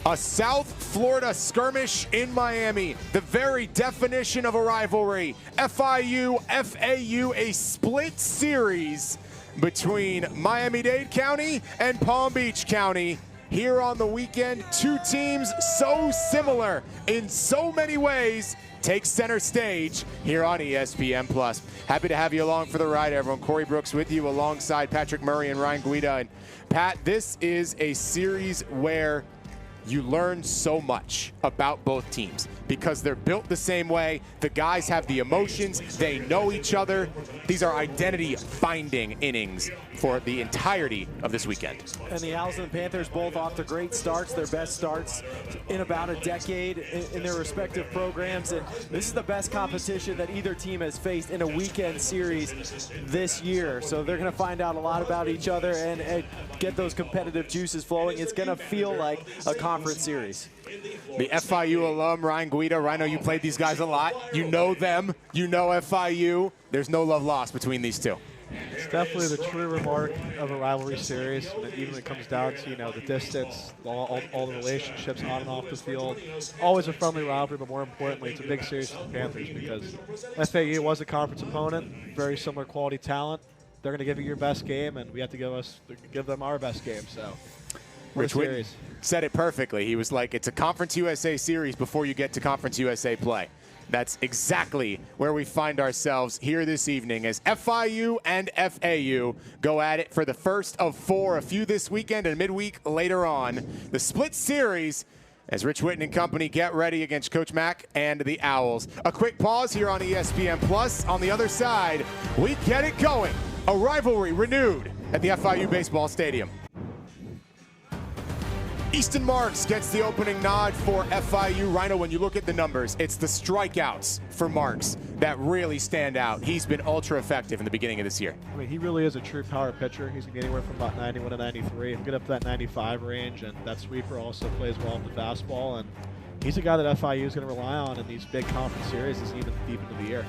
A South Florida skirmish in Miami, the very definition of a rivalry. FIU, FAU, a split series between Miami-Dade County and Palm Beach County. Here on the weekend, two teams so similar in so many ways take center stage here on ESPN+. Happy to have you along for the ride, everyone. Corey Brooks with you alongside Patrick Murray and Ryan Guida. And Pat, this is a series where you learn so much about both teams because they're built the same way. The guys have the emotions. They know each other. These are identity-finding innings for the entirety of this weekend. And the Owls and the Panthers both off to great starts, their best starts in about a decade in their respective programs. And this is the best competition that either team has faced in a weekend series this year. So they're going to find out a lot about each other and get those competitive juices flowing. It's going to feel like a conference series. The FIU alum, Ryan Guida. Rhino, you played these guys a lot. You know them. You know FIU. There's no love lost between these two. It's definitely the true remark of a rivalry series. And even when it comes down to, the distance, all the relationships on and off the field. Always a friendly rivalry, but more importantly, it's a big series for the Panthers because FAU was a conference opponent, very similar quality talent. They're going to give you your best game, and we have to give them our best game. So, Rich Whitten said it perfectly. He was like, it's a Conference USA series before you get to Conference USA play. That's exactly where we find ourselves here this evening as FIU and FAU go at it for the first of four, a few this weekend and midweek later on. The split series as Rich Whitten and company get ready against Coach Mack and the Owls. A quick pause here on ESPN+. On the other side, we get it going. A rivalry renewed at the FIU baseball stadium. Easton Marks gets the opening nod for FIU. Rhino, when you look at the numbers, it's the strikeouts for Marks that really stand out. He's been ultra effective in the beginning of this year. I mean, he really is a true power pitcher. He's going to be anywhere from about 91 to 93. He'll get up to that 95 range, and that sweeper also plays well with the fastball. And he's a guy that FIU is going to rely on in these big conference series, even deep into the year.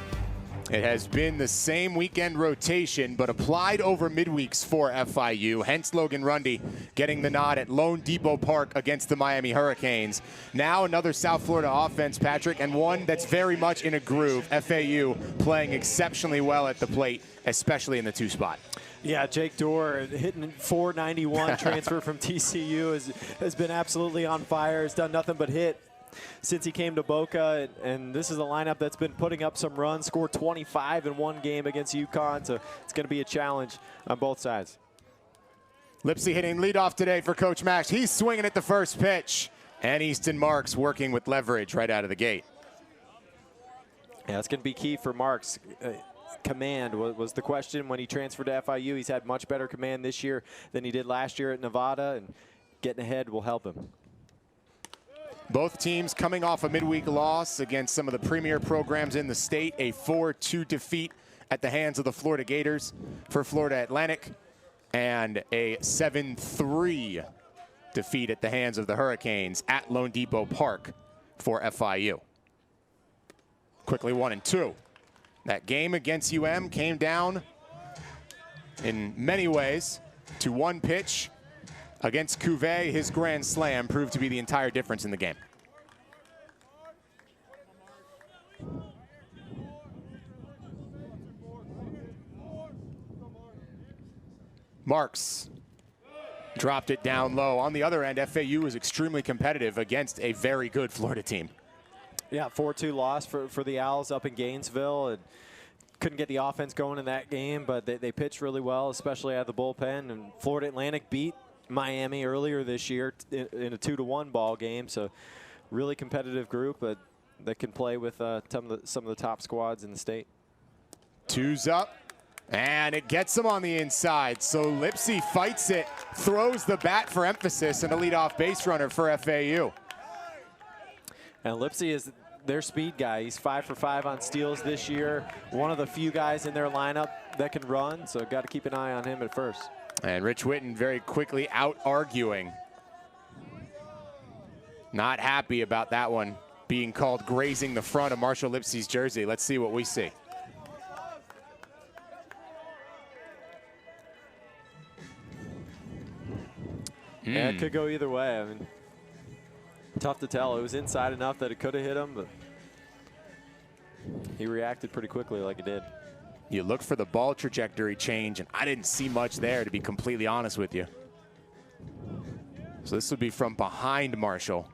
It has been the same weekend rotation, but applied over midweeks for FIU. Hence Logan Rundy getting the nod at Lone Depot Park against the Miami Hurricanes. Now another South Florida offense, Patrick, and one that's very much in a groove. FAU playing exceptionally well at the plate, especially in the two spot. Yeah, Jake Dorr hitting .491, transfer from TCU, has been absolutely on fire. Has done nothing but hit since he came to Boca, and this is a lineup that's been putting up some runs, scored 25 in one game against UConn, so it's going to be a challenge on both sides. Lipsy hitting leadoff today for Coach Mack. He's swinging at the first pitch, and Easton Marks working with leverage right out of the gate. Yeah, it's going to be key for Marks. Command was the question when he transferred to FIU. He's had much better command this year than he did last year at Nevada, and getting ahead will help him. Both teams coming off a midweek loss against some of the premier programs in the state. A 4-2 defeat at the hands of the Florida Gators for Florida Atlantic, and a 7-3 defeat at the hands of the Hurricanes at Lone Depot Park for FIU. Quickly 1-2. That game against UM came down in many ways to one pitch. Against Cuvée, his grand slam proved to be the entire difference in the game. Marks dropped it down low. On the other end, FAU was extremely competitive against a very good Florida team. Yeah, 4-2 loss for the Owls up in Gainesville. And couldn't get the offense going in that game, but they pitched really well, especially out of the bullpen. And Florida Atlantic beat Miami earlier this year in a 2-1 ball game, so really competitive group, but that can play with some of the top squads in the state. Two's up, and it gets him on the inside. So Lipsy fights it, throws the bat for emphasis, and a leadoff base runner for FAU. And Lipsy is their speed guy. He's 5 for 5 on steals this year. One of the few guys in their lineup that can run, so got to keep an eye on him at first. And Rich Whitten very quickly out-arguing. Not happy about that one being called grazing the front of Marshall Lipsy's jersey. Let's see what we see. Yeah, it could go either way. I mean, Tough to tell. It was inside enough that it could have hit him, but he reacted pretty quickly like it did. You look for the ball trajectory change, and I didn't see much there, to be completely honest with you. So this would be from behind Marshall.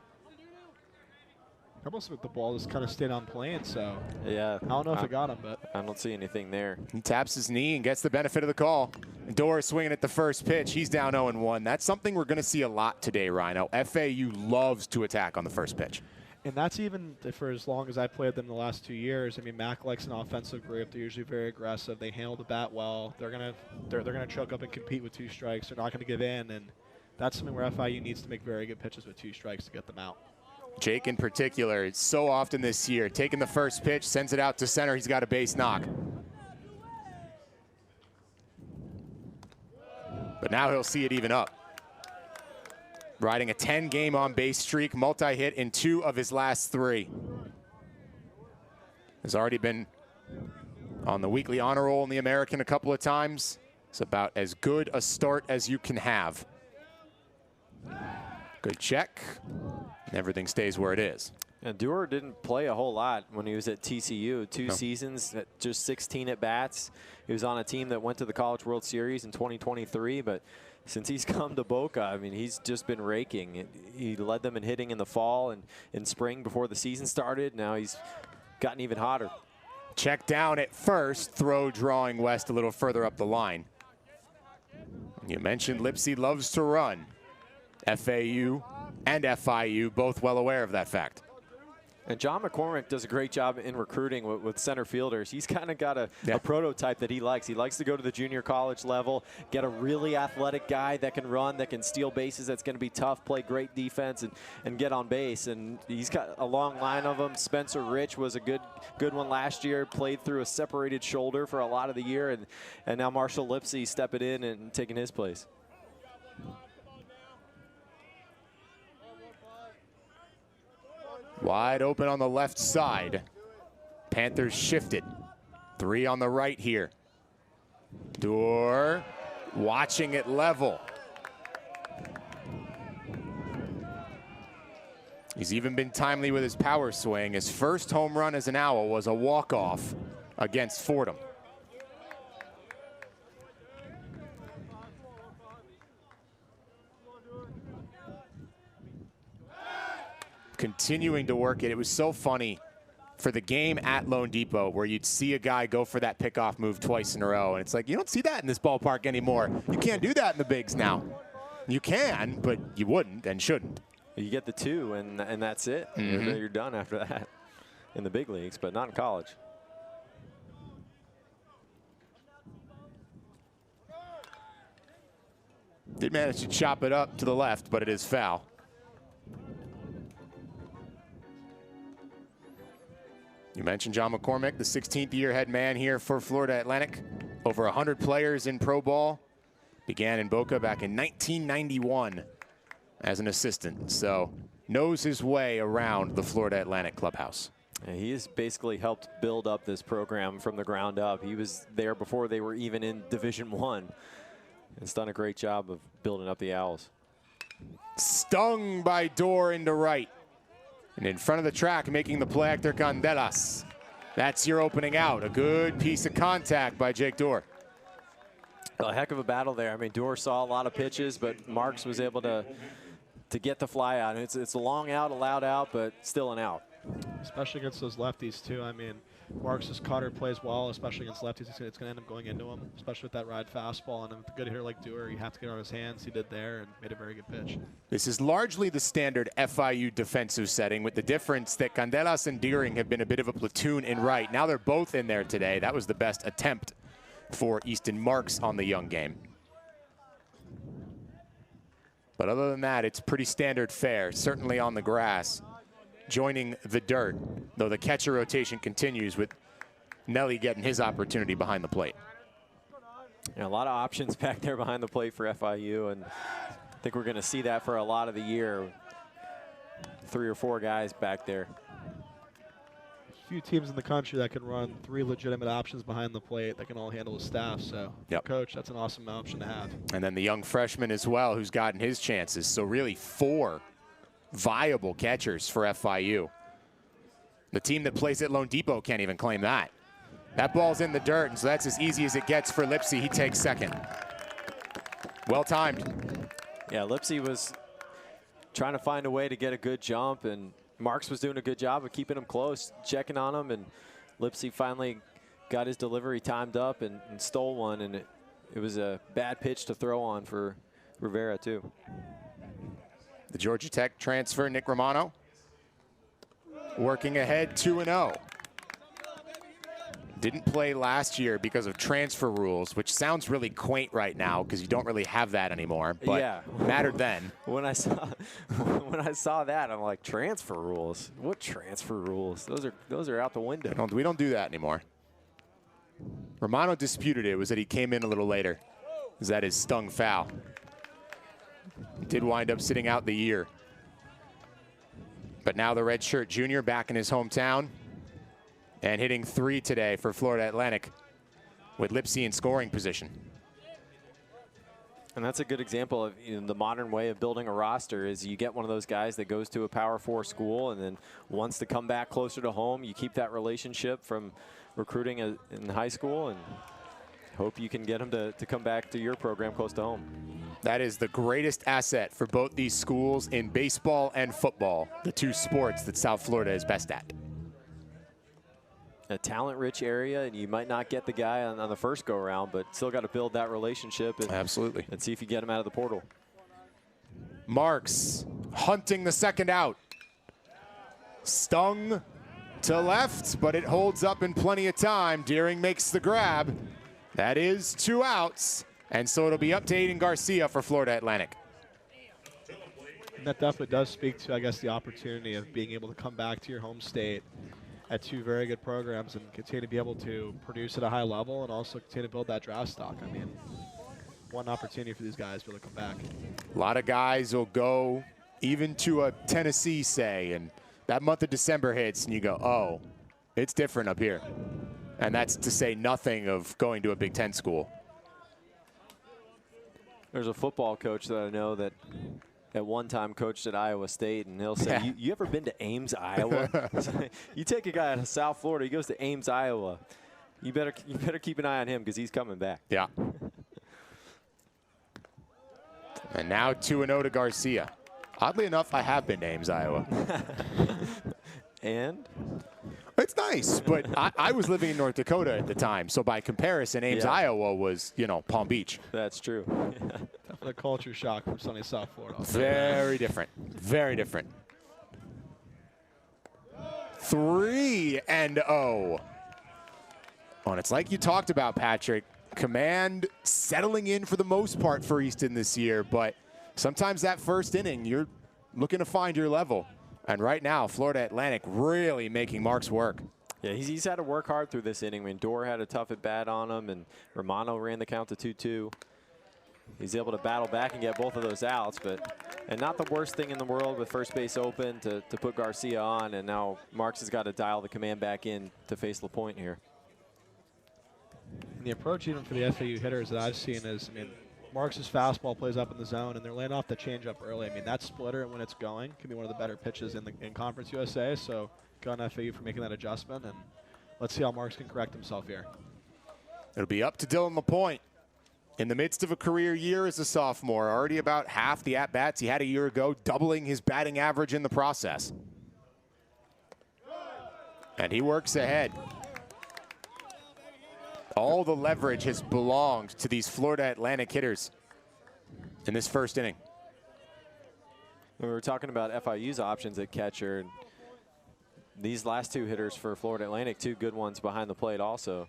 Almost with the ball just kind of stayed on plane, so yeah, I don't know if it got him, but I don't see anything there. He taps his knee and gets the benefit of the call. Dorr swinging at the first pitch. He's down 0-1. That's something we're going to see a lot today, Rhino. FAU loves to attack on the first pitch. And that's even for as long as I played them the last 2 years. I mean, Mac likes an offensive grip. They're usually very aggressive. They handle the bat well. They're gonna choke up and compete with 2 strikes. They're not gonna give in, and that's something where FIU needs to make very good pitches with 2 strikes to get them out. Jake in particular, it's so often this year, taking the first pitch, sends it out to center. He's got a base knock. But now he'll see it even up. Riding a 10-game on-base streak, multi-hit in 2 of his last 3. Has already been on the weekly honor roll in the American a couple of times. It's about as good a start as you can have. Good check. And everything stays where it is. And Dewar didn't play a whole lot when he was at TCU. 2 seasons, just 16 at-bats. He was on a team that went to the College World Series in 2023, but since he's come to Boca, I mean, he's just been raking. He led them in hitting in the fall and in spring before the season started. Now he's gotten even hotter. Check down at first, throw drawing west a little further up the line. You mentioned Lipsy loves to run. FAU and FIU both well aware of that fact. And John McCormick does a great job in recruiting with center fielders. He's kind of got a prototype that he likes. He likes to go to the junior college level, get a really athletic guy that can run, that can steal bases, that's going to be tough, play great defense, and get on base. And he's got a long line of them. Spencer Rich was a good one last year, played through a separated shoulder for a lot of the year, and now Marshall Lipsy stepping in and taking his place. Wide open on the left side. Panthers shifted. 3 on the right here. Dorr watching it level. He's even been timely with his power swing. His first home run as an Owl was a walk-off against Fordham. Continuing to work it. It was so funny for the game at Lone Depot where you'd see a guy go for that pickoff move twice in a row. And it's like, you don't see that in this ballpark anymore. You can't do that in the bigs now. You can, but you wouldn't and shouldn't. You get the 2, and that's it. You're done after that in the big leagues, but not in college. Did manage to chop it up to the left, but it is foul. You mentioned John McCormick, the 16th year head man here for Florida Atlantic. Over 100 players in pro ball. Began in Boca back in 1991 as an assistant. So knows his way around the Florida Atlantic clubhouse. And he has basically helped build up this program from the ground up. He was there before they were even in Division I. It's done a great job of building up the Owls. Stung by Dorr into right. And in front of the track, making the play, Hector Candelas. That's your opening out. A good piece of contact by Jake Dorr. A heck of a battle there. I mean, Dorr saw a lot of pitches, but Marks was able to get the fly out. It's a long out, allowed out, but still an out. Especially against those lefties, too. I mean, Marks' cutter plays well, especially against lefties. It's going to end up going into him, especially with that ride fastball. And a good hitter like Dewar, you have to get on his hands. He did there and made a very good pitch. This is largely the standard FIU defensive setting, with the difference that Candelas and Deering have been a bit of a platoon in right. Now they're both in there today. That was the best attempt for Easton Marks on the young game. But other than that, it's pretty standard fare, certainly on the grass. Joining the dirt, though the catcher rotation continues with Nelly getting his opportunity behind the plate. Yeah, a lot of options back there behind the plate for FIU, and I think we're going to see that for a lot of the year. 3 or 4 guys back there. Few teams in the country that can run 3 legitimate options behind the plate that can all handle the staff. So, Coach, that's an awesome option to have. And then the young freshman as well, who's gotten his chances. So really 4 viable catchers for FIU. The team that plays at Lone Depot can't even claim that. That ball's in the dirt, and so that's as easy as it gets for Lipsy. He takes second. Well timed. Yeah, Lipsy was trying to find a way to get a good jump, and Marks was doing a good job of keeping him close, checking on him, and Lipsy finally got his delivery timed up and stole one, and it was a bad pitch to throw on for Rivera, too. The Georgia Tech transfer, Nick Romano, working ahead 2-0. Didn't play last year because of transfer rules, which sounds really quaint right now because you don't really have that anymore, but yeah, mattered then. When I saw that, I'm like, transfer rules? What transfer rules? Those are out the window. We don't do that anymore. Romano disputed it. It was that he came in a little later. Is that his stung foul? He did wind up sitting out the year. But now the redshirt junior back in his hometown and hitting 3 today for Florida Atlantic with Lipsy in scoring position. And that's a good example of the modern way of building a roster is you get one of those guys that goes to a Power 4 school and then wants to come back closer to home. You keep that relationship from recruiting in high school and hope you can get him to come back to your program close to home. That is the greatest asset for both these schools in baseball and football, the 2 sports that South Florida is best at. A talent-rich area, and you might not get the guy on the first go-around, but still got to build that relationship and, absolutely, and see if you get him out of the portal. Marks hunting the second out. Stung to left, but it holds up in plenty of time. Deering makes the grab. That is 2 outs, and so it'll be up to Aiden Garcia for Florida Atlantic. And that definitely does speak to, I guess, the opportunity of being able to come back to your home state at 2 very good programs and continue to be able to produce at a high level and also continue to build that draft stock. I mean, one opportunity for these guys to be able to come back. A lot of guys will go even to a Tennessee, say, and that month of December hits and you go, oh, it's different up here. And that's to say nothing of going to a Big Ten school. There's a football coach that I know that at one time coached at Iowa State, and he'll say, you ever been to Ames, Iowa? You take a guy out of South Florida, he goes to Ames, Iowa. You better keep an eye on him because he's coming back. Yeah. And now 2-0 to Garcia. Oddly enough, I have been to Ames, Iowa. And? It's nice, but I was living in North Dakota at the time, so by comparison, Ames, Iowa was, Palm Beach. That's true. Definitely a culture shock from sunny South Florida. Very different. Very different. 3-0. Oh, and it's like you talked about, Patrick. Command settling in for the most part for Easton this year, but sometimes that first inning, you're looking to find your level. And right now, Florida Atlantic really making Marks work. Yeah, he's had to work hard through this inning. I mean, Dorr had a tough at-bat on him, and Romano ran the count to 2-2. He's able to battle back and get both of those outs, and not the worst thing in the world with first base open to put Garcia on, and now Marks has got to dial the command back in to face LaPointe here. And the approach even for the FAU hitters that I've seen is, Marks' fastball plays up in the zone, and they're laying off the changeup early. That splitter, when it's going, can be one of the better pitches in Conference USA. So, good on FAU for making that adjustment, and let's see how Marks can correct himself here. It'll be up to Dylan LaPointe. In the midst of a career year as a sophomore, already about half the at-bats he had a year ago, doubling his batting average in the process. And he works ahead. All the leverage has belonged to these Florida Atlantic hitters in this first inning. We were talking about FIU's options at catcher. And these last 2 hitters for Florida Atlantic, 2 good ones behind the plate also.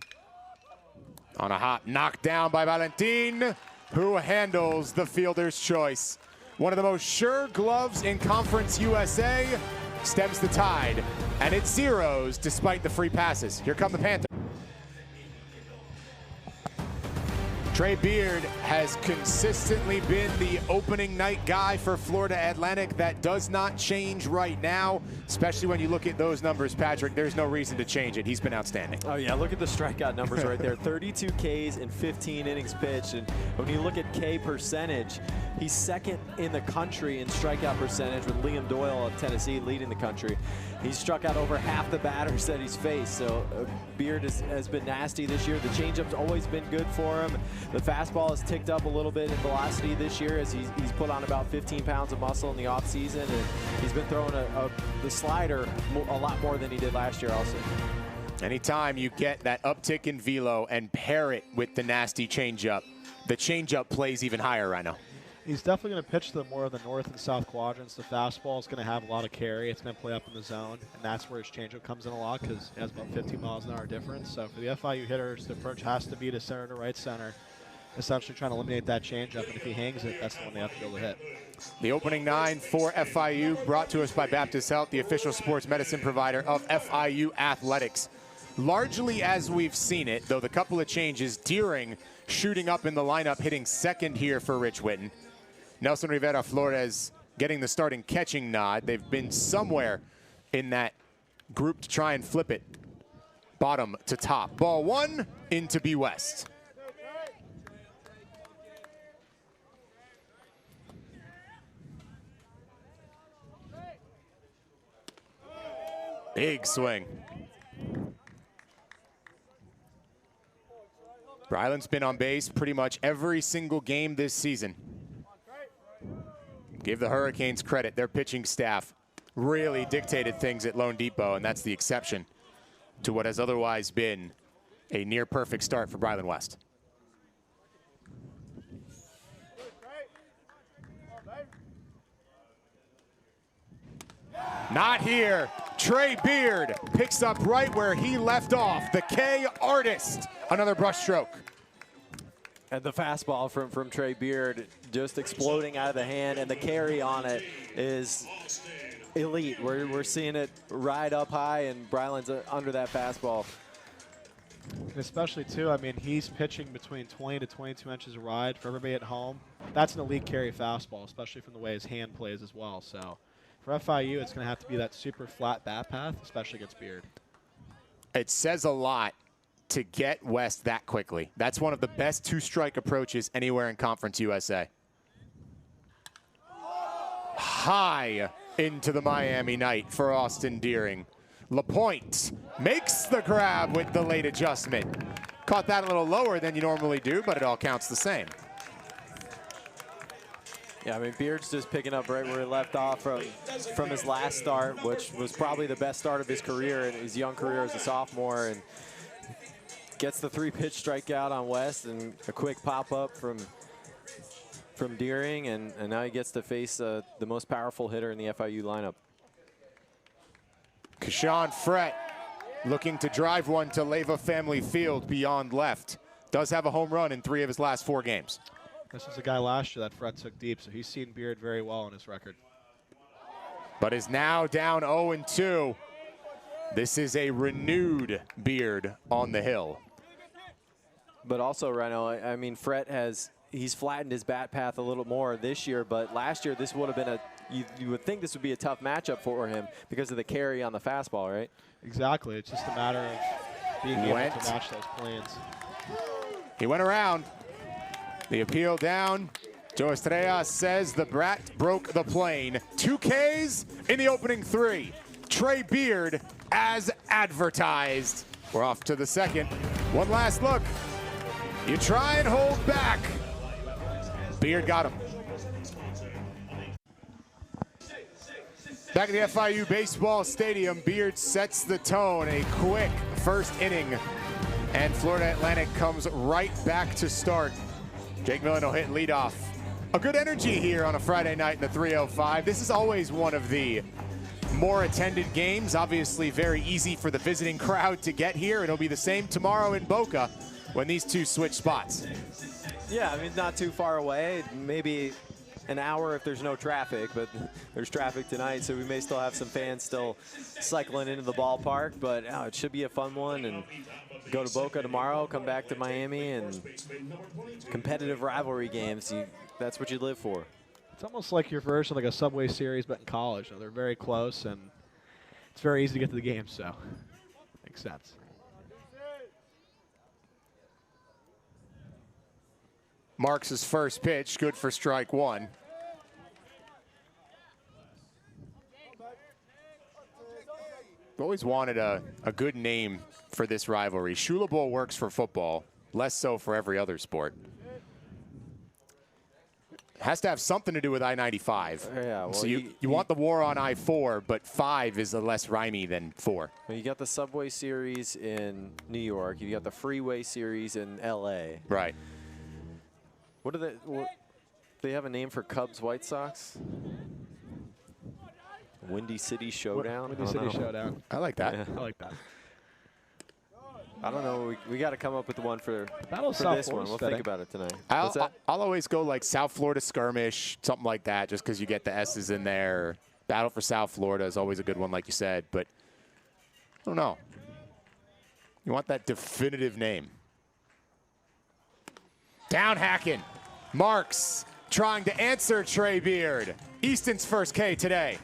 On a hop, knocked down by Valentin, who handles the fielder's choice. One of the most sure gloves in Conference USA stems the tide, and it zeros despite the free passes. Here come the Panthers. Trey Beard has consistently been the opening night guy for Florida Atlantic. That does not change right now, especially when you look at those numbers, Patrick. There's no reason to change it. He's been outstanding. Oh, yeah, look at the strikeout numbers right there. 32 Ks in 15 innings pitched. And when you look at K percentage, He's second in the country in strikeout percentage, with Liam Doyle of Tennessee leading the country. He's struck out over half the batters that he's faced, so Beard has been nasty this year. The changeup's always been good for him. The fastball has ticked up a little bit in velocity this year as he's put on about 15 pounds of muscle in the offseason, and he's been throwing the slider a lot more than he did last year also. Anytime you get that uptick in velo and pair it with the nasty changeup, the changeup plays even higher right now. He's definitely going to pitch to more of the north and south quadrants. The fastball is going to have a lot of carry. It's going to play up in the zone, and that's where his changeup comes in a lot because it has about 15 miles an hour difference. So for the FIU hitters, the approach has to be to center to right center, essentially trying to eliminate that changeup. And if he hangs it, that's the one they have to be able to hit. The opening 9 for FIU, brought to us by Baptist Health, the official sports medicine provider of FIU Athletics. Largely as we've seen it, though the couple of changes, Deering shooting up in the lineup, hitting second here for Rich Whitten. Nelson Rivera Flores getting the starting catching nod. They've been somewhere in that group to try and flip it bottom to top. Ball 1 into B West. Big swing. Bryland's been on base pretty much every single game this season. Give the Hurricanes credit. Their pitching staff really dictated things at Lone Depot, and that's the exception to what has otherwise been a near perfect start for Bryland West. Not here. Trey Beard picks up right where he left off. The K artist. Another brush stroke. And the fastball from Trey Beard just exploding out of the hand, and the carry on it is elite. We're seeing it ride up high, and Bryland's under that fastball. And especially, too, I mean, he's pitching between 20 to 22 inches of ride for everybody at home. That's an elite carry fastball, especially from the way his hand plays as well. So for FIU, it's going to have to be that super flat bat path, especially against Beard. It says a lot to get West that quickly. That's one of the best two-strike approaches anywhere in Conference USA. High into the Miami night for Austin Deering. LaPointe makes the grab with the late adjustment. Caught that a little lower than you normally do, but it all counts the same. Yeah, I mean, Beard's just picking up right where he left off from his last start, which was probably the best start of his career, in his young career as a sophomore, and gets the 3-pitch strikeout on West and a quick pop-up from Deering, and now he gets to face the most powerful hitter in the FIU lineup. Kashawn Frett looking to drive one to Leyva Family Field beyond left. Does have a home run in 3 of his last 4 games. This was a guy last year that Frett took deep, so he's seen Beard very well on his record. But is now down 0-2. This is a renewed Beard on the hill. But also, Rhino, I mean, Frett he's flattened his bat path a little more this year, but last year this would have been you would think this would be a tough matchup for him because of the carry on the fastball, right? Exactly. It's just a matter of being able to match those planes. He went around. The appeal down. Joe Estrella says the Brat broke the plane. 2 Ks in the opening 3. Trey Beard as advertised. We're off to the second. One last look. You try and hold back. Beard got him. Back at the FIU baseball stadium, Beard sets the tone. A quick first inning, and Florida Atlantic comes right back to start. Jake Millen will hit leadoff. A good energy here on a Friday night in the 305. This is always one of the more attended games. Obviously very easy for the visiting crowd to get here. It'll be the same tomorrow in Boca when these two switch spots. Yeah, I mean, not too far away. Maybe an hour if there's no traffic, but there's traffic tonight, so we may still have some fans still cycling into the ballpark. But it should be a fun one, and go to Boca tomorrow, come back to Miami, and competitive rivalry games. That's what you live for. It's almost like your version of like a Subway Series, but in college. You know, they're very close, and it's very easy to get to the game, so makes sense. Marks' first pitch, good for strike one. Always wanted a good name for this rivalry. Shula Bowl works for football, less so for every other sport. Has to have something to do with I-95. Yeah, well, so you want the war on I-4, but 5 is less rhymey than 4. Well, you got the Subway Series in New York. You got the Freeway Series in L.A. Right. What do they have a name for Cubs White Sox? Windy City Showdown? Windy City Showdown. I like that. Yeah. I like that. I don't know. We got to come up with one for this one. We'll think about it tonight. I'll always go like South Florida Skirmish, something like that, just because you get the S's in there. Battle for South Florida is always a good one, like you said. But I don't know. You want that definitive name. Down hacking. Marks trying to answer Trey Beard. Easton's first K today.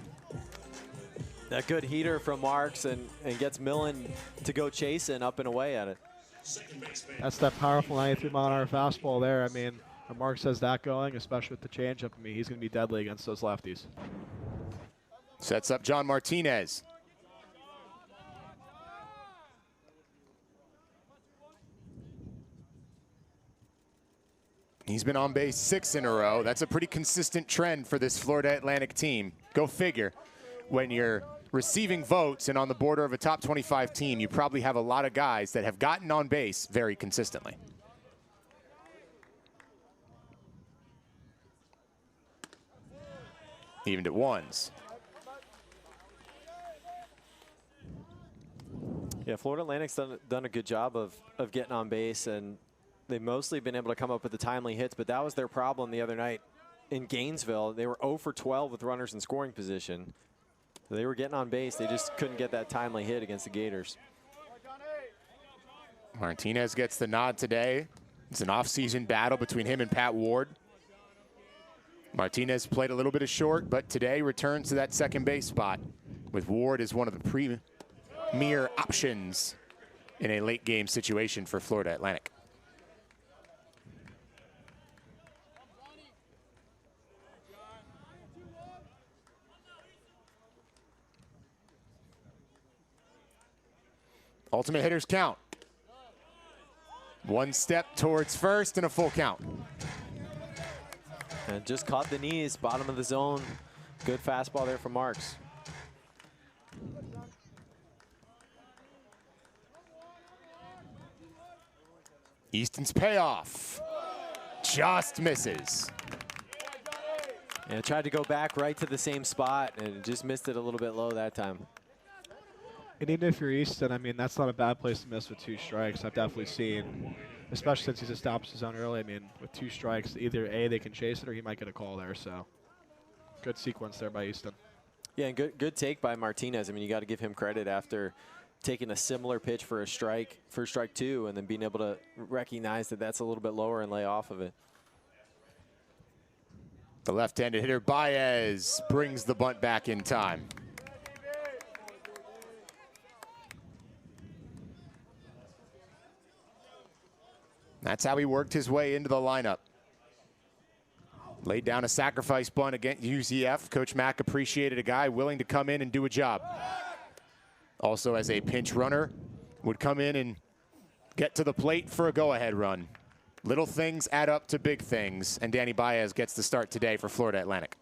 A good heater from Marks and gets Millen to go chasing up and away at it. That's that powerful 93-mile-an-hour fastball there. I mean, when Marks has that going, especially with the changeup, I mean, he's going to be deadly against those lefties. Sets up John Martinez. He's been on base 6 in a row. That's a pretty consistent trend for this Florida Atlantic team. Go figure. When you're receiving votes and on the border of a top 25 team, you probably have a lot of guys that have gotten on base very consistently. Evened at ones. Yeah, Florida Atlantic's done a good job of getting on base, and they've mostly been able to come up with the timely hits, but that was their problem the other night in Gainesville. They were 0 for 12 with runners in scoring position. They were getting on base. They just couldn't get that timely hit against the Gators. Martinez gets the nod today. It's an off-season battle between him and Pat Ward. Martinez played a little bit of short, but today returns to that second base spot with Ward as one of the premier options in a late game situation for Florida Atlantic. Ultimate hitters count. One step towards first and a full count. And just caught the knees, bottom of the zone. Good fastball there from Marks. Easton's payoff just misses. And tried to go back right to the same spot and just missed it a little bit low that time. And even if you're Easton, I mean, that's not a bad place to miss with 2 strikes. I've definitely seen, especially since he's established his zone early, I mean, with 2 strikes, either A, they can chase it, or he might get a call there. So good sequence there by Easton. Yeah, and good take by Martinez. I mean, you got to give him credit after taking a similar pitch for strike 2 and then being able to recognize that that's a little bit lower and lay off of it. The left-handed hitter Baez brings the bunt back in time. That's how he worked his way into the lineup. Laid down a sacrifice bunt against UCF. Coach Mack appreciated a guy willing to come in and do a job. Also, as a pinch runner, would come in and get to the plate for a go-ahead run. Little things add up to big things, and Danny Baez gets the start today for Florida Atlantic.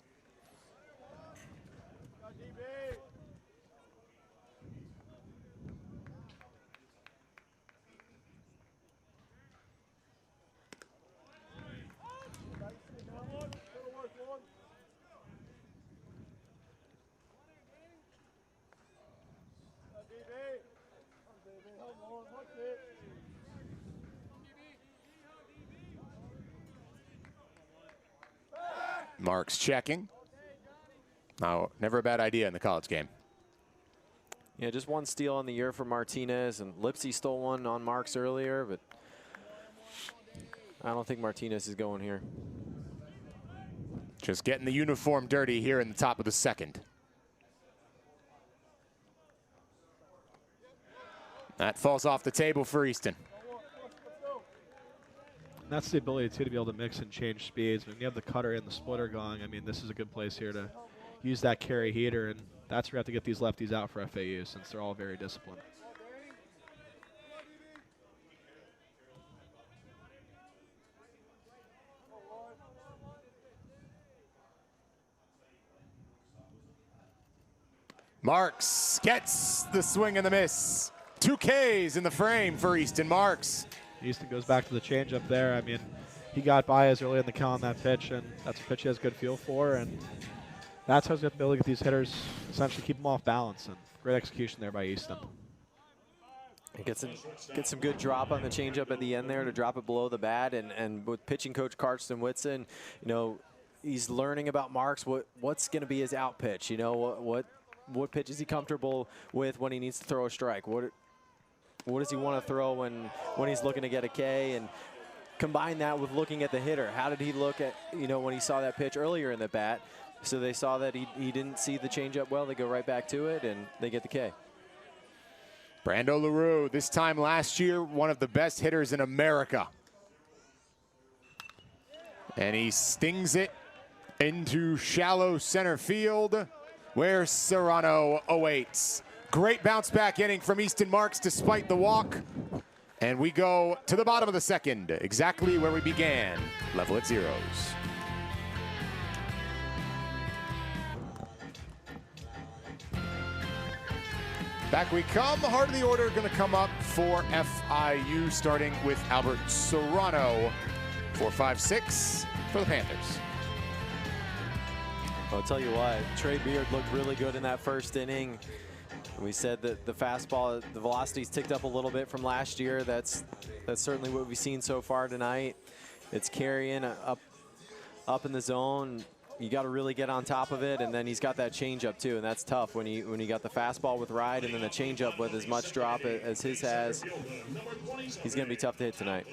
Marks checking. Oh, never a bad idea in the college game. Yeah, just 1 steal on the year for Martinez, and Lipsy stole one on Marks earlier, but I don't think Martinez is going here. Just getting the uniform dirty here in the top of the second. That falls off the table for Easton. And that's the ability, too, to be able to mix and change speeds. When you have the cutter and the splitter going, I mean, this is a good place here to use that carry heater, and that's where you have to get these lefties out for FAU since they're all very disciplined. Marks gets the swing and the miss. 2 Ks in the frame for Easton Marks. Easton goes back to the changeup there. I mean, he got by as early in the count on that pitch, and that's a pitch he has a good feel for, and that's how he's going to be able to get these hitters, essentially keep them off balance, and great execution there by Easton. He gets some good drop on the changeup at the end there to drop it below the bat, and with pitching coach Karsten Whitson, you know, he's learning about Marks, what's going to be his out pitch, you know, what pitch is he comfortable with when he needs to throw a strike? What does he want to throw when he's looking to get a K? And combine that with looking at the hitter. How did he look at, you know, when he saw that pitch earlier in the bat? So they saw that he didn't see the changeup well. They go right back to it, and they get the K. Brando LaRue, this time last year, one of the best hitters in America. And he stings it into shallow center field, where Serrano awaits. Great bounce back inning from Easton Marks despite the walk. And we go to the bottom of the second, exactly where we began, level at zeros. Back we come. Heart of the order going to come up for FIU, starting with Albert Serrano. 4-5-6 for the Panthers. I'll tell you what, Trey Beard looked really good in that first inning. We said that the fastball, the velocity's ticked up a little bit from last year. That's certainly what we've seen so far tonight. It's carrying up in the zone. You got to really get on top of it, and then he's got that changeup too, and that's tough when you got the fastball with ride and then the changeup with as much drop as his has. He's going to be tough to hit tonight.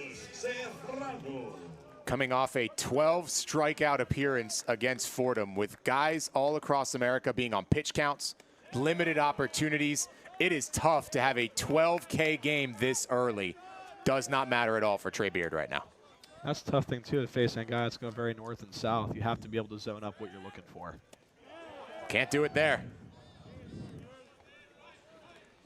Coming off a 12 strikeout appearance against Fordham, with guys all across America being on pitch counts, limited opportunities, it is tough to have a 12K game this early. Does not matter at all for Trey Beard right now. That's a tough thing, too, to face a guy that's going very north and south. You have to be able to zone up what you're looking for. Can't do it there.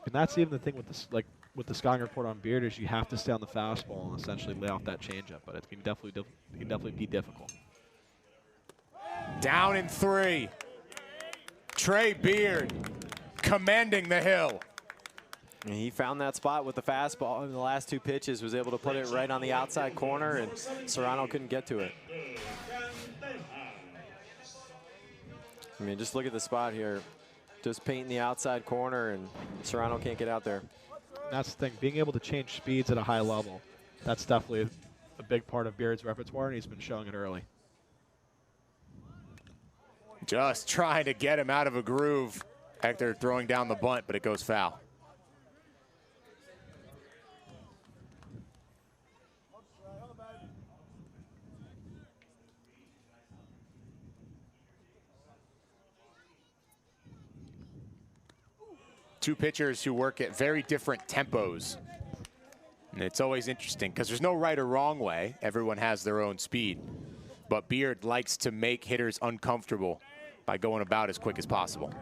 And that's even the thing with this, like with the scouting report on Beard, is you have to stay on the fastball and essentially lay off that changeup, but it can definitely be difficult. Down in 3. Trey Beard commanding the hill. And he found that spot with the fastball in the last 2 pitches, was able to put it right on the outside corner, and Serrano couldn't get to it. I mean, just look at the spot here. Just painting the outside corner, and Serrano can't get out there. That's the thing, being able to change speeds at a high level. That's definitely a big part of Beard's repertoire, and he's been showing it early. Just trying to get him out of a groove. Hector throwing down the bunt, but it goes foul. Two pitchers who work at very different tempos. And it's always interesting because there's no right or wrong way. Everyone has their own speed. But Beard likes to make hitters uncomfortable by going about as quick as possible.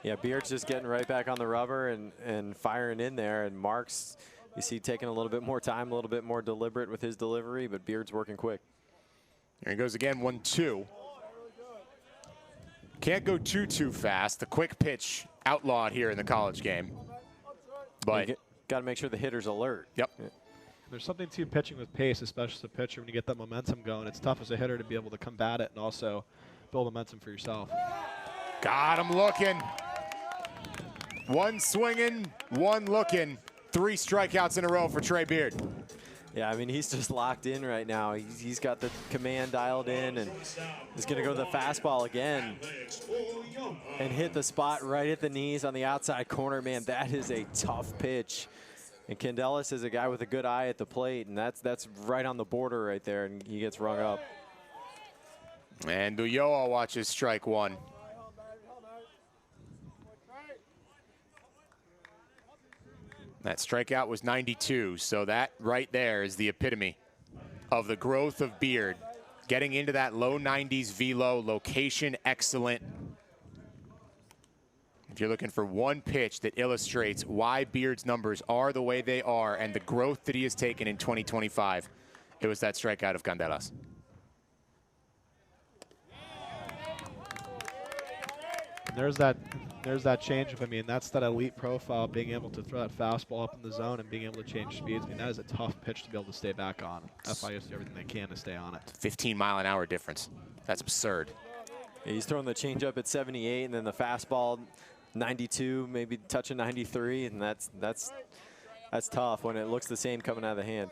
Yeah, Beard's just getting right back on the rubber and firing in there. And Marks, you see, taking a little bit more time, a little bit more deliberate with his delivery, but Beard's working quick. Here he goes again, 1-2. Can't go too fast. The quick pitch outlawed here in the college game. But got to make sure the hitter's alert. Yep. Yeah. There's something to pitching with pace, especially as a pitcher, when you get that momentum going. It's tough as a hitter to be able to combat it and also build momentum for yourself. Got him looking. One swinging, one looking. 3 strikeouts in a row for Trey Beard. Yeah, I mean, he's just locked in right now. He's got the command dialed in, and he's going to go to the fastball again and hit the spot right at the knees on the outside corner. Man, that is a tough pitch. And Candelas is a guy with a good eye at the plate, and that's right on the border right there, and he gets rung up. And Ulloa watches strike 1. That strikeout was 92, so that right there is the epitome of the growth of Beard. Getting into that low 90s velo, location excellent. If you're looking for one pitch that illustrates why Beard's numbers are the way they are and the growth that he has taken in 2025, it was that strikeout of Candelas. There's that changeup. I mean, that's that elite profile, being able to throw that fastball up in the zone and being able to change speeds. I mean, that is a tough pitch to be able to stay back on. FIU has to do everything they can to stay on it. 15-mile-an-hour difference. That's absurd. Yeah, he's throwing the changeup at 78, and then the fastball 92, maybe touching 93, and that's tough when it looks the same coming out of the hand.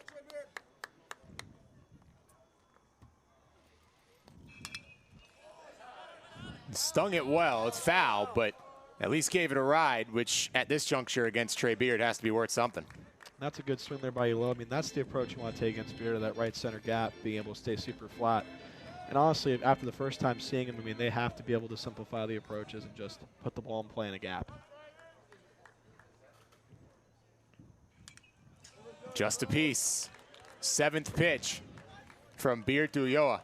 Stung it well. It's foul, but at least gave it a ride, which at this juncture against Trey Beard has to be worth something. That's a good swing there by Elo. I mean, that's the approach you want to take against Beard, that right center gap, being able to stay super flat. And honestly, after the first time seeing him, I mean, they have to be able to simplify the approaches and just put the ball in play in a gap. Just a piece. 7th pitch from Beard to Ulloa.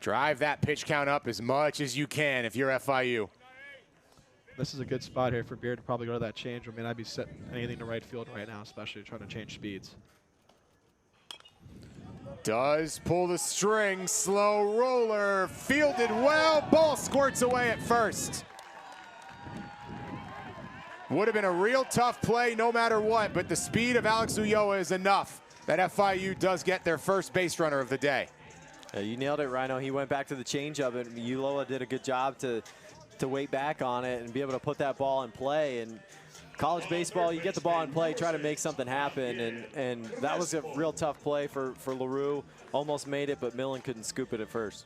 Drive that pitch count up as much as you can if you're FIU. This is a good spot here for Beard to probably go to that change. I mean, I'd be setting anything to right field right now, especially trying to change speeds. Does pull the string, slow roller, fielded well, ball squirts away at first. Would have been a real tough play no matter what, but the speed of Alex Ulloa is enough that FIU does get their first base runner of the day. You nailed it, Rhino. He went back to the changeup, and Ulloa did a good job to wait back on it and be able to put that ball in play. And college baseball, you get the ball in play, try to make something happen, and that was a real tough play for LaRue. Almost made it, but Millen couldn't scoop it at first.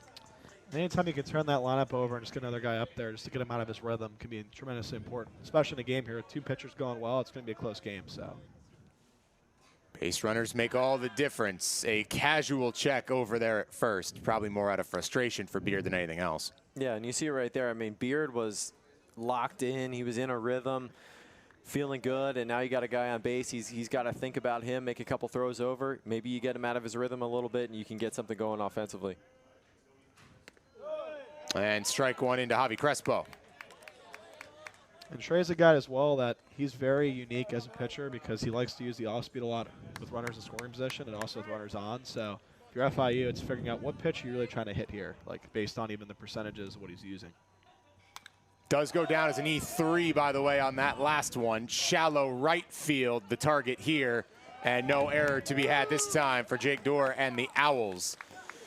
Anytime you can turn that lineup over and just get another guy up there just to get him out of his rhythm can be tremendously important, especially in a game here with 2 pitchers going well. It's going to be a close game. So. Base runners make all the difference. A casual check over there at first, probably more out of frustration for Beard than anything else. Yeah, and you see it right there. I mean, Beard was locked in. He was in a rhythm, feeling good, and now you got a guy on base. He's got to think about him, make a couple throws over. Maybe you get him out of his rhythm a little bit, and you can get something going offensively. And strike one into Javi Crespo. And Trey's a guy as well that he's very unique as a pitcher because he likes to use the off-speed a lot with runners in scoring position and also with runners on. So if you're FIU, it's figuring out what pitch you're really trying to hit here, like based on even the percentages of what he's using. Does go down as an E3, by the way, on that last one. Shallow right field, the target here. And no error to be had this time for Jake Dorr and the Owls.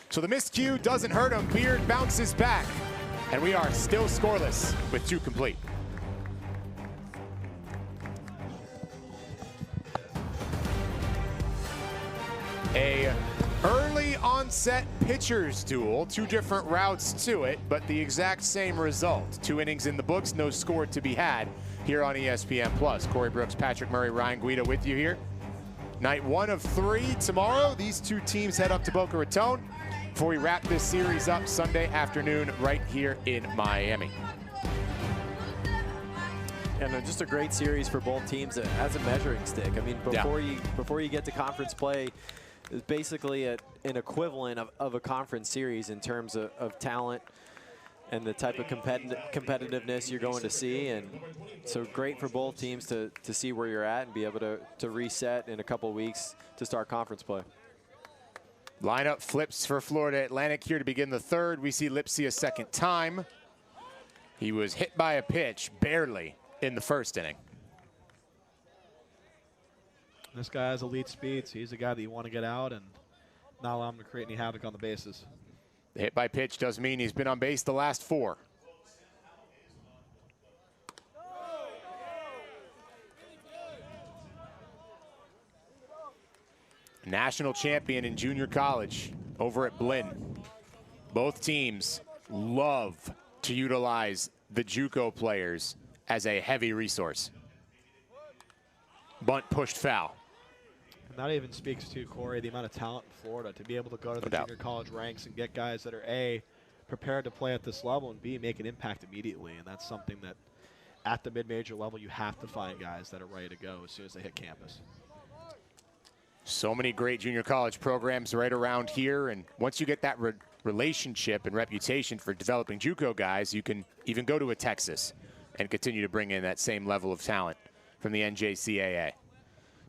So the miscue doesn't hurt him. Beard bounces back. And we are still scoreless with 2 complete. A early onset pitchers duel, 2 different routes to it, but the exact same result. 2 innings in the books, no score to be had here on ESPN+. Corey Brooks, Patrick Murray, Ryan Guida with you here. Night 1 of 3 tomorrow. These 2 teams head up to Boca Raton before we wrap this series up Sunday afternoon right here in Miami. And just a great series for both teams as a measuring stick. I mean, before you get to conference play, it's basically an equivalent of a conference series in terms of talent and the type of competitiveness you're going to see. And so great for both teams to see where you're at and be able to reset in a couple weeks to start conference play. Lineup flips for Florida Atlantic here to begin the 3rd. We see Lipsy a 2nd time. He was hit by a pitch barely in the 1st inning. This guy has elite speed, so he's a guy that you want to get out and not allow him to create any havoc on the bases. The hit by pitch does mean he's been on base the last 4. National champion in junior college over at Blinn. Both teams love to utilize the JUCO players as a heavy resource. Bunt pushed foul. And that even speaks to, Corey, the amount of talent in Florida to be able to go to the junior college ranks and get guys that are A, prepared to play at this level, and B, make an impact immediately. And that's something that at the mid-major level, you have to find guys that are ready to go as soon as they hit campus. So many great junior college programs right around here, and once you get that relationship and reputation for developing JUCO guys, you can even go to a Texas and continue to bring in that same level of talent from the NJCAA.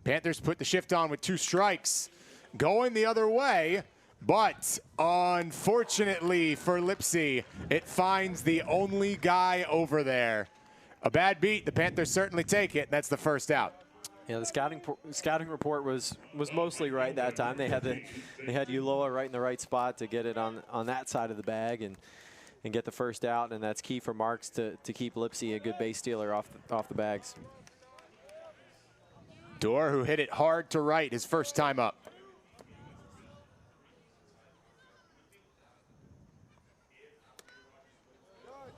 Panthers put the shift on with 2 strikes, going the other way, but unfortunately for Lipsy, it finds the only guy over there. A bad beat, the Panthers certainly take it, that's the first out. Yeah, the scouting report was mostly right that time. They had Uloa right in the right spot to get it on that side of the bag and get the first out, and that's key for Marks to keep Lipsy a good base stealer off the bags. Dorr, who hit it hard to right his first time up.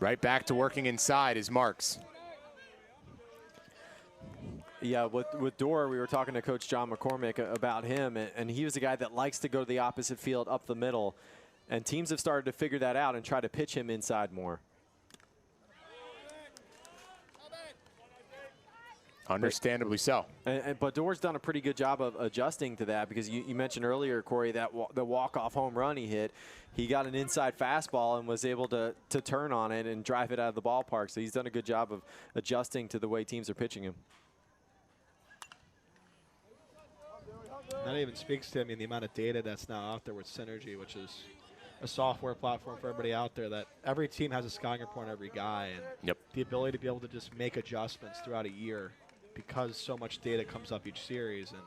Right back to working inside is Marks. Yeah, with Dorr, we were talking to Coach John McCormick about him, and he was a guy that likes to go to the opposite field up the middle, and teams have started to figure that out and try to pitch him inside more. Understandably so. But Dorr's done a pretty good job of adjusting to that, because you mentioned earlier, Corey, that the walk-off home run he hit, he got an inside fastball and was able to turn on it and drive it out of the ballpark. So he's done a good job of adjusting to the way teams are pitching him. That even speaks to, I mean, the amount of data that's now out there with Synergy, which is a software platform for everybody out there, that every team has a scouting report on every guy, and the ability to be able to just make adjustments throughout a year because so much data comes up each series. And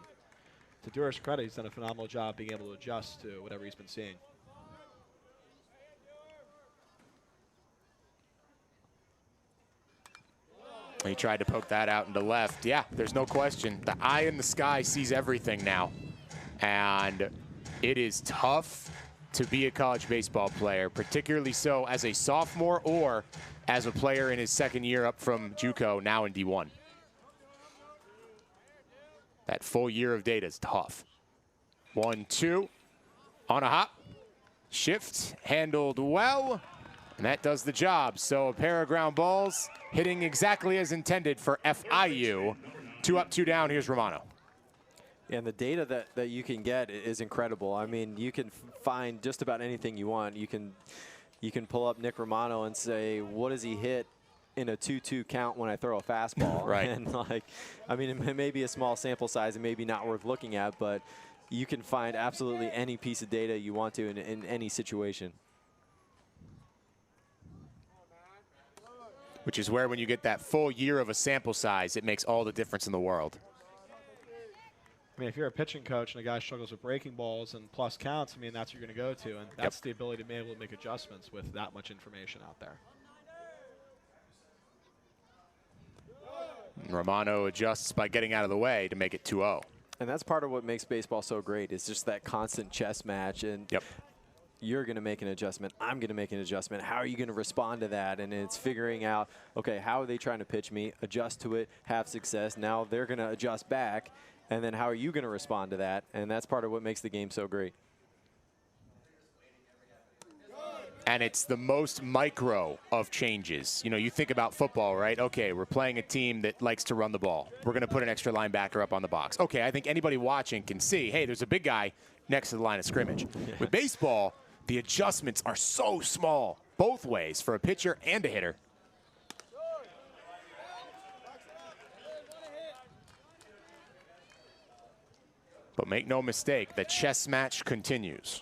to Dorr's credit, he's done a phenomenal job being able to adjust to whatever he's been seeing. He tried to poke that out into left. Yeah, there's no question. The eye in the sky sees everything now. And it is tough to be a college baseball player, particularly so as a sophomore or as a player in his second year up from JUCO, now in D1. That full year of data is tough. 1-2 on a hop. Shift handled well. And that does the job. So a pair of ground balls hitting exactly as intended for FIU. 2 up, 2 down. Here's Romano. And the data that you can get is incredible. I mean, you can find just about anything you want. You can pull up Nick Romano and say, what does he hit in a 2-2 count when I throw a fastball? Right. And like, I mean, it may be a small sample size and maybe not worth looking at, but you can find absolutely any piece of data you want to in any situation. Which is where, when you get that full year of a sample size, it makes all the difference in the world. I mean, if you're a pitching coach and a guy struggles with breaking balls and plus counts, I mean, that's what you're going to go to. And that's the ability to be able to make adjustments with that much information out there. Romano adjusts by getting out of the way to make it 2-0. And that's part of what makes baseball so great, is just that constant chess match. And you're going to make an adjustment. I'm going to make an adjustment. How are you going to respond to that? And it's figuring out, okay, how are they trying to pitch me? Adjust to it, have success. Now they're going to adjust back. And then how are you going to respond to that? And that's part of what makes the game so great. And it's the most micro of changes. You know, you think about football, right? Okay, we're playing a team that likes to run the ball. We're going to put an extra linebacker up on the box. Okay, I think anybody watching can see, hey, there's a big guy next to the line of scrimmage. With baseball, the adjustments are so small, both ways, for a pitcher and a hitter. But make no mistake, the chess match continues.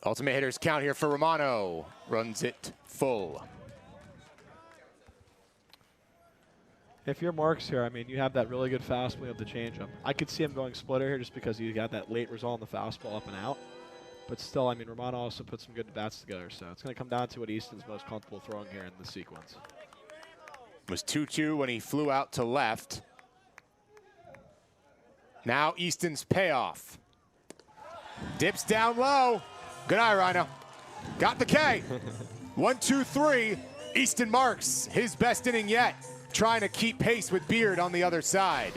Ultimate hitters count here for Romano. Runs it full. If you're Marks here, I mean, you have that really good fastball, you have the changeup. I could see him going splitter here just because you got that late result on the fastball up and out. But still, I mean, Romano also put some good bats together, so it's going to come down to what Easton's most comfortable throwing here in the sequence. It was 2-2 when he flew out to left. Now Easton's payoff. Dips down low. Good eye, Rhino. Got the K. 1-2-3. Easton Marks, his best inning yet, trying to keep pace with Beard on the other side.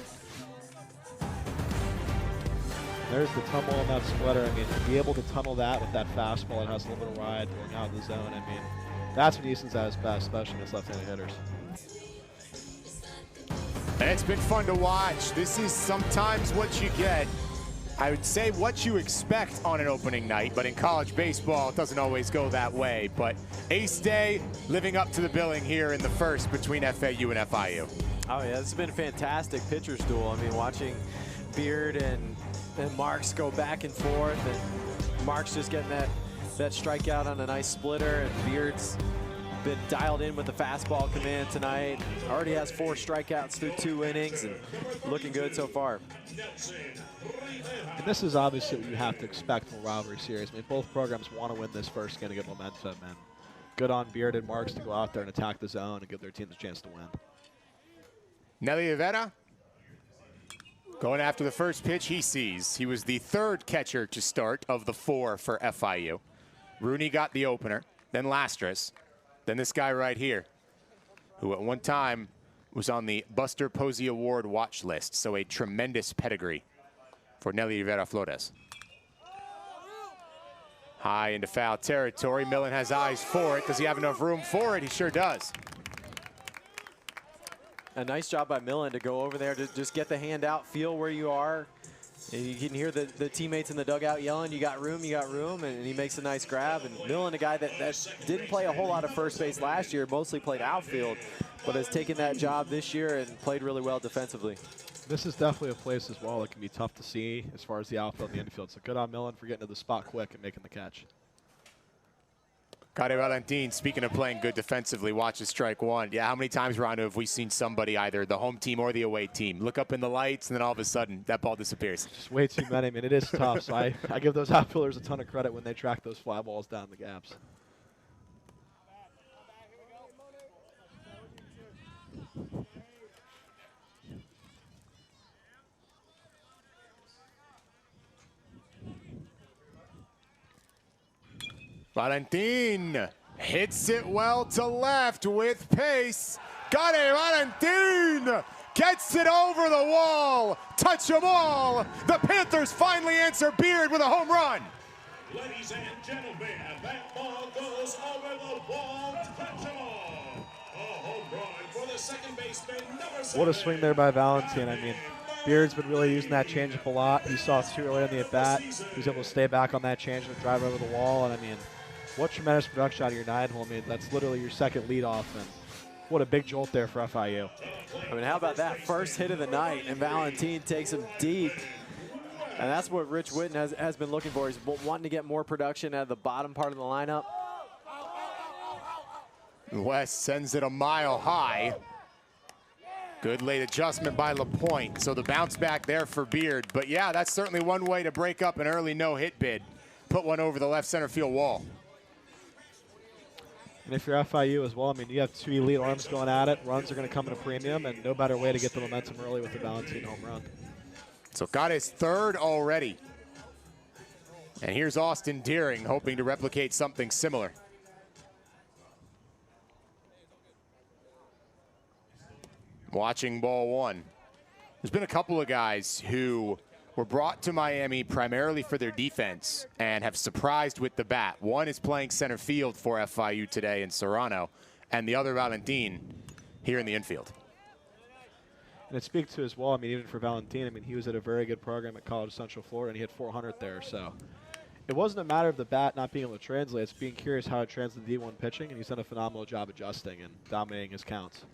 There's the tumble on that splitter. I mean, to be able to tunnel that with that fastball that has a little bit of ride going out of the zone, I mean, that's when Easton's at his best, especially against left-handed hitters. It's been fun to watch. This is sometimes what you get. I would say what you expect on an opening night, but in college baseball, it doesn't always go that way. But Ace Day living up to the billing here in the first between FAU and FIU. Oh, yeah, this has been a fantastic pitcher's duel. I mean, watching Beard and Marks go back and forth, and Marks just getting that strikeout on a nice splitter, and Beard's been dialed in with the fastball command tonight. Already has 4 strikeouts through 2 innings and looking good so far. And this is obviously what you have to expect from a rivalry series. I mean, both programs want to win this first game to get momentum, and good on Beard and Marks to go out there and attack the zone and give their teams a chance to win. Nelly Rivera going after the first pitch he sees. He was the 3rd catcher to start of the 4 for FIU. Rooney got the opener, then Lastras, then this guy right here, who at one time was on the Buster Posey Award watch list, so a tremendous pedigree for Nelly Rivera Flores. High into foul territory. Millen has eyes for it. Does he have enough room for it? He sure does. A nice job by Millen to go over there to just get the hand out, feel where you are. And you can hear the teammates in the dugout yelling, you got room, and he makes a nice grab. And Millen, a guy that didn't play a whole lot of first base last year, mostly played outfield, but has taken that job this year and played really well defensively. This is definitely a place as well that can be tough to see as far as the outfield and the infield. So good on Millen for getting to the spot quick and making the catch. Kade Valentin, speaking of playing good defensively, watches strike 1. Yeah, how many times, Rondo, have we seen somebody, either the home team or the away team, look up in the lights and then all of a sudden that ball disappears? Just way too many. I mean, it is tough. So I give those outfielders a ton of credit when they track those fly balls down the gaps. Valentin hits it well to left with pace. Kade Valentin gets it over the wall. Touch 'em all. The Panthers finally answer Beard with a home run. Ladies and gentlemen, that ball goes over the wall. Touch 'em all. A home run for the second baseman, number 7. What a swing there by Valentin. I mean, Beard's been really using that changeup a lot. He saw it too early in the at-bat. He was able to stay back on that changeup, drive over the wall, and I mean, what tremendous production out of your 9-hole. I mean, that's literally your second leadoff, and what a big jolt there for FIU. I mean, how about that first hit of the night, and Valentin takes him deep. And that's what Rich Witten has been looking for. He's wanting to get more production out of the bottom part of the lineup. West sends it a mile high. Good late adjustment by LaPointe. So the bounce back there for Beard. But yeah, that's certainly one way to break up an early no-hit bid. Put one over the left center field wall. And if you're FIU as well, I mean, you have 2 elite arms going at it. Runs are going to come in a premium, and no better way to get the momentum early with the Valentin home run. So got his 3rd already. And here's Austin Deering hoping to replicate something similar. Watching ball 1. There's been a couple of guys who were brought to Miami primarily for their defense and have surprised with the bat. One is playing center field for FIU today in Serrano, and the other, Valentin, here in the infield. And it speaks to as well, I mean, even for Valentin, I mean, he was at a very good program at College of Central Florida, and he hit 400 there. So it wasn't a matter of the bat not being able to translate. It's being curious how it translates to D1 pitching, and he's done a phenomenal job adjusting and dominating his counts.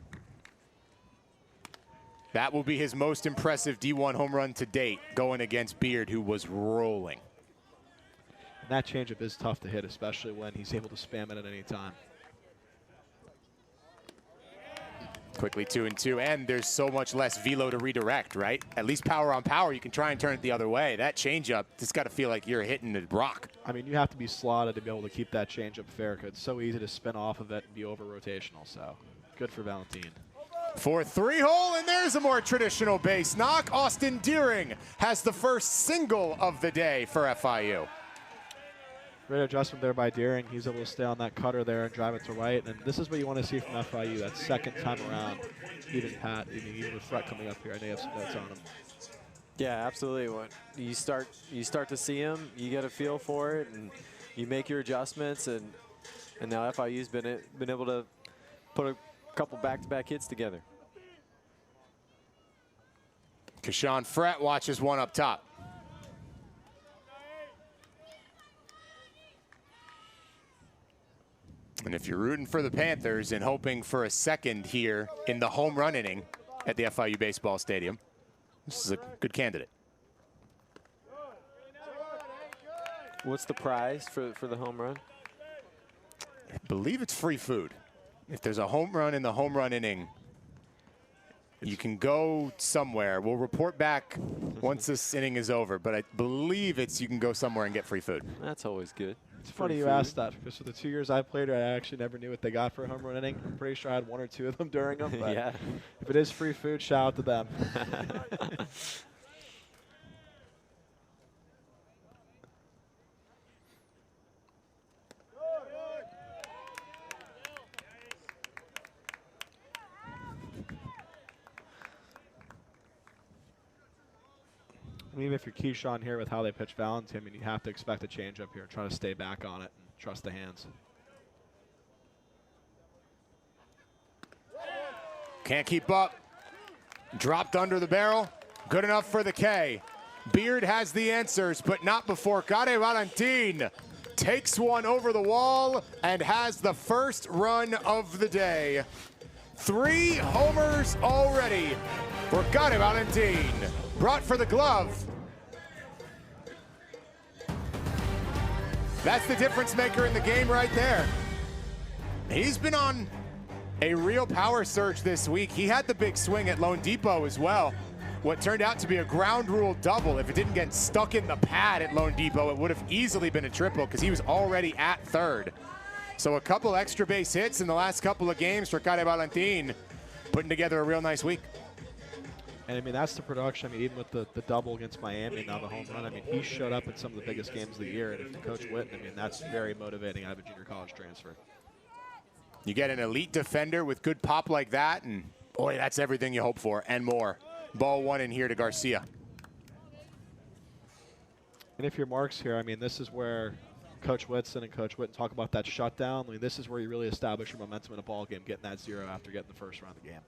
That will be his most impressive D1 home run to date, going against Beard, who was rolling. And that changeup is tough to hit, especially when he's able to spam it at any time. Quickly 2-2, and there's so much less velo to redirect, right? At least power on power, you can try and turn it the other way. That changeup, it's got to feel like you're hitting the rock. I mean, you have to be slotted to be able to keep that changeup fair, because it's so easy to spin off of it and be over rotational. So good for Valentin. For 3-hole, and there's a more traditional base knock. Austin Deering has the first single of the day for FIU. Great adjustment there by Deering. He's able to stay on that cutter there and drive it to right. And this is what you want to see from FIU, that second time around. Even Pat, even with Fred coming up here, I know you have some notes on him. Yeah, absolutely. When you start to see him, you get a feel for it, and you make your adjustments. And now FIU's been able to put a couple back-to-back hits together. Kashawn Frett watches one up top. And if you're rooting for the Panthers and hoping for a second here in the home run inning at the FIU baseball stadium, this is a good candidate. What's the prize for the home run? I believe it's free food. If there's a home run in the home run inning, you can go somewhere. We'll report back once this inning is over, but I believe you can go somewhere and get free food. That's always good. It's funny you asked that, because for the 2 years I played, I actually never knew what they got for a home run inning. I'm pretty sure I had 1 or 2 of them during them. But yeah. If it is free food, shout out to them. I mean, even if you're Keyshawn here with how they pitch Valentin, I mean, you have to expect a change up here and try to stay back on it and trust the hands. Can't keep up. Dropped under the barrel. Good enough for the K. Beard has the answers, but not before Gade Valentin takes one over the wall and has the first run of the day. 3 homers already for Gade Valentin. Brought for the glove. That's the difference maker in the game right there. He's been on a real power surge this week. He had the big swing at Lone Depot as well. What turned out to be a ground rule double. If it didn't get stuck in the pad at Lone Depot, it would have easily been a triple because he was already at third. So a couple extra base hits in the last couple of games for Gade Valentin, putting together a real nice week. And I mean, that's the production. I mean, even with the double against Miami and now the home run, I mean, he showed up in some of the biggest games of the year. And if Coach Witten, I mean, that's very motivating out of a junior college transfer. You get an elite defender with good pop like that, and boy, that's everything you hope for and more. Ball 1 in here to Garcia. And if you're Marks here, I mean, this is where Coach Whitson and Coach Witten talk about that shutdown. I mean, this is where you really establish your momentum in a ball game, getting that 0 after getting the first round of the game.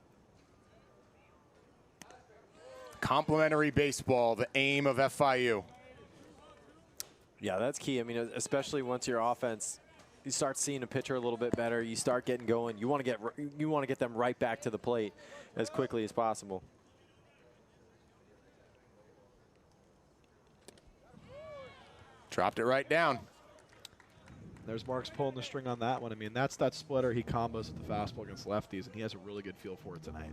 Complementary baseball, the aim of FIU. Yeah, that's key. I mean, especially once your offense, you start seeing a pitcher a little bit better, you start getting going. You want to get them right back to the plate as quickly as possible. Dropped it right down. There's Marks pulling the string on that one. I mean, that's that splitter he combos with the fastball against lefties, and he has a really good feel for it tonight.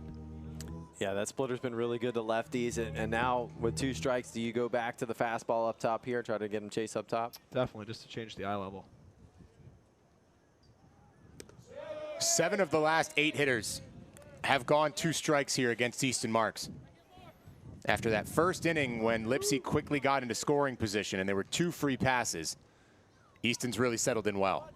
Yeah, that splitter's been really good to lefties, and now with 2 strikes, do you go back to the fastball up top here, try to get him chase up top? Definitely, just to change the eye level. 7 of the last 8 hitters have gone 2 strikes here against Easton Marks. After that first inning when Lipsy quickly got into scoring position and there were 2 free passes, Easton's really settled in well.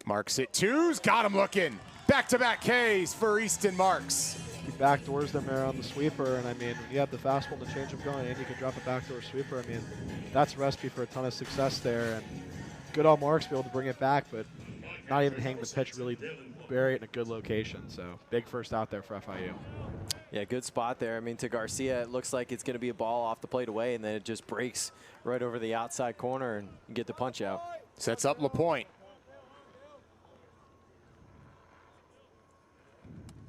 Marks hit 2s, got him looking. Back-to-back Ks for Easton Marks. He backdoors them there on the sweeper, and I mean, when you have the fastball and the changeup going and you can drop a backdoor sweeper, I mean, that's a recipe for a ton of success there. And good on Marks to be able to bring it back, but not even hang the pitch, really bury it in a good location. So big first out there for FIU. Yeah, good spot there. I mean, to Garcia, it looks like it's going to be a ball off the plate away, and then it just breaks right over the outside corner, and you get the punch out. Sets up LaPointe.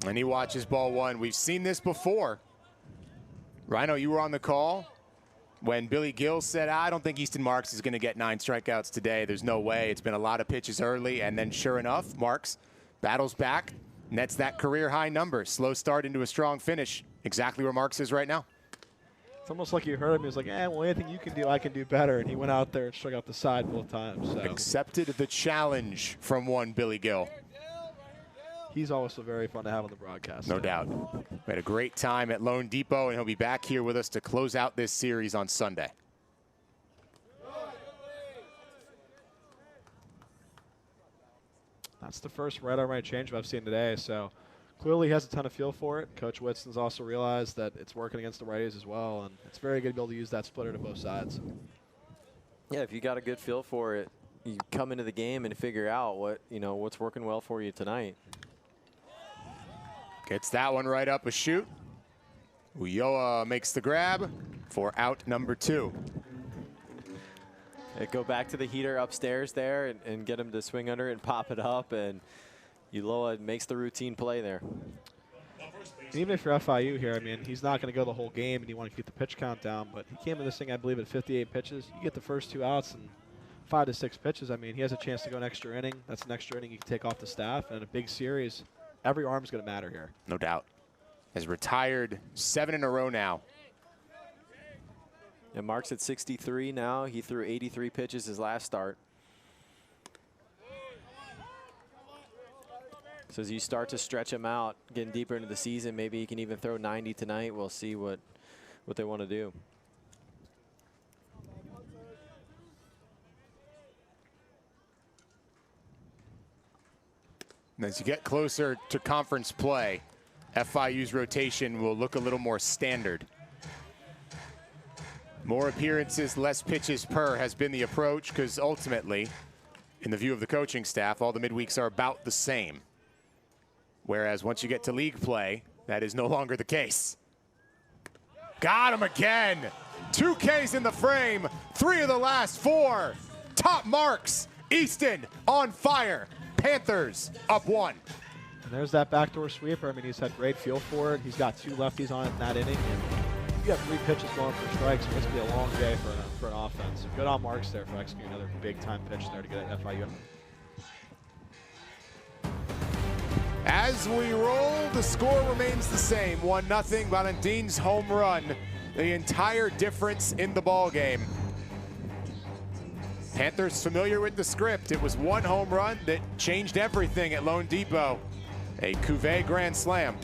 And he watches ball 1. We've seen this before. Rhino, you were on the call when Billy Gill said, I don't think Easton Marks is going to get 9 strikeouts today. There's no way. It's been a lot of pitches early. And then sure enough, Marks battles back, nets that career high number. Slow start into a strong finish. Exactly where Marks is right now. It's almost like you heard him. He was like, well, anything you can do, I can do better. And he went out there and struck out the side both times. So. Accepted the challenge from one Billy Gill. He's also very fun to have on the broadcast. No doubt. We had a great time at Lone Depot, and he'll be back here with us to close out this series on Sunday. That's the first right-on-right changeup I've seen today. So clearly he has a ton of feel for it. Coach Whitston's also realized that it's working against the righties as well, and it's very good to be able to use that splitter to both sides. Yeah, if you got a good feel for it, you come into the game and figure out what's working well for you tonight. Gets that one right up a shoot. Ulloa makes the grab for out number 2. Go back to the heater upstairs there and get him to swing under it and pop it up, and Ulloa makes the routine play there. Even if you're FIU here, I mean, he's not going to go the whole game and you want to keep the pitch count down, but he came in this thing, I believe, at 58 pitches. You get the first 2 outs and 5 to 6 pitches. I mean, he has a chance to go an extra inning. That's an extra inning you can take off the staff. And in a big series, every arm's going to matter here. No doubt. Has retired 7 in a row now. And Mark's at 63 now. He threw 83 pitches his last start. So as you start to stretch him out, getting deeper into the season, maybe he can even throw 90 tonight. We'll see what they want to do. And as you get closer to conference play, FIU's rotation will look a little more standard. More appearances, less pitches per has been the approach, because ultimately, in the view of the coaching staff, all the midweeks are about the same. Whereas once you get to league play, that is no longer the case. Got him again. 2 Ks in the frame, 3 of the last 4. Top marks, Easton on fire. Panthers up 1. And there's that backdoor sweeper. I mean, he's had great feel for it. He's got 2 lefties on it in that inning. And you got 3 pitches going for strikes. It's going to be a long day for an offense. So good on Marks there for executing another big-time pitch there to get at FIU. As we roll, the score remains the same. 1-0, Valentin's home run. The entire difference in the ball game. Panthers familiar with the script. It was 1 home run that changed everything at Lone Depot. A Cuvée grand slam.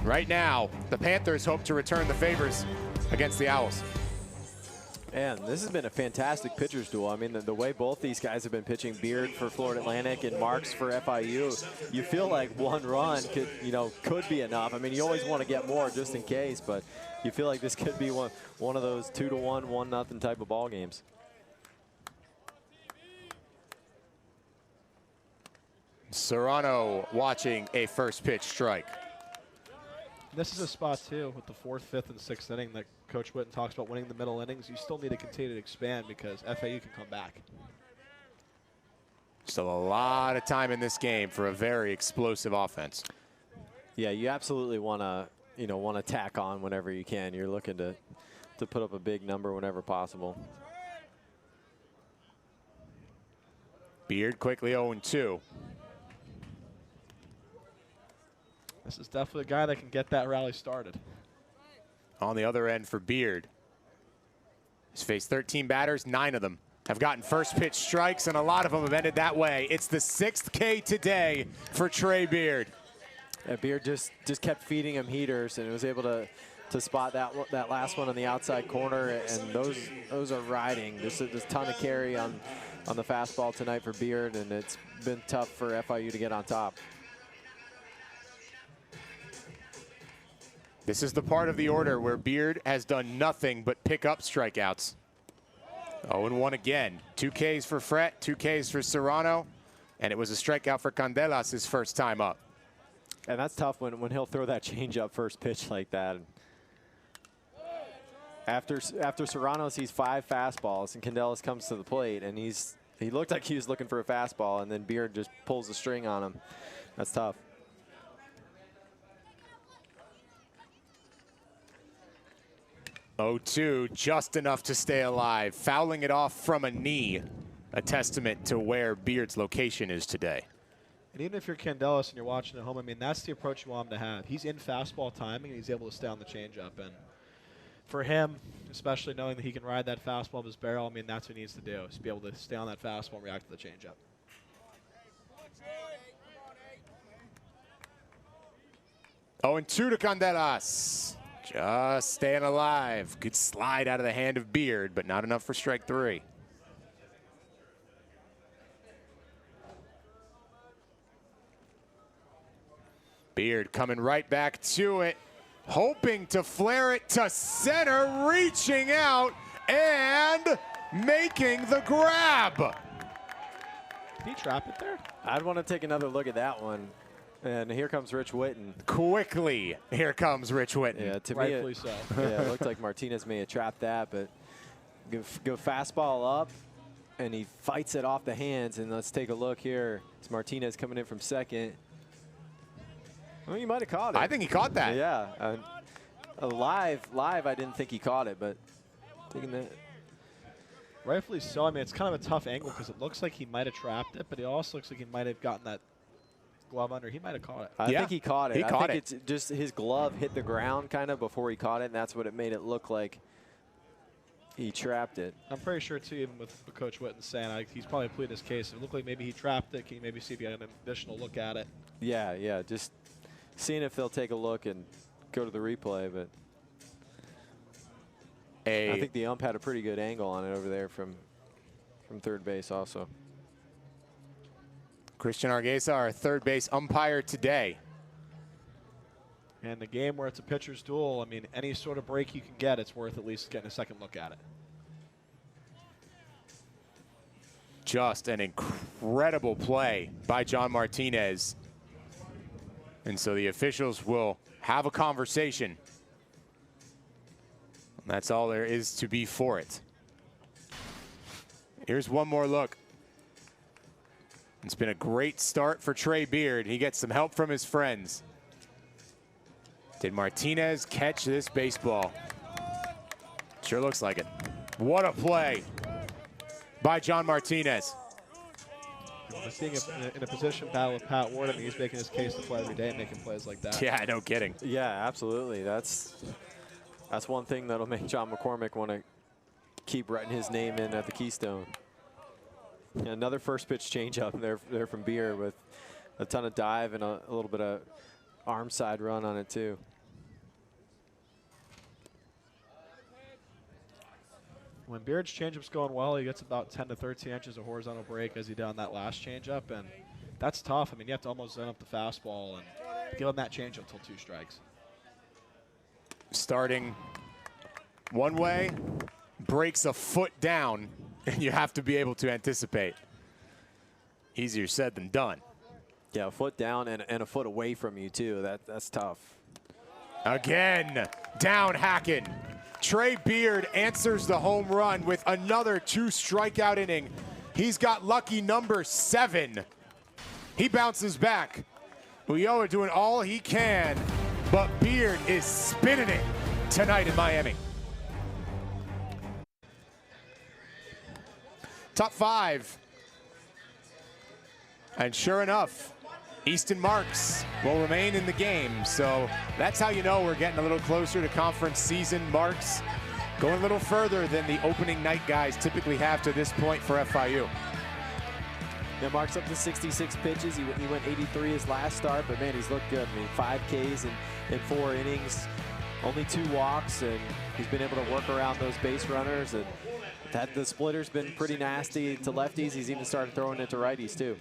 Right now, the Panthers hope to return the favors against the Owls. And this has been a fantastic pitcher's duel. I mean, the way both these guys have been pitching, Beard for Florida Atlantic and Marks for FIU, you feel like 1 run could be enough. I mean, you always want to get more just in case, but you feel like this could be one of those 2-1, 1-0 type of ball games. Serrano watching a first pitch strike. This is a spot, too, with the 4th, 5th, and 6th inning that Coach Whitten talks about winning the middle innings. You still need to continue to expand because FAU can come back. Still a lot of time in this game for a very explosive offense. Yeah, you absolutely want to tack on whenever you can. You're looking to put up a big number whenever possible. Beard quickly 0-2. This is definitely a guy that can get that rally started. On the other end for Beard. He's faced 13 batters, 9 of them have gotten first pitch strikes, and a lot of them have ended that way. It's the 6th K today for Trey Beard. Yeah, Beard just kept feeding him heaters and was able to spot that last one on the outside corner, and those are riding. There's a ton of carry on the fastball tonight for Beard, and it's been tough for FIU to get on top. This is the part of the order where Beard has done nothing but pick up strikeouts. 0-1 again. 2 Ks for Fret, 2 Ks for Serrano, and it was a strikeout for Candelas his first time up. And that's tough when he'll throw that changeup first pitch like that. After Serrano sees 5 fastballs and Candelas comes to the plate, and he looked like he was looking for a fastball, and then Beard just pulls the string on him. That's tough. 0-2, just enough to stay alive. Fouling it off from a knee, a testament to where Beard's location is today. And even if you're Candelas and you're watching at home, I mean, that's the approach you want him to have. He's in fastball timing, and he's able to stay on the changeup. And for him, especially knowing that he can ride that fastball of his barrel, I mean, that's what he needs to do, is be able to stay on that fastball and react to the changeup. Oh, and 2 to Candelas. Just staying alive. Good slide out of the hand of Beard, but not enough for strike 3. Beard coming right back to it, hoping to flare it to center, reaching out and making the grab. Did he trap it there? I'd want to take another look at that one. And here comes Rich Witten. Quickly, here comes Rich Witten. Yeah, to Rightfully me, so. Yeah, it looked like Martinez may have trapped that, but go fastball up, and he fights it off the hands. And let's take a look here. It's Martinez coming in from second. Well, you might have caught it. I think he caught that. Yeah. Live, I didn't think he caught it, but taking that. Rightfully so. I mean, it's kind of a tough angle because it looks like he might have trapped it, but it also looks like he might have gotten that glove under. He might have caught it. I think he caught it. He caught I it. think it's just his glove hit the ground kind of before he caught it, and that's what it made it look like he trapped it. I'm pretty sure, too, even with Coach Witten saying he's probably pleading his case. It looked like maybe he trapped it. Can you maybe see if you had an additional look at it? Yeah, just seeing if they'll take a look and go to the replay, but I think the ump had a pretty good angle on it over there from third base also. Christian Argueza, our third base umpire today. And the game where it's a pitcher's duel, I mean, any sort of break you can get, it's worth at least getting a second look at it. Just an incredible play by John Martinez. And so the officials will have a conversation. That's all there is to be for it. Here's one more look. It's been a great start for Trey Beard. He gets some help from his friends. Did Martinez catch this baseball? Sure looks like it. What a play by John Martinez. Just being in a position battle with Pat Ward, I mean, he's making his case to play every day and making plays like that. Yeah, no kidding. Yeah, absolutely. That's one thing that'll make John McCormick want to keep writing his name in at the Keystone. Another first pitch changeup there from Beard with a ton of dive and a little bit of arm side run on it too. When Beard's changeup's going well, he gets about 10 to 13 inches of horizontal break as he did on that last changeup, and that's tough. I mean, you have to almost zone up the fastball and give him that changeup till 2 strikes. Starting one way, breaks a foot down, and you have to be able to anticipate. Easier said than done. Yeah, a foot down and a foot away from you too. That's tough. Again, down hacking. Trey Beard answers the home run with another 2 strikeout inning. He's got lucky number 7. He bounces back. Ulloa doing all he can, but Beard is spinning it tonight in Miami. Top 5. And sure enough, Easton Marks will remain in the game. So that's how you know we're getting a little closer to conference season. Marks going a little further than the opening night guys typically have to this point for FIU. Yeah, Mark's up to 66 pitches. He went 83 his last start, but man, he's looked good. I mean, 5 Ks in 4 innings, only 2 walks, and he's been able to work around those base runners. And the splitter's been pretty nasty to lefties. He's even started throwing it to righties too.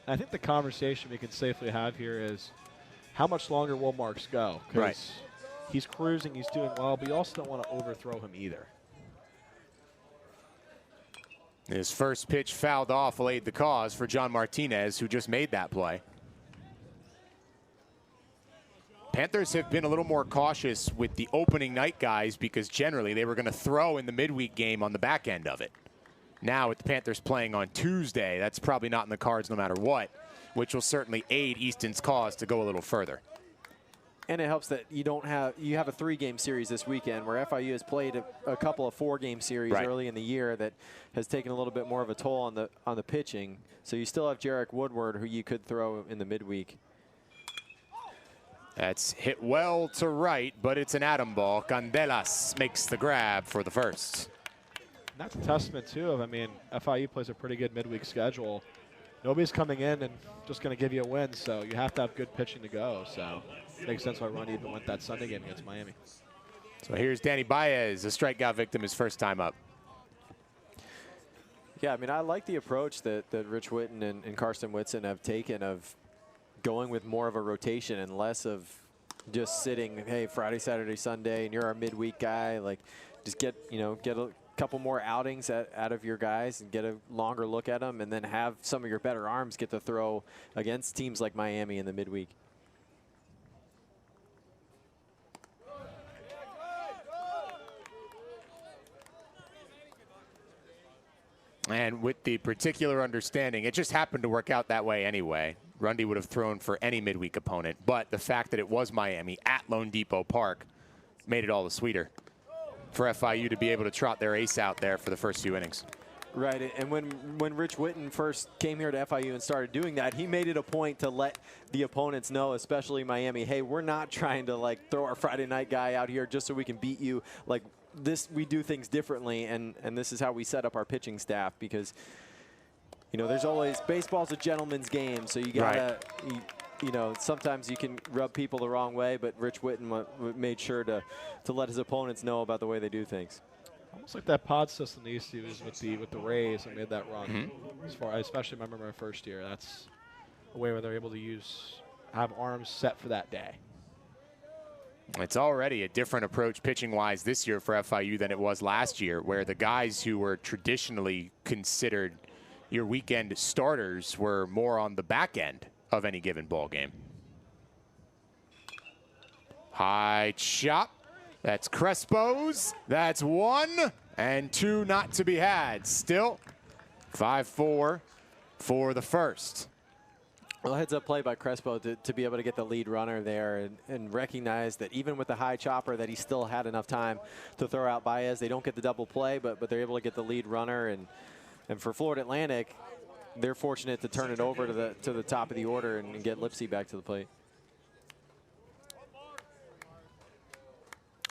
I think the conversation we can safely have here is how much longer will Marks go? Right. He's cruising, he's doing well, but you also don't want to overthrow him either. His first pitch fouled off laid the cause for John Martinez, who just made that play. Panthers have been a little more cautious with the opening night guys because generally they were going to throw in the midweek game on the back end of it. Now with the Panthers playing on Tuesday, that's probably not in the cards no matter what, which will certainly aid Easton's cause to go a little further. And it helps that you have a 3-game series this weekend where FIU has played a couple of 4-game series early in the year that has taken a little bit more of a toll on the pitching. So you still have Jarek Woodward, who you could throw in the midweek. That's hit well to right, but it's an atom ball. Candelas makes the grab for the first. And that's a testament, too, of, I mean, FIU plays a pretty good midweek schedule. Nobody's coming in and just going to give you a win, so you have to have good pitching to go. So it makes sense why Ron even went that Sunday game against Miami. So here's Danny Baez, a strikeout victim his first time up. Yeah, I mean, I like the approach that Rich Witten and Karsten Whitson have taken of going with more of a rotation and less of just sitting, hey, Friday, Saturday, Sunday, and you're our midweek guy. Like, just get a couple more outings out of your guys and get a longer look at them, and then have some of your better arms get to throw against teams like Miami in the midweek. And with the particular understanding, it just happened to work out that way anyway. Rundy would have thrown for any midweek opponent, but the fact that it was Miami at Lone Depot Park made it all the sweeter for FIU to be able to trot their ace out there for the first few innings. Right, and when Rich Witten first came here to FIU and started doing that, he made it a point to let the opponents know, especially Miami, hey, we're not trying to like throw our Friday night guy out here just so we can beat you. Like, this, we do things differently, and this is how we set up our pitching staff, because there's always, baseball's a gentleman's game, so you gotta sometimes you can rub people the wrong way, but Rich Witten made sure to let his opponents know about the way they do things. Almost like that pod system they used to use with the Rays and made that run. I especially remember my first year. That's a way where they're able to have arms set for that day. It's already a different approach pitching-wise this year for FIU than it was last year, where the guys who were traditionally considered your weekend starters were more on the back end of any given ball game. High chop. That's Crespo's. That's 1 and 2 not to be had. Still 5-4 for the first. Well, heads-up play by Crespo to be able to get the lead runner there and recognize that even with the high chopper that he still had enough time to throw out Baez. They don't get the double play, but they're able to get the lead runner. And for Florida Atlantic, they're fortunate to turn it over to the top of the order and get Lipsy back to the plate.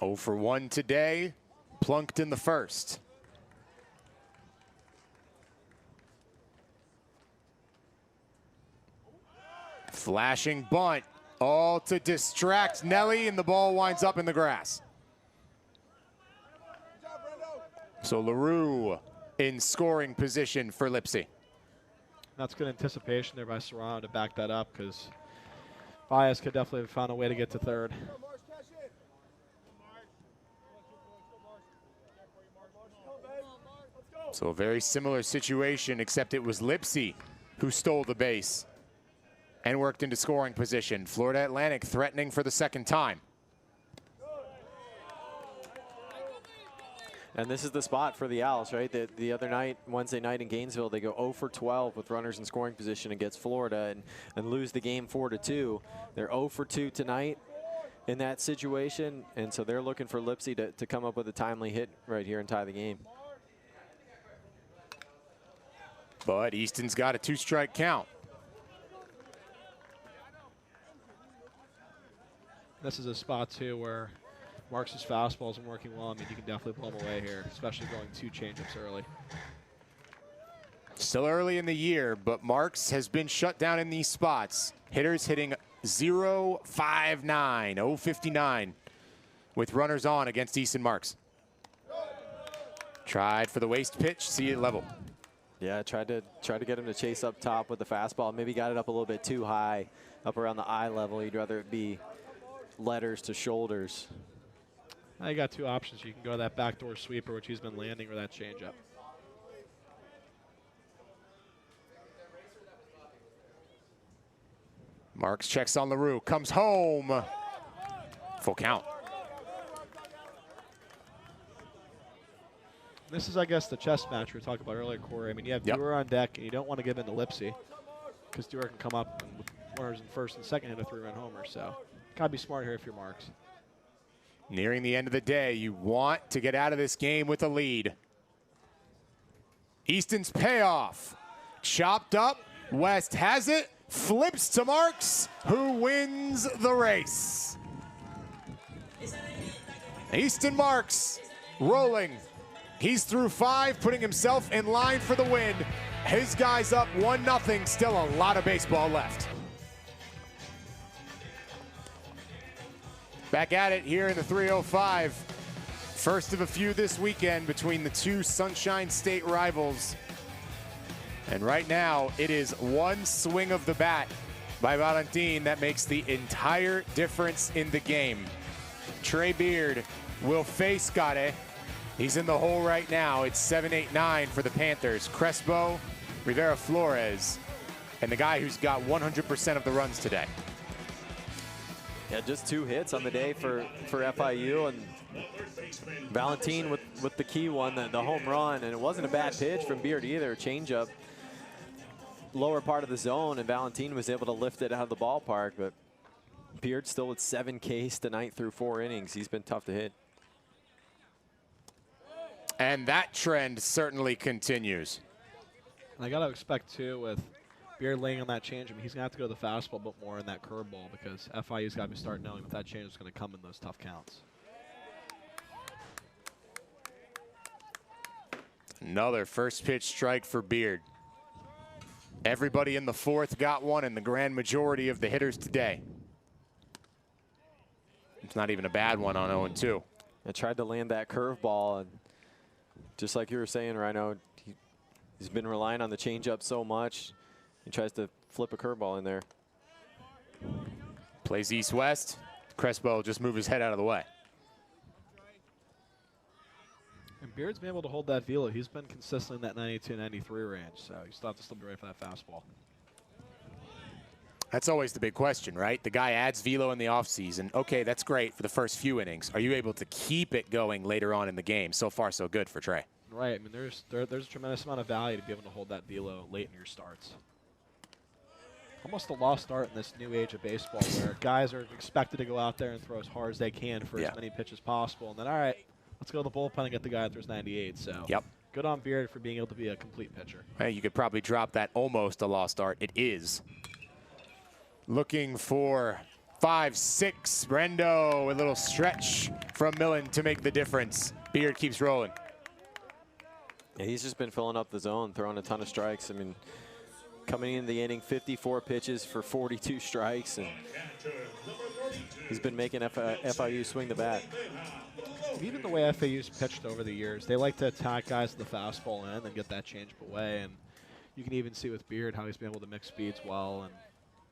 0 for 1 today, plunked in the first. Flashing bunt, all to distract Nelly, and the ball winds up in the grass. So LaRue in scoring position for Lipsy. That's good anticipation there by Serrano to back that up, because Baez could definitely have found a way to get to third. So a very similar situation, except it was Lipsy who stole the base and worked into scoring position. Florida Atlantic threatening for the second time. And this is the spot for the Owls, right? The other night, Wednesday night in Gainesville, they go 0 for 12 with runners in scoring position against Florida and lose the game 4-2. They're 0 for 2 tonight in that situation, and so they're looking for Lipsy to come up with a timely hit right here and tie the game. But Easton's got a 2-strike count. This is a spot, too, where Marks' fastball isn't working well. I mean, you can definitely blow him away here, especially going 2 changeups early. Still early in the year, but Marks has been shut down in these spots. Hitters hitting 0.59, 0.59 with runners on against Easton Marks. Tried for the waist pitch, see it level. Yeah, tried to get him to chase up top with the fastball. Maybe got it up a little bit too high, up around the eye level. You'd rather it be letters to shoulders. Now you got 2 options. You can go to that backdoor sweeper, which he's been landing, or that changeup. Marks checks on LaRue, comes home. Full count. This is, I guess, the chess match we were talking about earlier, Corey. I mean, you have Dewar on deck, and you don't want to give in to Lipsy, because Dewar can come up with runners in first and second, hit a 3-run homer. So, gotta be smart here if you're Marks. Nearing the end of the day, you want to get out of this game with a lead. Easton's payoff. Chopped up. West has it. Flips to Marks, who wins the race. Easton Marks rolling. He's through 5, putting himself in line for the win. His guy's up 1-0. Still a lot of baseball left. Back at it here in the 305. First of a few this weekend between the 2 Sunshine State rivals. And right now, it is 1 swing of the bat by Valentin that makes the entire difference in the game. Trey Beard will face Gade. He's in the hole right now. It's 7-8-9 for the Panthers. Crespo, Rivera Flores, and the guy who's got 100% of the runs today. Yeah, just 2 hits on the day for FIU, and Valentin with the key one, the home run, and it wasn't a bad pitch from Beard either. Changeup, lower part of the zone, and Valentin was able to lift it out of the ballpark, but Beard still with 7 Ks tonight through 4 innings. He's been tough to hit. And that trend certainly continues. And I got to expect, too, with Beard laying on that changeup, he's going to have to go to the fastball a bit more in that curveball because FIU's got to start knowing that change is going to come in those tough counts. Another first pitch strike for Beard. Everybody in the 4th got one, and the grand majority of the hitters today. It's not even a bad one on 0-2. I tried to land that curveball, and just like you were saying, Rhino, he's been relying on the changeup so much. He tries to flip a curveball in there. Plays east-west. Crespo just move his head out of the way. And Beard's been able to hold that velo. He's been consistently in that 92-93 range, so you still have to be ready for that fastball. That's always the big question, right? The guy adds velo in the offseason. Okay, that's great for the first few innings. Are you able to keep it going later on in the game? So far, so good for Trey. Right. I mean, there's a tremendous amount of value to be able to hold that velo late in your starts. Almost a lost art in this new age of baseball where guys are expected to go out there and throw as hard as they can for as many pitches possible. And then, all right, let's go to the bullpen and get the guy that throws 98. So good on Beard for being able to be a complete pitcher. Hey, you could probably drop that almost a lost art. It is. Looking for 5-6. Brendo, a little stretch from Millen to make the difference. Beard keeps rolling. Yeah, he's just been filling up the zone, throwing a ton of strikes. I mean, coming in the inning, 54 pitches for 42 strikes, and he's been making FIU swing the bat. Even the way FAU's pitched over the years, they like to attack guys with the fastball in and get that changeup away. And you can even see with Beard how he's been able to mix speeds well and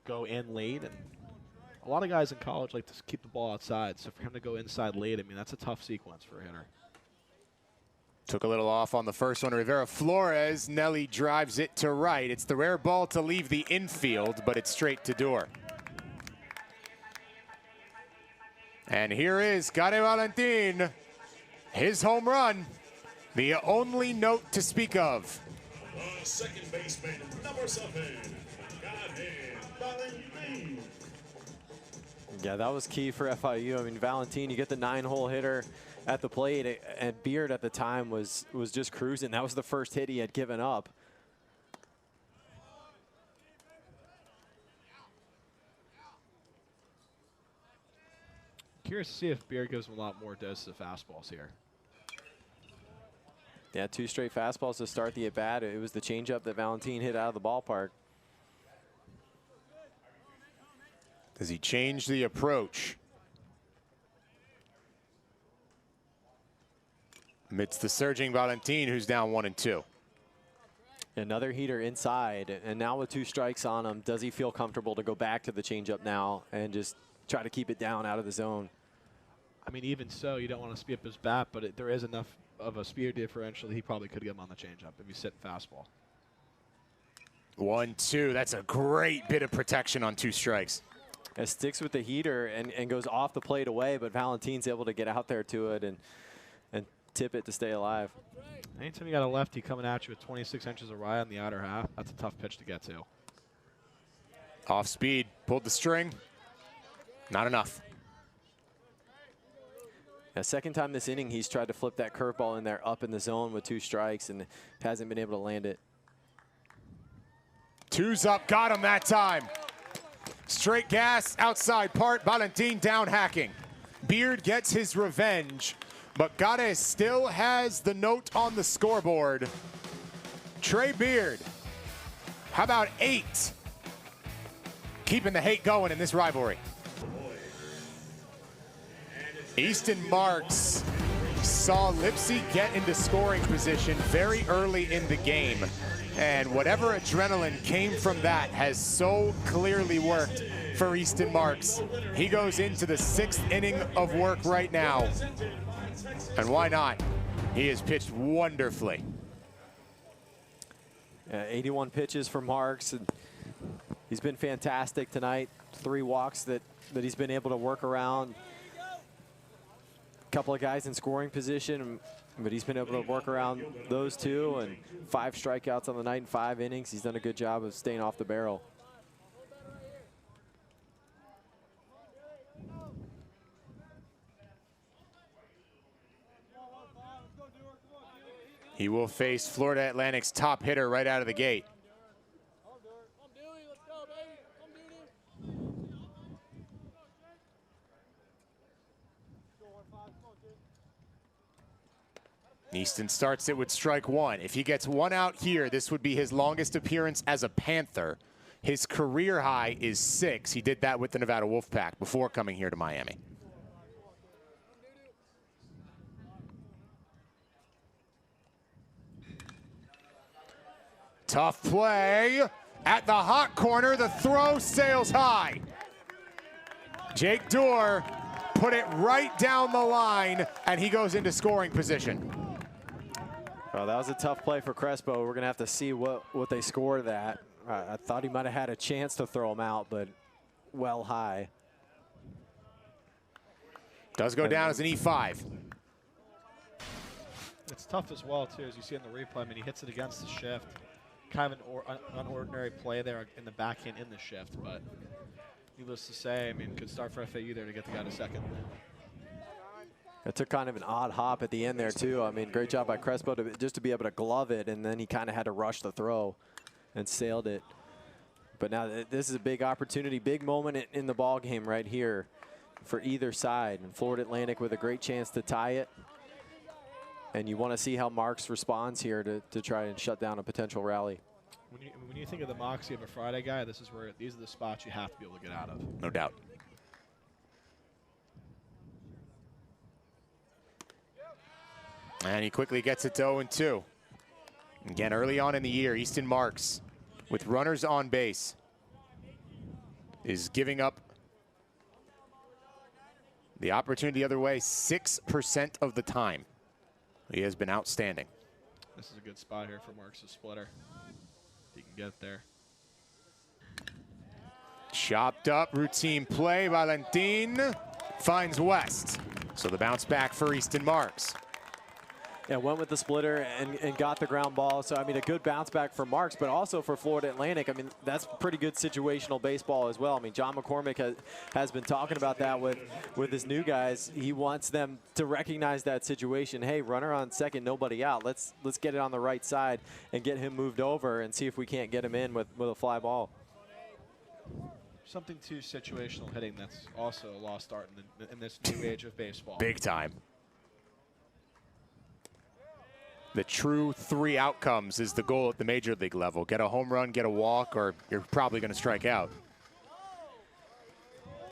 go in late. And a lot of guys in college like to keep the ball outside. So for him to go inside late, I mean, that's a tough sequence for a hitter. Took a little off on the first one. Rivera Flores, Nelly drives it to right. It's the rare ball to leave the infield, but it's straight to door. And here is Gade Valentin, his home run, the only note to speak of. The second baseman, number 7, Gade Valentin. Yeah, that was key for FIU. I mean, Valentin, you get the 9-hole hitter at the plate, and Beard at the time was just cruising. That was the first hit he had given up. Curious to see if Beard gives him a lot more doses of fastballs here. Yeah, 2 straight fastballs to start the at-bat. It was the changeup that Valentin hit out of the ballpark. Does he change the approach? Amidst the surging Valentin, who's down 1-2. Another heater inside, and now with 2 strikes on him, does he feel comfortable to go back to the changeup now and just try to keep it down out of the zone? I mean, even so, you don't want to speed up his bat, but there is enough of a speed differential that he probably could get him on the changeup if he's sitting fastball. 1-2. That's a great bit of protection on 2 strikes. It sticks with the heater and goes off the plate away, but Valentin's able to get out there to it and tip it to stay alive. Anytime you got a lefty coming at you with 26 inches of ride on the outer half, that's a tough pitch to get to. Off speed, pulled the string. Not enough. The second time this inning, he's tried to flip that curveball in there up in the zone with 2 strikes and hasn't been able to land it. 2's up, got him that time. Straight gas, outside part, Valentin down hacking. Beard gets his revenge, but Gade still has the note on the scoreboard. Trey Beard, how about 8? Keeping the hate going in this rivalry. Easton Marks saw Lipsy get into scoring position very early in the game. And whatever adrenaline came from that has so clearly worked for Easton Marks. He goes into the 6th inning of work right now. And why not? He has pitched wonderfully. 81 pitches for Marks. And he's been fantastic tonight. 3 walks that he's been able to work around. A couple of guys in scoring position, but he's been able to work around those 2, and 5 strikeouts on the night in 5 innings. He's done a good job of staying off the barrel. He will face Florida Atlantic's top hitter right out of the gate. Easton starts it with strike 1. If he gets 1 out here, this would be his longest appearance as a Panther. His career high is 6. He did that with the Nevada Wolfpack before coming here to Miami. Tough play at the hot corner. The throw sails high. Jake Doerr put it right down the line, and he goes into scoring position. Well, that was a tough play for Crespo. We're going to have to see what they score that. I thought he might have had a chance to throw him out, but well high. Does go down as an E5. It's tough as well, too, as you see in the replay. I mean, he hits it against the shift. Kind of an unordinary play there in the backhand in the shift, but needless to say, I mean, good start for FAU there to get the guy to second. It took kind of an odd hop at the end there, too. I mean, great job by Crespo just to be able to glove it, and then he kind of had to rush the throw and sailed it. But now this is a big opportunity, big moment in the ball game right here for either side. And Florida Atlantic with a great chance to tie it. And you want to see how Marks responds here to try and shut down a potential rally. When you think of the moxie of a Friday guy, these are the spots you have to be able to get out of. No doubt. And he quickly gets it to 0-2. Again, early on in the year, Easton Marks, with runners on base, is giving up the opportunity the other way 6% of the time. He has been outstanding. This is a good spot here for Marks' splitter. If he can get there. Chopped up, routine play. Valentin finds West. So the bounce back for Easton Marks. Yeah, went with the splitter and got the ground ball. So, I mean, a good bounce back for Marks, but also for Florida Atlantic. I mean, that's pretty good situational baseball as well. I mean, John McCormick has been talking about that with his new guys. He wants them to recognize that situation. Hey, runner on second, nobody out. Let's get it on the right side and get him moved over and see if we can't get him in with a fly ball. Something to situational hitting that's also a lost art in this new age of baseball. Big time. The true 3 outcomes is the goal at the major league level. Get a home run, get a walk, or you're probably going to strike out.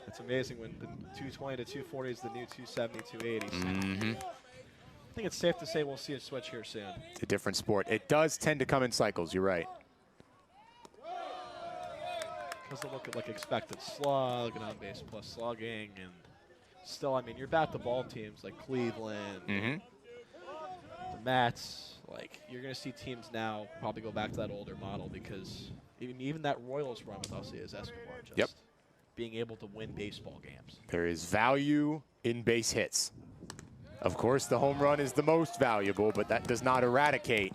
It's amazing when the 220 to 240 is the new 270, 280. Mm-hmm. I think it's safe to say we'll see a switch here soon. It's a different sport. It does tend to come in cycles, you're right. Because they look at like expected slug and on-base plus slugging, and still, I mean, you're bat to ball teams like Cleveland, the Mets. Like, you're going to see teams now probably go back to that older model, because even that Royals run with Alcides Escobar, just being able to win baseball games. There is value in base hits. Of course, the home run is the most valuable, but that does not eradicate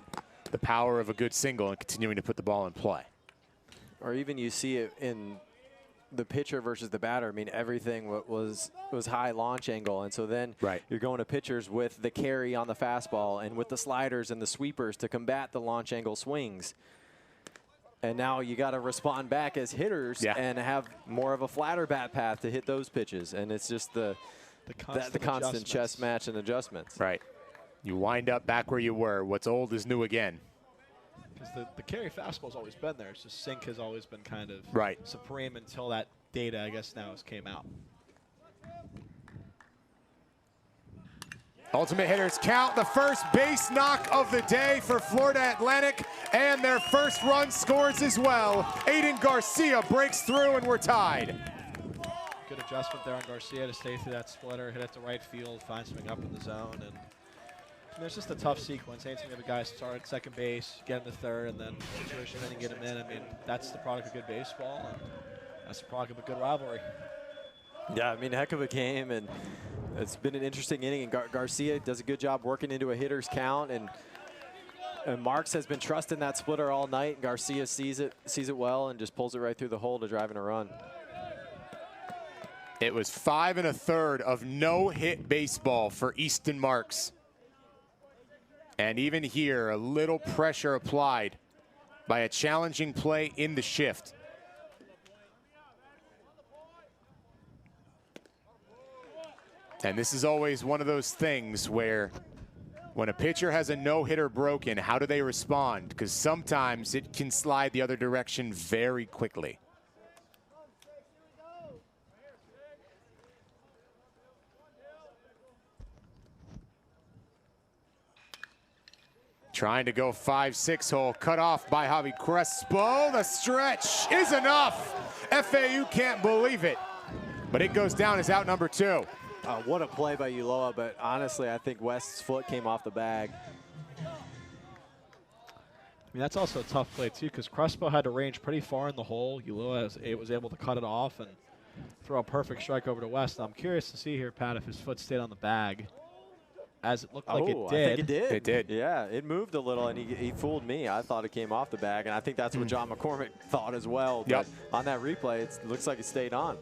the power of a good single and continuing to put the ball in play. Or even you see it in the pitcher versus the batter. I mean, everything was high launch angle, and so then you're going to pitchers with the carry on the fastball and with the sliders and the sweepers to combat the launch angle swings. And now you got to respond back as hitters and have more of a flatter bat path to hit those pitches. And it's just the constant chess match and adjustments. Right. You wind up back where you were. What's old is new again. Because the carry fastball's always been there. It's just sink has always been kind of supreme until that data, I guess, now has came out. Ultimate hitters count, the first base knock of the day for Florida Atlantic, and their first run scores as well. Aiden Garcia breaks through, and we're tied. Good adjustment there on Garcia to stay through that splitter, hit it to right field, find something up in the zone, and it's just a tough sequence. Anytime you have a guy start at second base, get into third, and then situation then get him in. I mean, that's the product of good baseball, and that's the product of a good rivalry. Yeah, I mean, heck of a game, and it's been an interesting inning. And Garcia does a good job working into a hitter's count, and Marks has been trusting that splitter all night. Garcia sees it well, and just pulls it right through the hole to drive in a run. It was 5 1/3 of no-hit baseball for Easton Marks. And even here, a little pressure applied by a challenging play in the shift. And this is always one of those things where when a pitcher has a no-hitter broken, how do they respond? Because sometimes it can slide the other direction very quickly. Trying to go 5-6 hole, cut off by Javi Crespo. The stretch is enough. FAU can't believe it, but it goes down as out number 2. What a play by Ulloa, but honestly, I think West's foot came off the bag. I mean, that's also a tough play, too, because Crespo had to range pretty far in the hole. Ulloa was able to cut it off and throw a perfect strike over to West. Now, I'm curious to see here, Pat, if his foot stayed on the bag, as it looked like it did. I think it did. It did. Yeah, it moved a little, and he fooled me. I thought it came off the bag, and I think that's what John McCormick thought as well. Yep. But on that replay, it looks like it stayed on.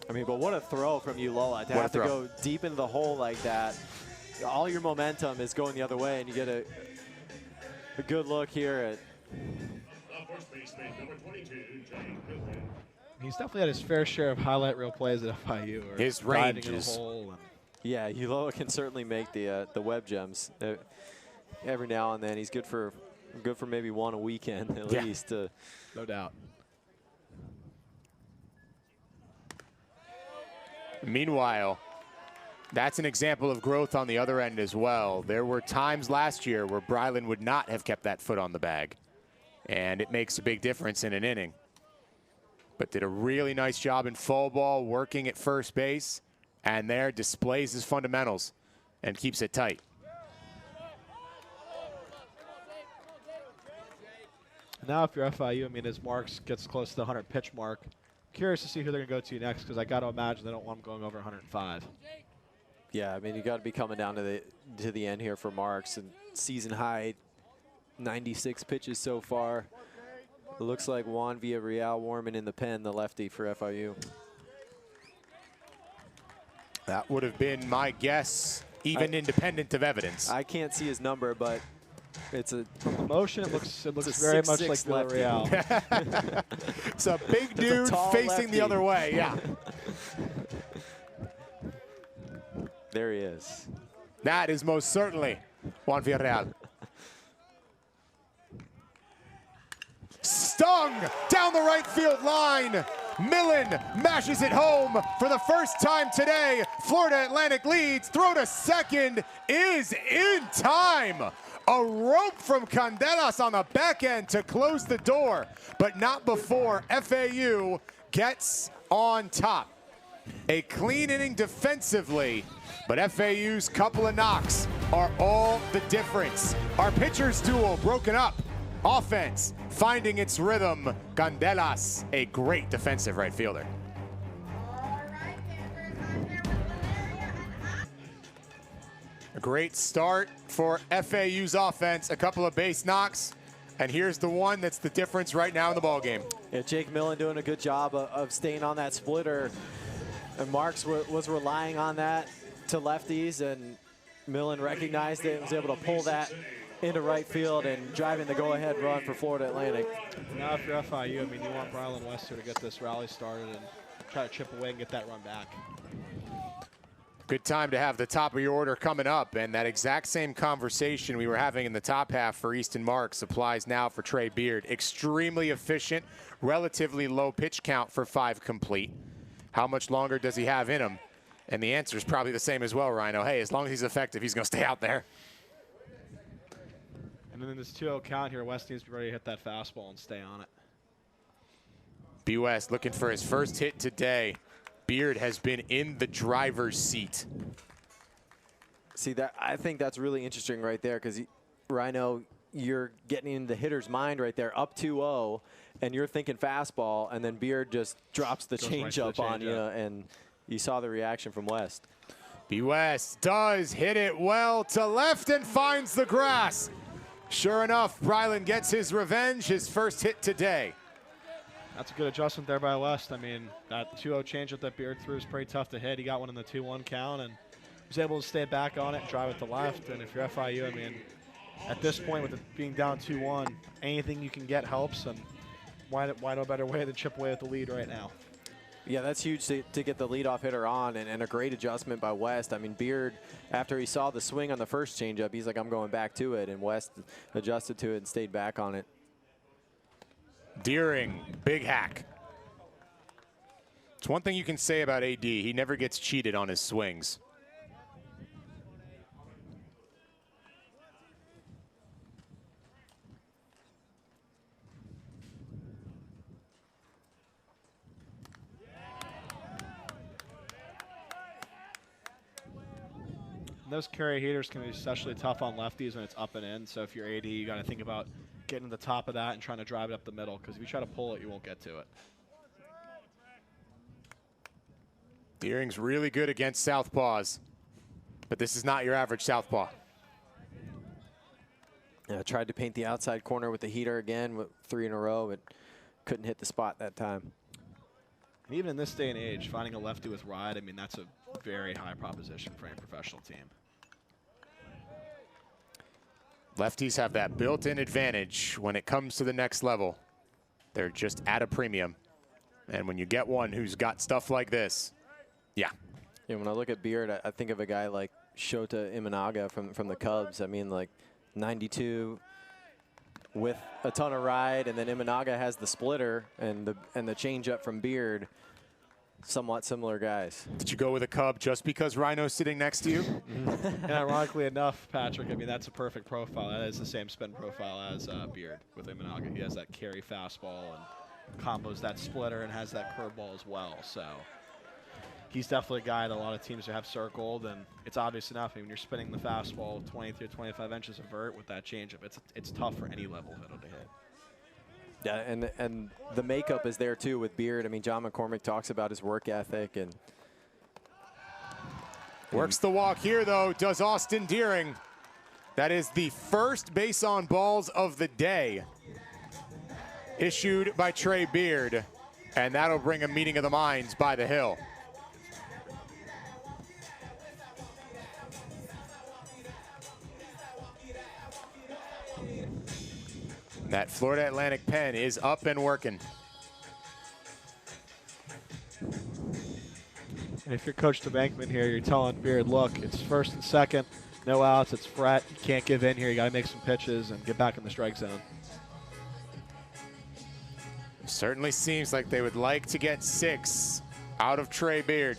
I mean, but what a throw from Ulloa to have to go deep into the hole like that. All your momentum is going the other way, and you get a good look here at First baseman, number 22, Jake Milton. He's definitely had his fair share of highlight reel plays at FIU. Or his diving in a ranges. hole and yeah, Ulloa can certainly make the web gems every now and then. He's good for maybe one a weekend at least. no doubt. Meanwhile, that's an example of growth on the other end as well. There were times last year where Brylan would not have kept that foot on the bag, and it makes a big difference in an inning. But did a really nice job in fall ball, working at first base, and there displays his fundamentals and keeps it tight. Now, if you're FIU, I mean, as Marks gets close to the 100 pitch mark, curious to see who they're going to go to next, because I got to imagine they don't want him going over 105. Yeah, I mean, you got to be coming down to the end here for Marks, and season high 96 pitches so far. It looks like Juan Villarreal warming in the pen, the lefty for FIU. That would have been my guess, even independent of evidence. I can't see his number, but it's a Motion, it looks a very much like 6'6" lefty. Villarreal. It's a big dude tall facing lefty. the other way, yeah. There he is. That is most certainly Juan Villarreal. Stung down the right field line. Millen mashes it home for the first time today. Florida Atlantic leads. Throw to second is in time. A rope from Candelas on the back end to close the door, but not before FAU gets on top. A clean inning defensively, but FAU's couple of knocks are all the difference. Our pitchers duel broken up. Offense finding its rhythm. Candelas, a great defensive right fielder. A great start for FAU's offense. A couple of base knocks, and here's the one that's the difference right now in the ballgame. Yeah, Jake Millen doing a good job of staying on that splitter. And Marks was relying on that to lefties, and Millen recognized it and was able to pull that into right field and driving the go-ahead run for Florida Atlantic. Now, if you're FIU, I mean, you want Brylan Wester to get this rally started and try to chip away and get that run back. Good time to have the top of your order coming up, and that exact same conversation we were having in the top half for Easton Marks applies now for Trey Beard. Extremely efficient, relatively low pitch count for 5 complete. How much longer does he have in him? And the answer is probably the same as well, Rhino. Hey, as long as he's effective, he's going to stay out there. And then in this 2-0 count here, West needs to be ready to hit that fastball and stay on it. B. West looking for his first hit today. Beard has been in the driver's seat. See, that I think that's really interesting right there because, Rhino, you're getting in the hitter's mind right there, up 2-0, and you're thinking fastball, and then Beard just drops the changeup on you, and you saw the reaction from West. B. West does hit it well to left and finds the grass. Sure enough, Brylan gets his revenge, his first hit today. That's a good adjustment there by West. I mean, that 2-0 changeup that Beard threw is pretty tough to hit. He got one in the 2-1 count and was able to stay back on it and drive it to left. And if you're FIU, I mean, at this point with it being down 2-1, anything you can get helps. And why no better way than chip away at the lead right now? Yeah, that's huge to get the leadoff hitter on, and a great adjustment by West. I mean, Beard, after he saw the swing on the first changeup, he's like, I'm going back to it, and West adjusted to it and stayed back on it. Deering, big hack. It's one thing you can say about AD. He never gets cheated on his swings. And those carry heaters can be especially tough on lefties when it's up and in. So if you're AD, you got to think about getting to the top of that and trying to drive it up the middle, because if you try to pull it, you won't get to it. Deering's really good against southpaws, but this is not your average southpaw. Yeah, tried to paint the outside corner with the heater again with 3 in a row, but couldn't hit the spot that time. And even in this day and age, finding a lefty with ride, I mean, that's a very high proposition for any professional team. Lefties have that built-in advantage when it comes to the next level. They're just at a premium. And when you get one who's got stuff like this, yeah. Yeah, when I look at Beard, I think of a guy like Shota Imanaga from the Cubs. I mean, like 92 with a ton of ride, and then Imanaga has the splitter and the changeup from Beard. Somewhat similar guys. Did you go with a Cub just because Rhino's sitting next to you? And ironically enough, Patrick, I mean, that's a perfect profile. That is the same spin profile as Beard with Imanaga. He has that carry fastball and combos that splitter and has that curveball as well. So he's definitely a guy that a lot of teams have circled, and it's obvious enough. I mean, when you're spinning the fastball 23 or 25 inches of vert with that changeup, it's tough for any level hitter to hit. Yeah, and the makeup is there too with Beard. I mean, John McCormick talks about his work ethic and works the walk here though, does Austin Deering. That is the first base on balls of the day issued by Trey Beard, and that'll bring a meeting of the minds by the hill. That Florida Atlantic pen is up and working. And if you're Coach DeBankman here, you're telling Beard, look, it's first and second, no outs, it's fret. You can't give in here. You got to make some pitches and get back in the strike zone. Certainly seems like they would like to get 6 out of Trey Beard.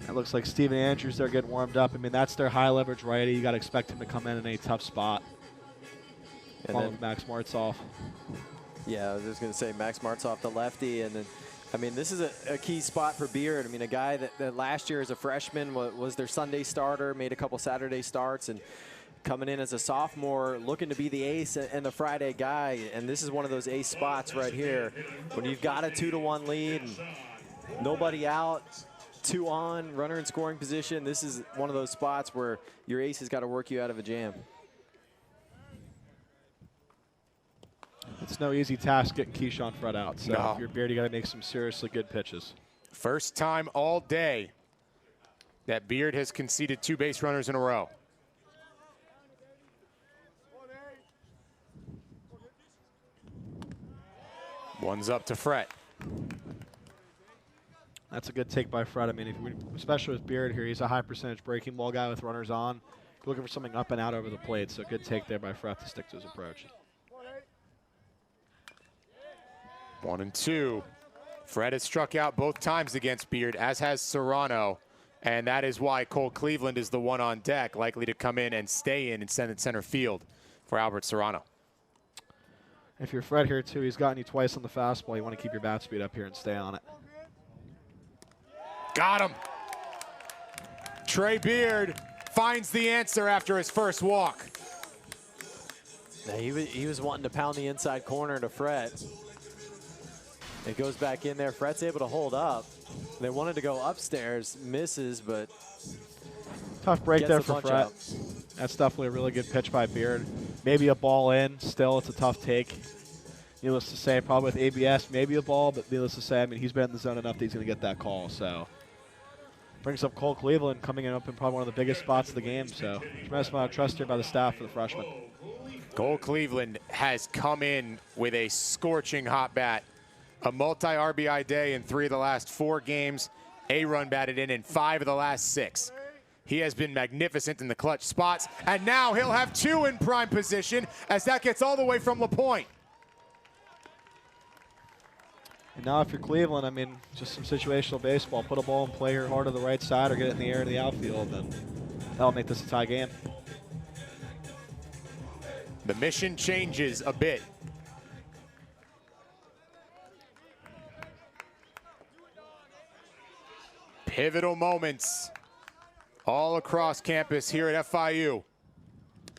It looks like Steven Andrews, they're getting warmed up. I mean, that's their high leverage righty. You got to expect him to come in a tough spot. And then Max Martzoff. Yeah, I was just going to say Max Martzoff, the lefty. And then, I mean, this is a key spot for Beard. I mean, a guy that last year as a freshman was their Sunday starter, made a couple Saturday starts, and coming in as a sophomore, looking to be the ace and the Friday guy. And this is one of those ace spots right here. When you've got a 2-1 lead and nobody out, 2 on, runner in scoring position, this is one of those spots where your ace has got to work you out of a jam. It's no easy task getting Keyshawn Fred out. So no. If you're Beard, you got to make some seriously good pitches. First time all day that Beard has conceded 2 base runners in a row. One's up to Fret. That's a good take by Fred. I mean, especially with Beard here, he's a high percentage breaking ball guy with runners on. You're looking for something up and out over the plate, so good take there by Fred to stick to his approach. 1-2. Fred has struck out both times against Beard, as has Serrano. And that is why Cole Cleveland is the one on deck, likely to come in and stay in and send it center field for Albert Serrano. If you're Fred here, too, he's gotten you twice on the fastball. You want to keep your bat speed up here and stay on it. Got him. Trey Beard finds the answer after his first walk. Yeah, he was wanting to pound the inside corner to Fred. It goes back in there. Fred's able to hold up. They wanted to go upstairs, misses, but tough break there for Fred. Up. That's definitely a really good pitch by Beard. Maybe a ball in. Still, it's a tough take. Needless to say, probably with ABS, maybe a ball, but needless to say, I mean, he's been in the zone enough that he's going to get that call. So brings up Cole Cleveland, coming in up in probably one of the biggest spots of the game. So tremendous amount of trust here by the staff for the freshman. Cole Cleveland has come in with a scorching hot bat. A multi-RBI day in 3 of the last 4 games. A run batted in 5 of the last 6. He has been magnificent in the clutch spots, and now he'll have 2 in prime position as that gets all the way from LaPointe. And now if you're Cleveland, I mean, just some situational baseball. Put a ball in play here hard to the right side or get it in the air to the outfield, and that'll make this a tie game. The mission changes a bit. Pivotal moments all across campus here at FIU.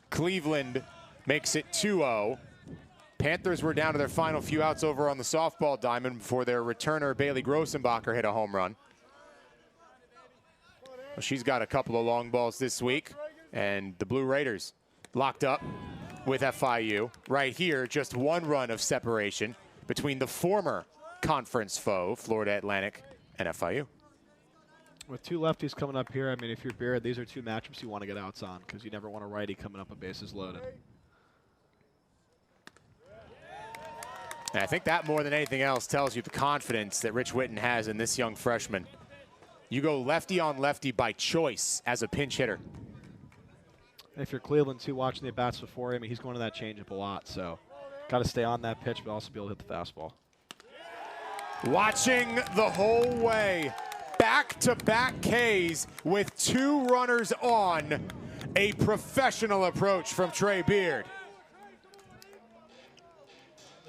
Cleveland makes it 2-0. Panthers were down to their final few outs over on the softball diamond before their returner Bailey Grossenbacher hit a home run. Well, she's got a couple of long balls this week, and the Blue Raiders locked up with FIU. Right here, just 1 run of separation between the former conference foe, Florida Atlantic, and FIU. With 2 lefties coming up here, I mean, if you're Beard, these are 2 matchups you want to get outs on because you never want a righty coming up with bases loaded. And I think that more than anything else tells you the confidence that Rich Whitten has in this young freshman. You go lefty on lefty by choice as a pinch hitter. And if you're Cleveland, too, watching the at-bats before, I mean, he's going to that changeup a lot, so got to stay on that pitch but also be able to hit the fastball. Watching the whole way. Back-to-back Ks with 2 runners on. A professional approach from Trey Beard.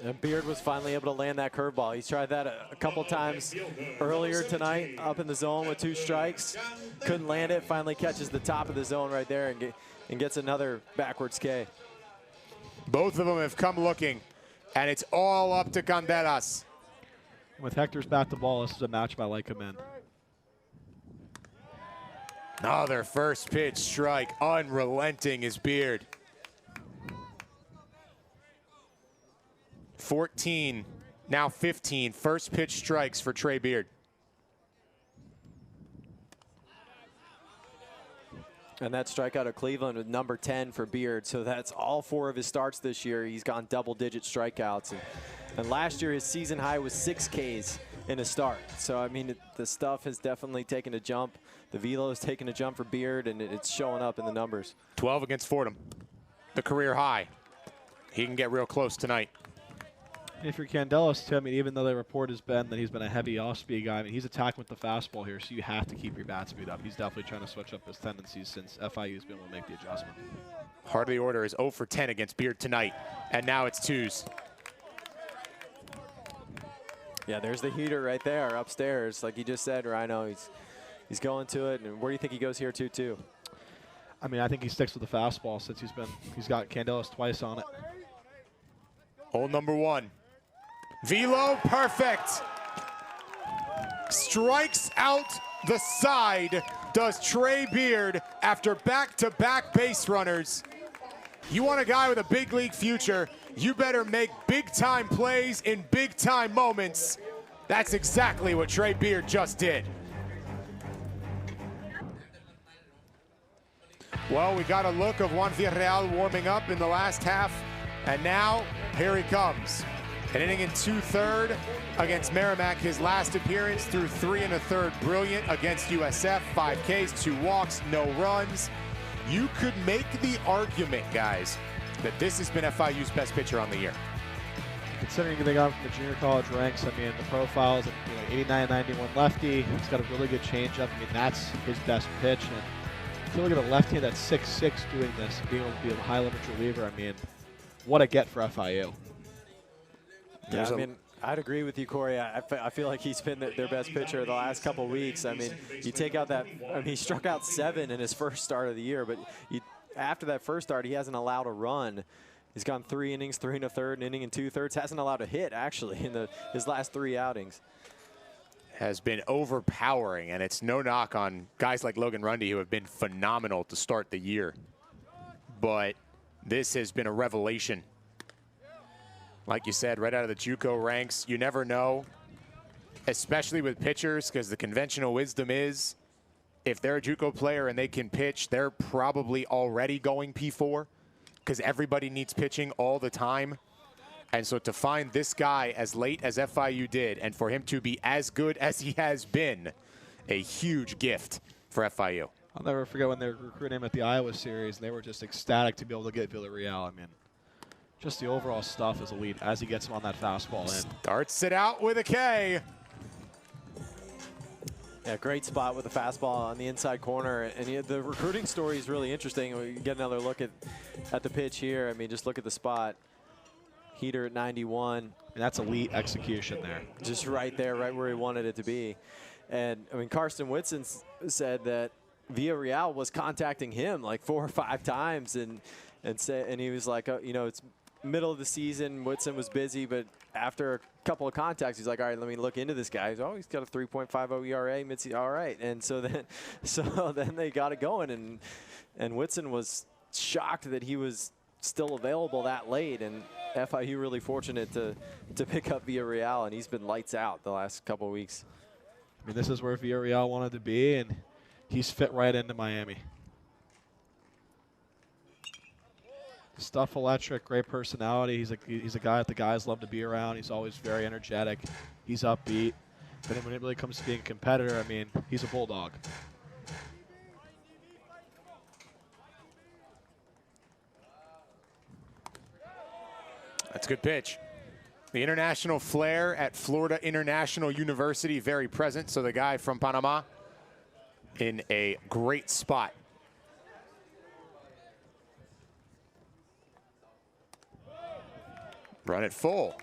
And Beard was finally able to land that curveball. He's tried that a couple times earlier tonight up in the zone with 2 strikes. Couldn't land it. Finally catches the top of the zone right there and gets another backwards K. Both of them have come looking, and it's all up to Candelas. With Hector's bat to ball, this is a match I like him in. Another first pitch strike, unrelenting is Beard. 14, now 15 first pitch strikes for Trey Beard. And that strikeout of Cleveland with number 10 for Beard. So that's all 4 of his starts this year. He's gone double-digit strikeouts. And last year, his season high was 6 Ks in a start. So, I mean, the stuff has definitely taken a jump. The velo has taken a jump for Beard, and it's showing up in the numbers. 12 against Fordham, the career high. He can get real close tonight. If you're Candelas, too, I mean, even though the report has been that he's been a heavy off-speed guy, I mean, he's attacking with the fastball here, so you have to keep your bat speed up. He's definitely trying to switch up his tendencies since FIU's been able to make the adjustment. Heart of the order is 0 for 10 against Beard tonight, and now it's 2s. Yeah, there's the heater right there upstairs. Like you just said, Rhino, he's going to it. And where do you think he goes here, 2-2? I mean, I think he sticks with the fastball since he's got Candelas twice on it. Hole number 1. Velo, perfect. Strikes out the side, does Trey Beard after back-to-back base runners. You want a guy with a big league future, you better make big-time plays in big-time moments. That's exactly what Trey Beard just did. Well, we got a look of Juan Villarreal warming up in the last half, and now here he comes. An inning and 2/3 against Merrimack. His last appearance through 3 1/3. Brilliant against USF. 5 Ks, 2 walks, no runs. You could make the argument, guys, that this has been FIU's best pitcher on the year. Considering they got him from the junior college ranks, I mean, the profiles, 89, 91 lefty. He's got a really good changeup. I mean, that's his best pitch. And if you look at a lefty that's 6'6" doing this, being able to be a high leverage reliever, I mean, what a get for FIU. Yeah, I mean, I'd agree with you, Corey. I feel like he's been their best pitcher the last couple weeks. I mean, you take out that, I mean, he struck out 7 in his first start of the year, but after that first start, he hasn't allowed a run. He's gone 3 innings, 3 1/3, an inning and 2/3. Hasn't allowed a hit, actually, in his last 3 outings. Has been overpowering, and it's no knock on guys like Logan Rundy, who have been phenomenal to start the year. But this has been a revelation. Like you said, right out of the JUCO ranks, you never know, especially with pitchers, because the conventional wisdom is if they're a JUCO player and they can pitch, they're probably already going P4 because everybody needs pitching all the time. And so to find this guy as late as FIU did and for him to be as good as he has been, a huge gift for FIU. I'll never forget when they were recruiting him at the Iowa series, and they were just ecstatic to be able to get Villarreal. I mean, just the overall stuff is elite as he gets him on that fastball in. Starts it out with a K. Yeah, great spot with the fastball on the inside corner. And the recruiting story is really interesting. We get another look at the pitch here. I mean, just look at the spot. Heater at 91. And that's elite execution there. Just right there, right where he wanted it to be. And, I mean, Karsten Whitson said that Villarreal was contacting him like 4 or 5 times. And he was like, you know, it's middle of the season. Whitson was busy, but after a couple of contacts, he's like, all right, let me look into this guy. He's got a 3.50 ERA, mid-season, all right. And so then they got it going, and Whitson was shocked that he was still available that late, and FIU really fortunate to pick up Villarreal, and he's been lights out the last couple of weeks. I mean, this is where Villarreal wanted to be, and he's fit right into Miami. Stuff electric, great personality. He's a guy that the guys love to be around. He's always very energetic. He's upbeat. But when it really comes to being a competitor, I mean, he's a bulldog. That's a good pitch. The international flair at Florida International University, very present. So the guy from Panama in a great spot. Run it full.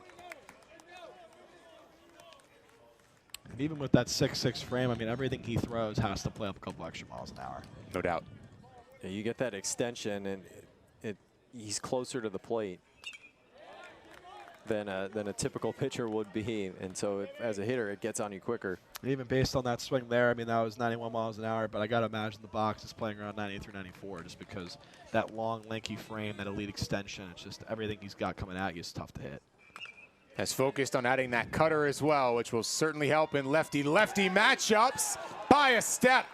And even with that 6'6" frame, I mean, everything he throws has to play up a couple extra miles an hour. No doubt. Yeah, you get that extension, and he's closer to the plate than a typical pitcher would be. And so as a hitter, it gets on you quicker. Even based on that swing there, I mean, that was 91 miles an hour, but I got to imagine the box is playing around 93, 94 just because that long, lanky frame, that elite extension, it's just everything he's got coming at you is tough to hit. Has focused on adding that cutter as well, which will certainly help in lefty-lefty matchups. By a step,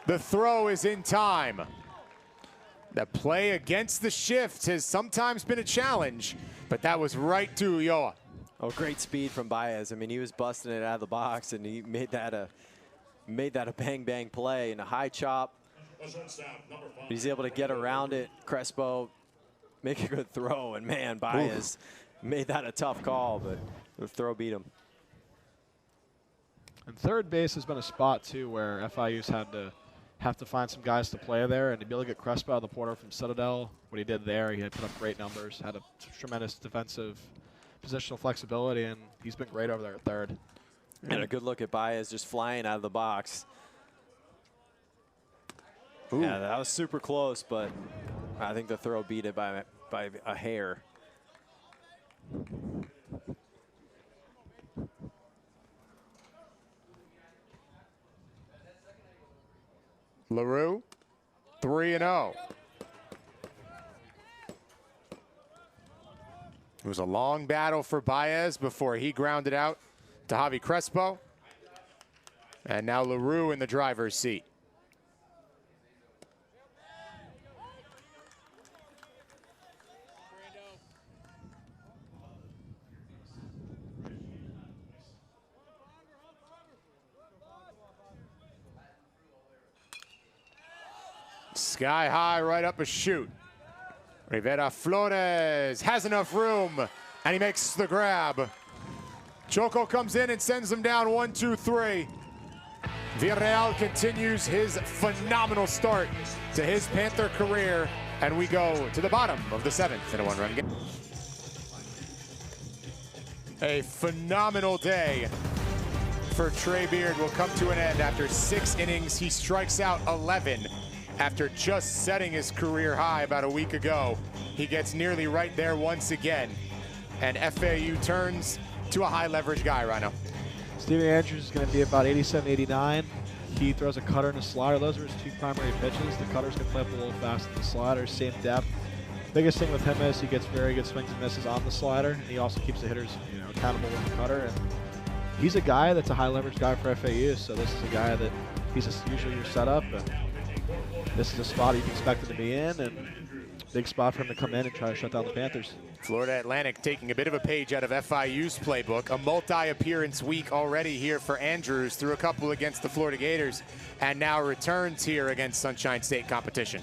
the throw is in time. The play against the shift has sometimes been a challenge, but that was right to Ulloa. Oh, great speed from Baez. I mean, he was busting it out of the box, and he made that a bang-bang play and a high chop. He's able to get around it. Crespo make a good throw, and man, Baez made that a tough call, but the throw beat him. And third base has been a spot too where FIU's have to find some guys to play there, and to be able to get Crespo out of the portal from Citadel, what he did there, he had put up great numbers, had a tremendous defensive positional flexibility, and he's been great over there at third. And a good look at Baez just flying out of the box. Ooh. Yeah, that was super close, but I think the throw beat it by a hair. LaRue, 3-0. It was a long battle for Baez before he grounded out to Javi Crespo. And now LaRue in the driver's seat. Sky high, right up a chute. Rivera Flores has enough room, and he makes the grab. Choco comes in and sends him down 1, 2, 3. Villarreal continues his phenomenal start to his Panther career, and we go to the bottom of the 7th in a one-run game. A phenomenal day for Trey Beard will come to an end after 6 innings. He strikes out 11 after just setting his career high about a week ago. He gets nearly right there once again, and FAU turns to a high leverage guy, Rhino. Steven Andrews is going to be about 87, 89. He throws a cutter and a slider. Those are his 2 primary pitches. The cutter's going to play up a little faster than the slider, same depth. Biggest thing with him is he gets very good swings and misses on the slider, and he also keeps the hitters, accountable with the cutter. And he's a guy that's a high leverage guy for FAU, so this is a guy that he's usually your setup, and this is a spot you can expect him to be in, and big spot for him to come in and try to shut down the Panthers. Florida Atlantic taking a bit of a page out of FIU's playbook. A multi-appearance week already here for Andrews, through a couple against the Florida Gators, and now returns here against Sunshine State competition.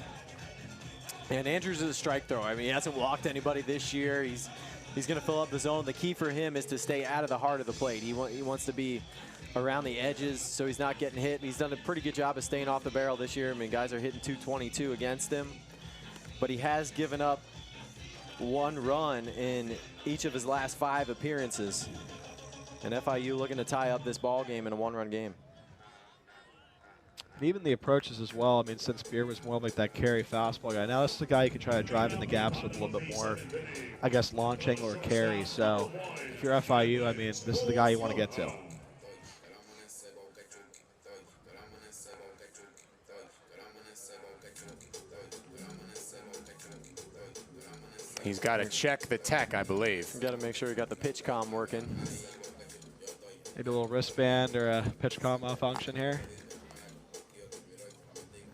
And Andrews is a strike thrower. I mean, he hasn't walked anybody this year. He's going to fill up the zone. The key for him is to stay out of the heart of the plate. He wants to be around the edges so he's not getting hit. He's done a pretty good job of staying off the barrel this year. I mean, guys are hitting 222 against him. But he has given up 1 run in each of his last 5 appearances. And FIU looking to tie up this ball game in a 1-run game. And even the approaches as well. I mean, since Beard was more like that carry fastball guy, now this is a guy you can try to drive in the gaps with a little bit more, I guess, launch angle or carry. So if you're FIU, I mean, this is the guy you want to get to. He's got to check the tech, I believe. Got to make sure he got the pitch comm working. Maybe a little wristband or a pitch comm malfunction here.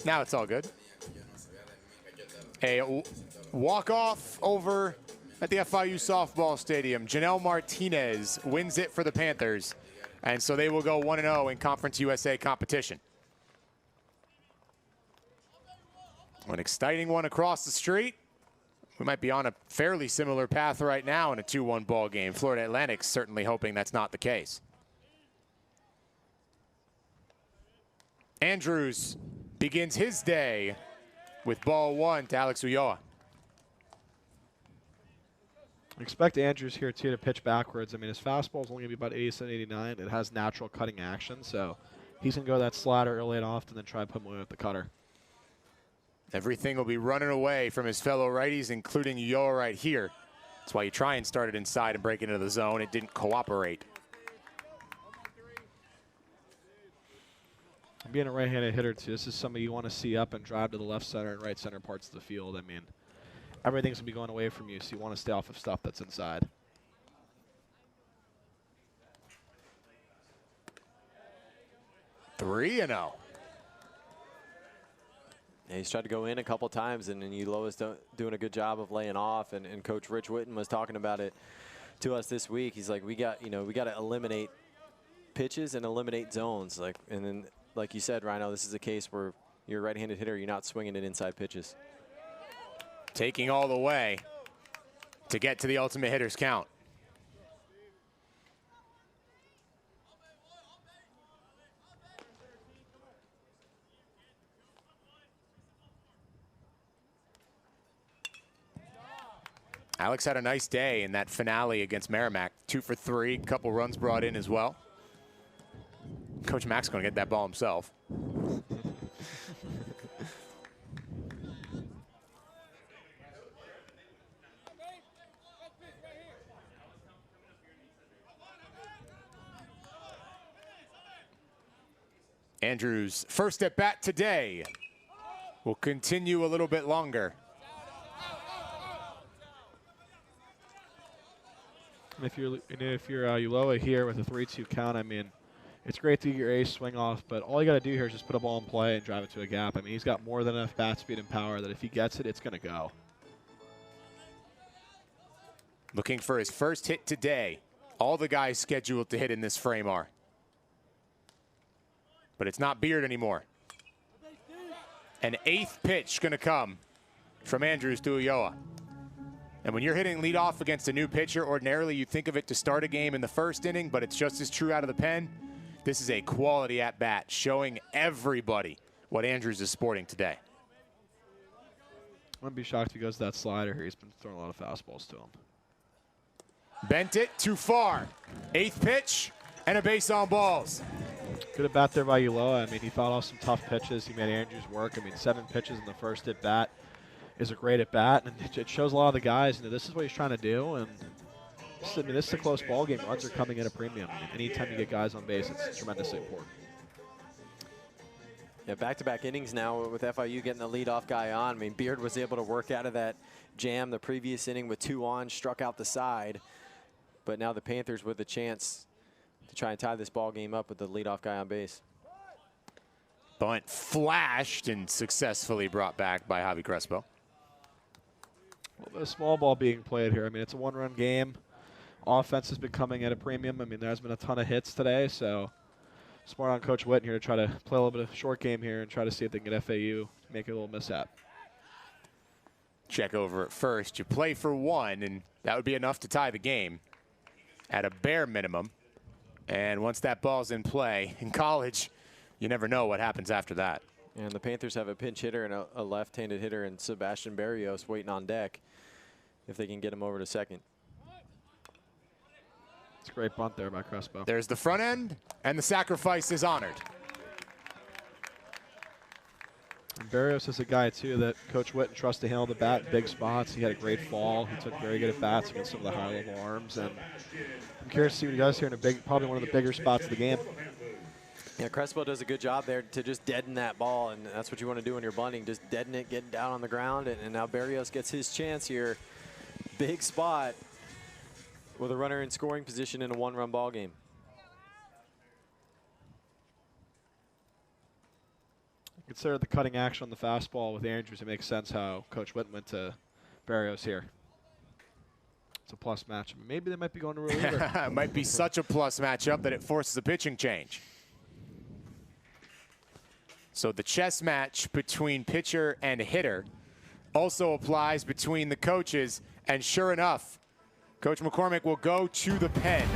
Now it's all good. A walk-off over at the FIU softball stadium. Janelle Martinez wins it for the Panthers, and so they will go 1-0 in Conference USA competition. An exciting one across the street. We might be on a fairly similar path right now in a 2-1 ball game. Florida Atlantic's certainly hoping that's not the case. Andrews begins his day with ball 1 to Alex Ulloa. Expect Andrews here, too, to pitch backwards. I mean, his fastball is only going to be about 87, 89. It has natural cutting action, so he's going to go that slider early and often, then try to put him away with the cutter. Everything will be running away from his fellow righties, including Ulloa right here. That's why you try and start it inside and break into the zone. It didn't cooperate. Being a right-handed hitter, too, this is somebody you want to see up and drive to the left center and right center parts of the field. I mean, everything's going to be going away from you, so you want to stay off of stuff that's inside. Three and 0. Yeah, he's tried to go in a couple times, and Ulloa's doing a good job of laying off. And Coach Rich Witten was talking about it to us this week. He's like, we got to eliminate pitches and eliminate zones. And then, like you said, Rhino, this is a case where you're a right-handed hitter, you're not swinging at inside pitches. Taking all the way to get to the ultimate hitter's count. Alex had a nice day in that finale against Merrimack. 2 for 3, couple runs brought in as well. Coach Mack's going to get that ball himself. Andrews' first at bat today will continue a little bit longer. If you're Ulloa here with a 3-2 count, I mean, it's great to get your ace swing off, but all you got to do here is just put a ball in play and drive it to a gap. I mean, he's got more than enough bat speed and power that if he gets it, it's going to go. Looking for his first hit today. All the guys scheduled to hit in this frame are. But it's not Beard anymore. An 8th pitch going to come from Andrews to Ulloa. And when you're hitting leadoff against a new pitcher, ordinarily you think of it to start a game in the first inning, but it's just as true out of the pen. This is a quality at-bat, showing everybody what Andrews is sporting today. I wouldn't be shocked if he goes to that slider here. He's been throwing a lot of fastballs to him. Bent it too far. 8th pitch and a base on balls. Good at bat there by Ulloa. I mean, he fought off some tough pitches. He made Andrews work. I mean, 7 pitches in the first at bat is a great at bat, and it shows a lot of the guys. You know, this is what he's trying to do, and this is a close ball game. Runs are coming at a premium. I mean, anytime you get guys on base, it's tremendously important. Yeah, back-to-back innings now with FIU getting the leadoff guy on. I mean, Beard was able to work out of that jam the previous inning with 2 on, struck out the side. But now the Panthers with a chance to try and tie this ball game up with the leadoff guy on base. Bunt flashed and successfully brought back by Javi Crespo. A little bit of small ball being played here. I mean, it's a 1-run game. Offense has been coming at a premium. I mean, there's been a ton of hits today, so smart on Coach Witten here to try to play a little bit of short game here and try to see if they can get FAU, make it a little mishap. Check over at first. You play for 1, and that would be enough to tie the game at a bare minimum. And once that ball's in play, in college, you never know what happens after that. And the Panthers have a pinch hitter and a left-handed hitter in Sebastian Barrios waiting on deck if they can get him over to second. It's a great bunt there by Crespo. There's the front end, and the sacrifice is honored. And Barrios is a guy, too, that Coach Witten trusts to handle the bat in big spots. He had a great fall. He took very good at bats against some of the high-level arms. And I'm curious to see what he does here in probably one of the bigger spots of the game. Yeah, Crespo does a good job there to just deaden that ball, and that's what you want to do when you're bunting, just deaden it, get down on the ground, and now Barrios gets his chance here. Big spot with a runner in scoring position in a 1-run ball game. Consider the cutting action on the fastball with Andrews. It makes sense how Coach Witten went to Barrios here. It's a plus matchup. Maybe they might be going to reliever. It might be such a plus matchup that it forces a pitching change. So the chess match between pitcher and hitter also applies between the coaches. And sure enough, Coach McCormick will go to the pen.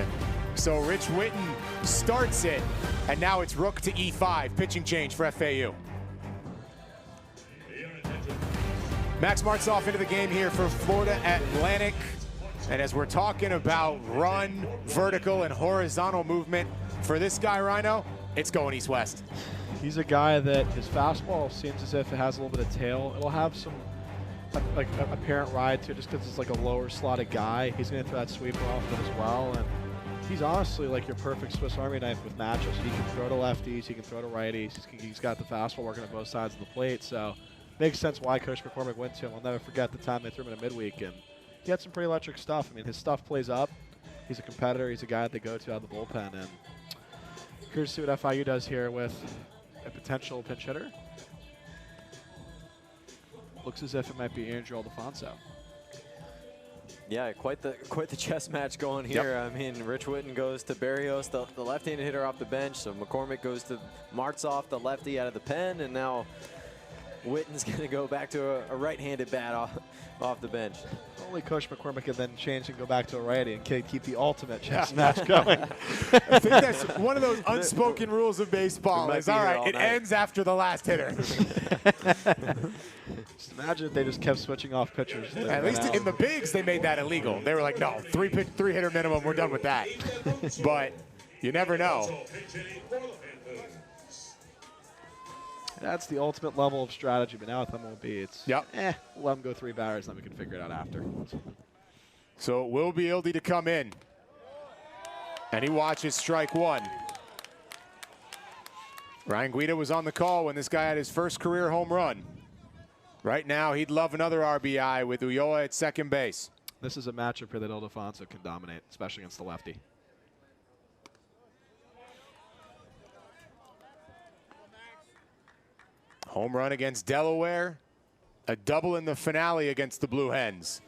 So Rich Witten starts it, and now it's rook to E5, pitching change for FAU. Max Martzoff into the game here for Florida Atlantic. And as we're talking about run, vertical, and horizontal movement, for this guy, Rhino, it's going east-west. He's a guy that his fastball seems as if it has a little bit of tail. It'll have some like apparent ride to it just because it's like a lower slotted guy. He's going to throw that sweeper off it as well. And he's honestly like your perfect Swiss Army knife with matchups. He can throw to lefties. He can throw to righties. He's got the fastball working on both sides of the plate. So makes sense why Coach McCormick went to him. I'll never forget the time they threw him in a midweek. And he had some pretty electric stuff. I mean, his stuff plays up. He's a competitor. He's a guy that they go to out of the bullpen. And curious to see what FIU does here with a potential pinch hitter. Looks as if it might be Andrew Aldefonso. Yeah, quite the chess match going here. Yep. I mean, Rich Witten goes to Barrios, the left-handed hitter off the bench. So McCormick goes to Martzoff, the lefty out of the pen, and now Witten's going to go back to a right-handed bat off the bench. Only Coach McCormick can then change and go back to a righty and keep the ultimate chess match going. I think that's one of those unspoken rules of baseball. Is all right, it ends after the last hitter. Just imagine if they just kept switching off pitchers. At least in the bigs, they made that illegal. They were like, no, three hitter minimum, we're done with that. But you never know. That's the ultimate level of strategy, but now with MLB, it's we'll let them go 3 batters, then we can figure it out after. So it will be Ildy to come in. And he watches strike 1. Ryan Guida was on the call when this guy had his first career home run. Right now, he'd love another RBI with Ulloa at second base. This is a matchup here that Aldefonso can dominate, especially against the lefty. Home run against Delaware. A double in the finale against the Blue Hens.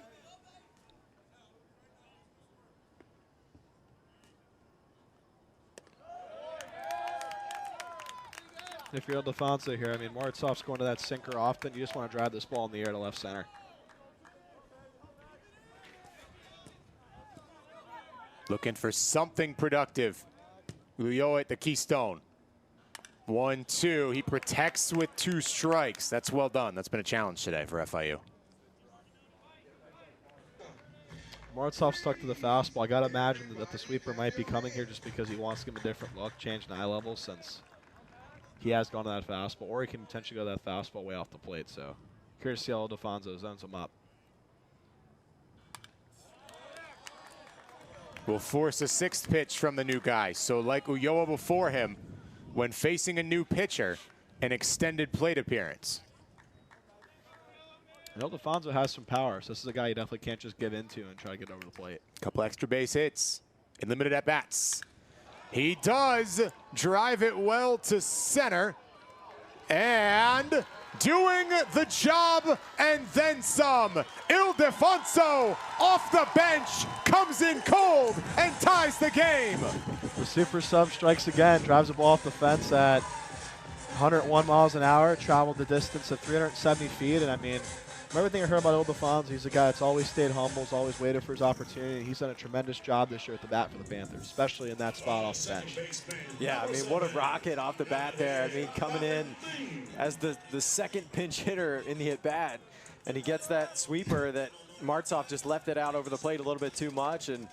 If you're Ildefonso here, I mean, Martzov's going to that sinker often. You just want to drive this ball in the air to left center. Looking for something productive. Ulloa at the keystone. 1-2. He protects with 2 strikes. That's well done. That's been a challenge today for FIU. Martzov stuck to the fastball. I got to imagine that the sweeper might be coming here just because he wants to give him a different look, change an eye level since he has gone to that fastball, or he can potentially go to that fastball way off the plate. So curious to see how Ildefonso zones him up. Will force a 6th pitch from the new guy. So like Ulloa before him, when facing a new pitcher, an extended plate appearance. And Ildefonso has some power, so this is a guy you definitely can't just give into and try to get over the plate. Couple extra base hits in limited at-bats. He does drive it well to center. And doing the job and then some. Ildefonso off the bench, comes in cold and ties the game. The super sub strikes again, drives the ball off the fence at 101 miles an hour, traveled the distance of 370 feet, and I mean, from everything I heard about Ildefonso, he's a guy that's always stayed humble, has always waited for his opportunity. He's done a tremendous job this year at the bat for the Panthers, especially in that spot off the bench. Yeah, I mean, what a rocket off the bat there. I mean, coming in as the second pinch hitter in the at-bat, and he gets that sweeper that Martzov just left it out over the plate a little bit too much, and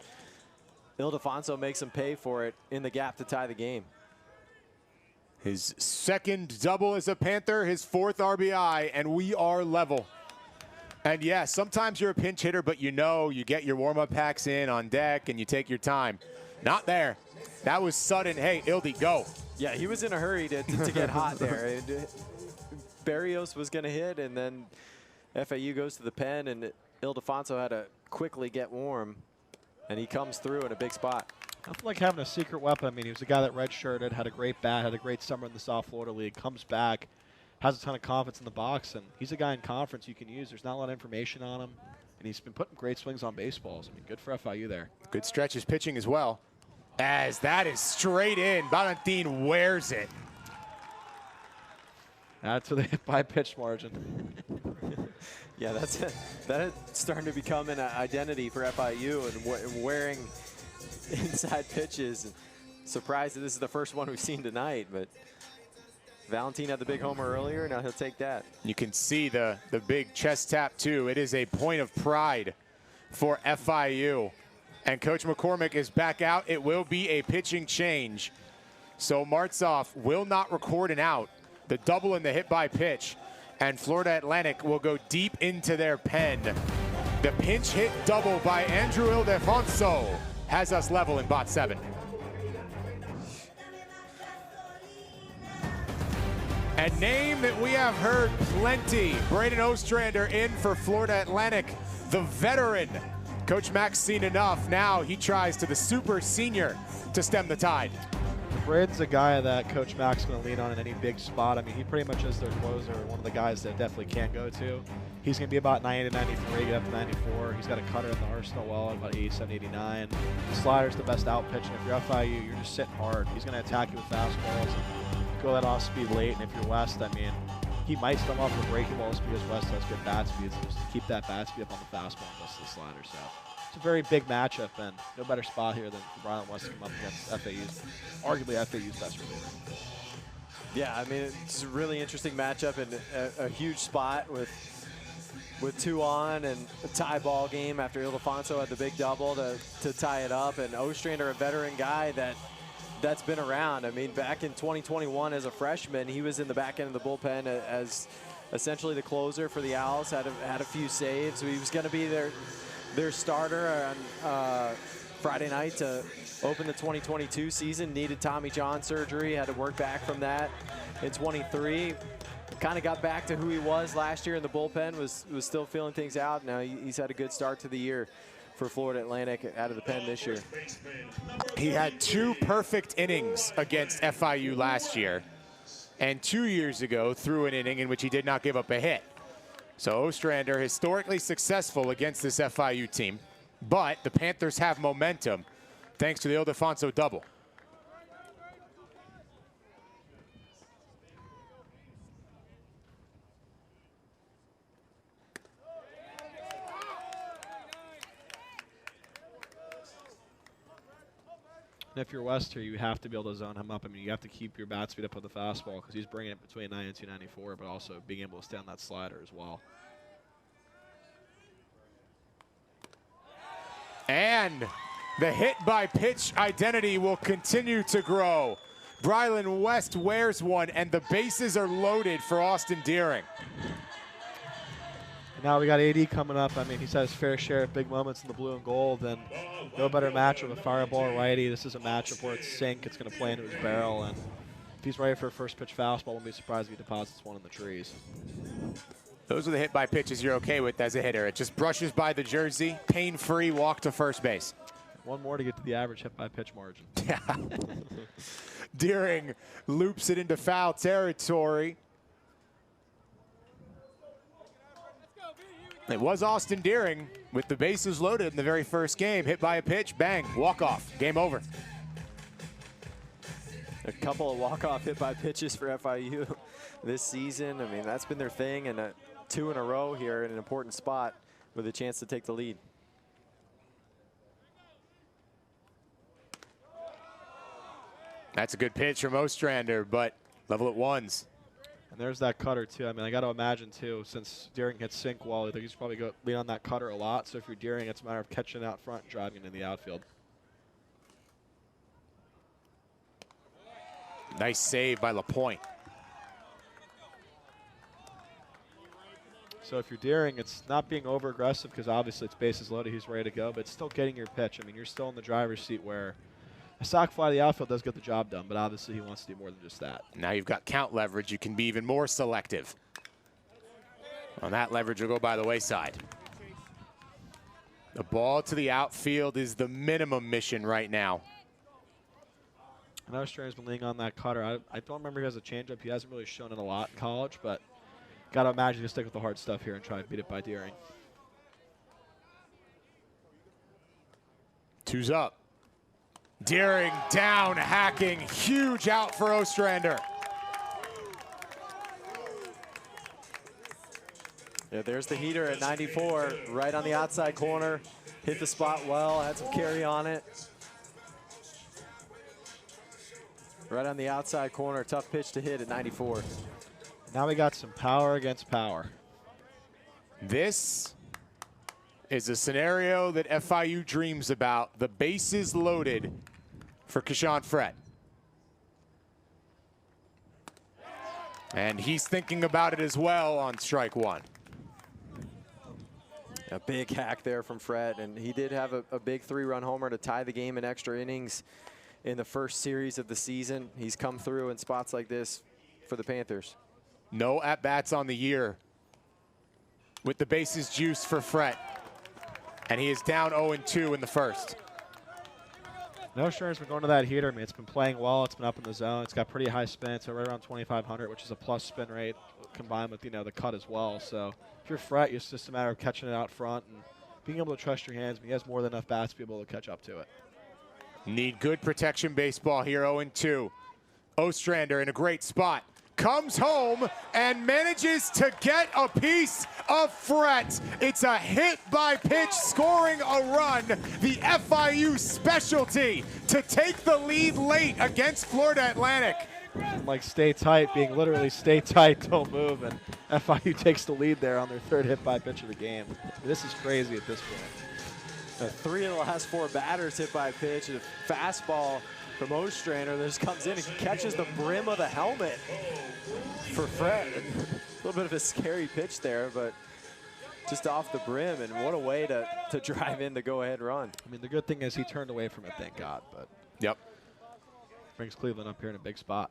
Ildefonso makes him pay for it in the gap to tie the game. His 2nd double as a Panther, his 4th RBI, and we are level. And yeah, sometimes you're a pinch hitter, but you know you get your warm-up packs in on deck and you take your time. Not there. That was sudden. Hey, Ildy, go. Yeah, he was in a hurry to get hot there. Barrios was going to hit, and then FAU goes to the pen, and Ildefonso had to quickly get warm, and he comes through in a big spot. I feel like having a secret weapon. I mean, he was a guy that redshirted, had a great bat, had a great summer in the South Florida League, comes back, has a ton of confidence in the box, and he's a guy in conference you can use. There's not a lot of information on him, and he's been putting great swings on baseballs. I mean, good for FIU there. Good stretches pitching as well. As that is straight in, Valentin wears it. That's where they hit by pitch margin. Yeah, that's starting to become an identity for FIU, and wearing inside pitches. And surprised that this is the first one we've seen tonight, but Valentin had the big homer earlier. Now he'll take that. You can see the big chest tap too. It is a point of pride for FIU. And Coach McCormick is back out. It will be a pitching change. So Martzov will not record an out. The double and the hit by pitch. And Florida Atlantic will go deep into their pen. The pinch hit double by Andrew Ildefonso has us level in bot 7. A name that we have heard plenty. Braden Ostrander in for Florida Atlantic, the veteran. Coach Mack's seen enough. Now he tries to the super senior to stem the tide. Braden's a guy that Coach Mack's going to lean on in any big spot. I mean, he pretty much is their closer, one of the guys that definitely can't go to. He's going to be about 90 to 93, get up to 94. He's got a cutter in the arsenal well at about 87, 89. The slider's the best out pitch, and if you're FIU, you're just sitting hard. He's going to attack you with fastballs and go that off speed late. And if you're West, I mean, he might stem off with breaking balls because West has good bat speeds. Just to keep that bat speed up on the fastball and just the slider. So it's a very big matchup, and no better spot here than for Brian West to come up against arguably FAU's best reliever. Yeah, I mean, it's a really interesting matchup and a huge spot with 2 on and a tie ball game after Ildefonso had the big double to tie it up. And Ostrander, a veteran guy that's been around. I mean, back in 2021 as a freshman, he was in the back end of the bullpen as essentially the closer for the Owls, had a few saves. So he was going to be their starter on Friday night to open the 2022 season. Needed Tommy John surgery, had to work back from that in 23. Kind of got back to who he was last year in the bullpen, was still feeling things out. Now he's had a good start to the year for Florida Atlantic out of the pen this year. He had 2 perfect innings against FIU last year, and 2 years ago threw an inning in which he did not give up a hit. So Ostrander historically successful against this FIU team, but the Panthers have momentum thanks to the Ildefonso double. And if you're West here, you have to be able to zone him up. I mean, you have to keep your bat speed up with the fastball because he's bringing it between 92 and 94, but also being able to stay on that slider as well. And the hit by pitch identity will continue to grow. Brylan West wears one, and the bases are loaded for Austin Deering. And now we got AD coming up. I mean, he's had his fair share of big moments in the blue and gold, and no better matchup with Fireball righty. This is a matchup where it's sink. It's going to play into his barrel, and if he's ready for a first pitch fastball, won't be surprised if he deposits one in the trees. Those are the hit by pitches you're okay with as a hitter. It just brushes by the jersey, pain-free walk to first base. One more to get to the average hit by pitch margin. Yeah. Deering loops it into foul territory. It was Austin Deering with the bases loaded in the very first game. Hit by a pitch, bang, walk-off, game over. A couple of walk-off hit by pitches for FIU this season. I mean, that's been their thing, and 2 in a row here in an important spot with a chance to take the lead. That's a good pitch from Ostrander, but level at ones. And there's that cutter, too. I mean, I got to imagine, too, since Deering hits sink well, I think he's probably going to lean on that cutter a lot. So if you're Deering, it's a matter of catching out front and driving in the outfield. Nice save by LaPointe. So if you're Deering, it's not being over-aggressive because obviously it's bases loaded, he's ready to go, but it's still getting your pitch. I mean, you're still in the driver's seat where a sock fly to the outfield does get the job done, but obviously he wants to do more than just that. Now you've got count leverage. You can be even more selective. Well, that leverage will go by the wayside. The ball to the outfield is the minimum mission right now. I know Stranger's been leaning on that cutter. I don't remember he has a changeup. He hasn't really shown it a lot in college, but got to imagine he'll stick with the hard stuff here and try to beat it by Deering. 2's up. Deering down, hacking, huge out for Ostrander. Yeah, there's the heater at 94, right on the outside corner. Hit the spot well, had some carry on it. Right on the outside corner, tough pitch to hit at 94. Now we got some power against power. This is a scenario that FIU dreams about. The bases loaded for Kashawn Frett. And he's thinking about it as well on strike one. A big hack there from Frett, and he did have a big 3-run homer to tie the game in extra innings in the first series of the season. He's come through in spots like this for the Panthers. No at-bats on the year with the bases juiced for Frett. And he is down 0-2 in the first. No Stranger's been going to that heater. I mean, it's been playing well. It's been up in the zone. It's got pretty high spin, so right around 2,500, which is a plus spin rate combined with, the cut as well. So if you're Frett, it's just a matter of catching it out front and being able to trust your hands. I mean, he has more than enough bats to be able to catch up to it. Need good protection baseball here, 0-2. Ostrander in a great spot. Comes home and manages to get a piece of Frett. It's a hit by pitch, scoring a run. The FIU specialty to take the lead late against Florida Atlantic. Like stay tight, being literally stay tight, don't move, and FIU takes the lead there on their third hit by pitch of the game. This is crazy at this point. 3 of the last 4 batters hit by pitch, and a fastball from Ostrander that just comes in and catches the brim of the helmet for Frett. A little bit of a scary pitch there, but just off the brim, and what a way to drive in the go-ahead run. I mean, the good thing is he turned away from it, thank God, but Yep. brings Cleveland up here in a big spot.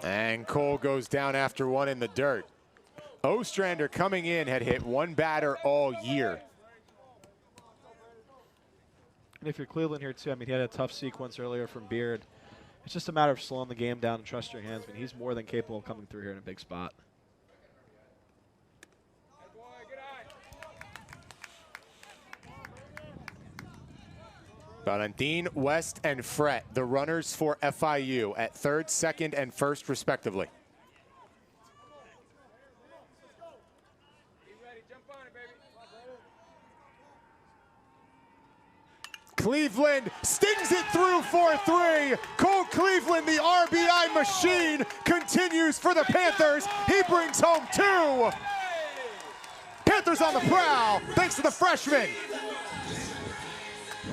And Cole goes down after one in the dirt. Ostrander coming in had hit 1 batter all year. And if you're Cleveland here too, I mean, he had a tough sequence earlier from Beard. It's just a matter of slowing the game down and trust your hands. I mean, he's more than capable of coming through here in a big spot. Valentin, West, and Frett, the runners for FIU at third, second, and first, respectively. Cleveland stings it through for 3. Cole Cleveland, the RBI machine, continues for the Panthers. He brings home 2. Panthers on the prowl, thanks to the freshman.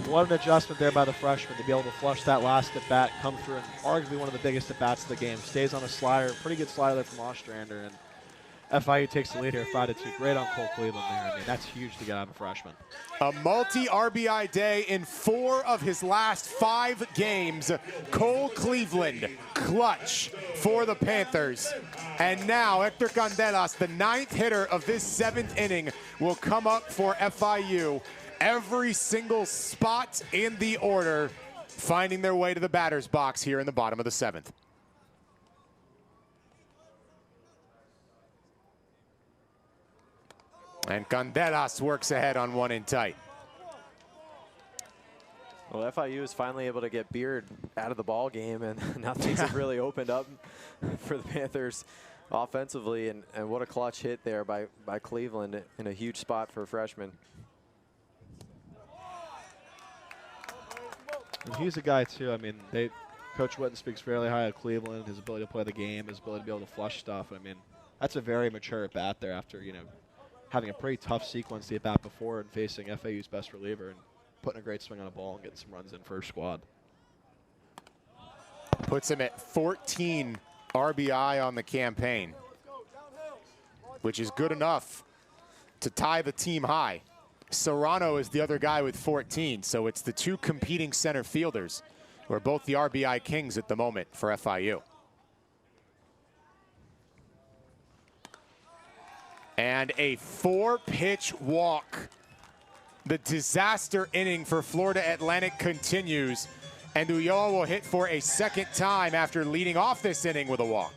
What an adjustment there by the freshman to be able to flush that last at bat, come through, and arguably one of the biggest at bats of the game. Stays on a slider, pretty good slider there from Ostrander, and FIU takes the lead here 5-2. Great on Cole Cleveland there. I mean, that's huge to get out of a freshman. A multi-RBI day in 4 of his last 5 games. Cole Cleveland, clutch for the Panthers. And now Hector Candelas, the 9th hitter of this 7th inning, will come up for FIU. Every single spot in the order finding their way to the batter's box here in the bottom of the 7th. And Candelas works ahead on 1 in tight. Well, FIU is finally able to get Beard out of the ball game, and now things have really opened up for the Panthers offensively. And what a clutch hit there by Cleveland in a huge spot for a freshman. And he's a guy too. I mean, Coach Witten speaks fairly high of Cleveland, his ability to play the game, his ability to be able to flush stuff. I mean, that's a very mature at bat there after having a pretty tough sequence the at bat before and facing FAU's best reliever and putting a great swing on a ball and getting some runs in for his squad. Puts him at 14 RBI on the campaign, which is good enough to tie the team high. Serrano is the other guy with 14, so it's the 2 competing center fielders who are both the RBI kings at the moment for FIU. And a 4-pitch walk. The disaster inning for Florida Atlantic continues, and Ulloa will hit for a 2nd time after leading off this inning with a walk.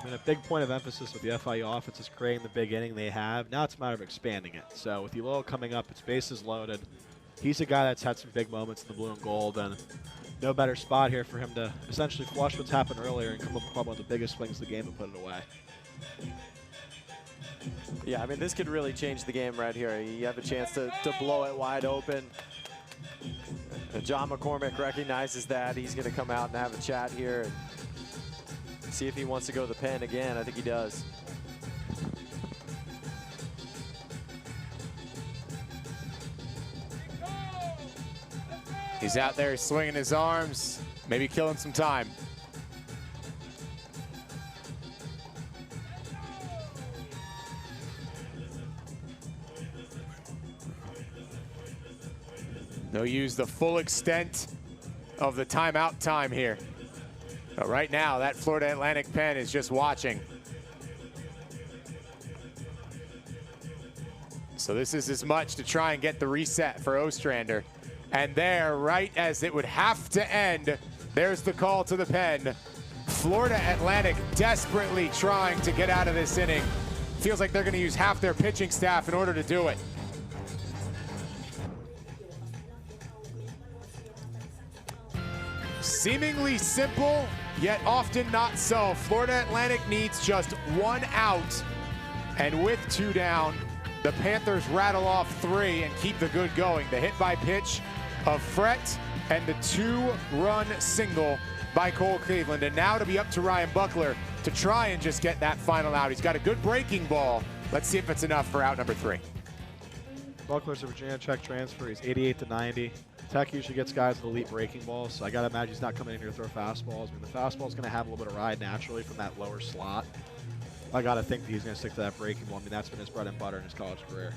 And a big point of emphasis with the FIU offense is creating the big inning they have. Now it's a matter of expanding it. So with Ulloa coming up, its bases loaded. He's a guy that's had some big moments in the blue and gold, and no better spot here for him to essentially flush what's happened earlier and come up with probably one of the biggest swings of the game and put it away. Yeah, I mean, this could really change the game right here. You have a chance to blow it wide open. And John McCormick recognizes that. He's going to come out and have a chat here and see if he wants to go to the pen again. I think he does. He's out there swinging his arms, maybe killing some time. They'll use the full extent of the timeout time here. But right now, that Florida Atlantic pen is just watching. So this is as much to try and get the reset for Ostrander. And there, right as it would have to end, there's the call to the pen. Florida Atlantic desperately trying to get out of this inning. Feels like they're going to use half their pitching staff in order to do it. Seemingly simple, yet often not so. Florida Atlantic needs just 1 out. And with 2 down, the Panthers rattle off 3 and keep the good going. The hit by pitch of Fret and the 2-run single by Cole Cleveland. And now to be up to Ryan Buckler to try and just get that final out. He's got a good breaking ball. Let's see if it's enough for out number 3. Buckler's a Virginia Tech transfer. He's 88 to 90. Tech usually gets guys with elite breaking balls, so I got to imagine he's not coming in here to throw fastballs. I mean, the fastball's going to have a little bit of ride naturally from that lower slot. I got to think that he's going to stick to that breaking ball. I mean, that's been his bread and butter in his college career.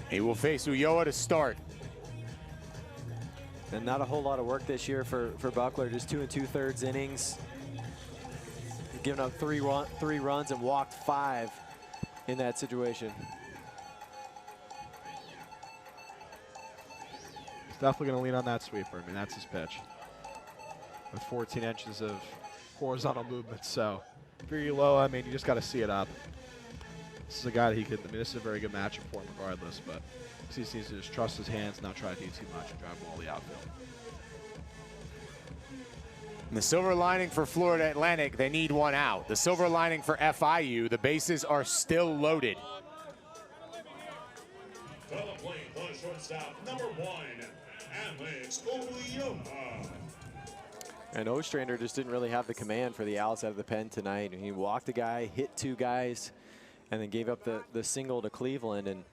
He will face Ulloa to start. And not a whole lot of work this year for Buckler, just 2 2/3 innings. Giving up 3 runs and walked 5 in that situation. Definitely going to lean on that sweeper. I mean, that's his pitch. With 14 inches of horizontal movement. So, if you're Ulloa, I mean, you just got to see it up. This is a guy that he could, I mean, this is a very good matchup for him regardless, but he needs to just trust his hands and not try to do too much and drive the ball to the outfield. And the silver lining for Florida Atlantic, they need 1 out. The silver lining for FIU, the bases are still loaded. shortstop, number 1, Alex Ulloa. And Ostrander just didn't really have the command for the Owls out of the pen tonight. He walked a guy, hit 2 guys, and then gave up the single to Cleveland. And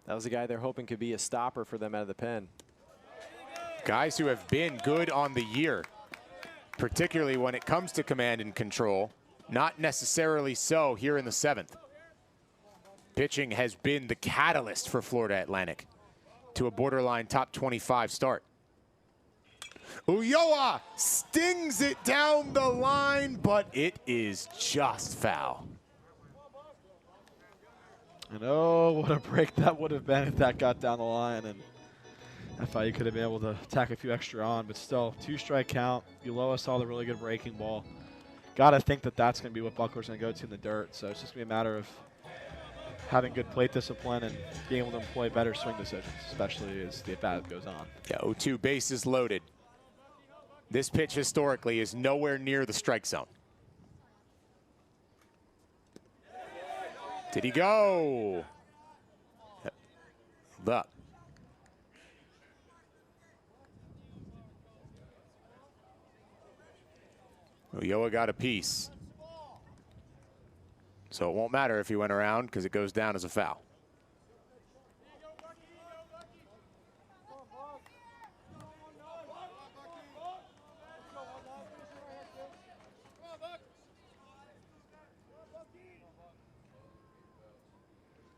that was a guy they're hoping could be a stopper for them out of the pen. Guys who have been good on the year, particularly when it comes to command and control. Not necessarily so here in the 7th. Pitching has been the catalyst for Florida Atlantic to a borderline top 25 start. Ulloa stings it down the line, but it is just foul. And oh, what a break that would have been if that got down the line. And FIU could have been able to tack a few extra on, but still, 2-strike count. Ulloa saw the really good breaking ball. Got to think that that's going to be what Buckler's going to go to in the dirt. So it's just going to be a matter of having good plate discipline and being able to employ better swing decisions, especially as the at-bat goes on. Yeah, 0-2, bases loaded. This pitch historically is nowhere near the strike zone. Did he go? Up. Ulloa got a piece. So it won't matter if he went around because it goes down as a foul.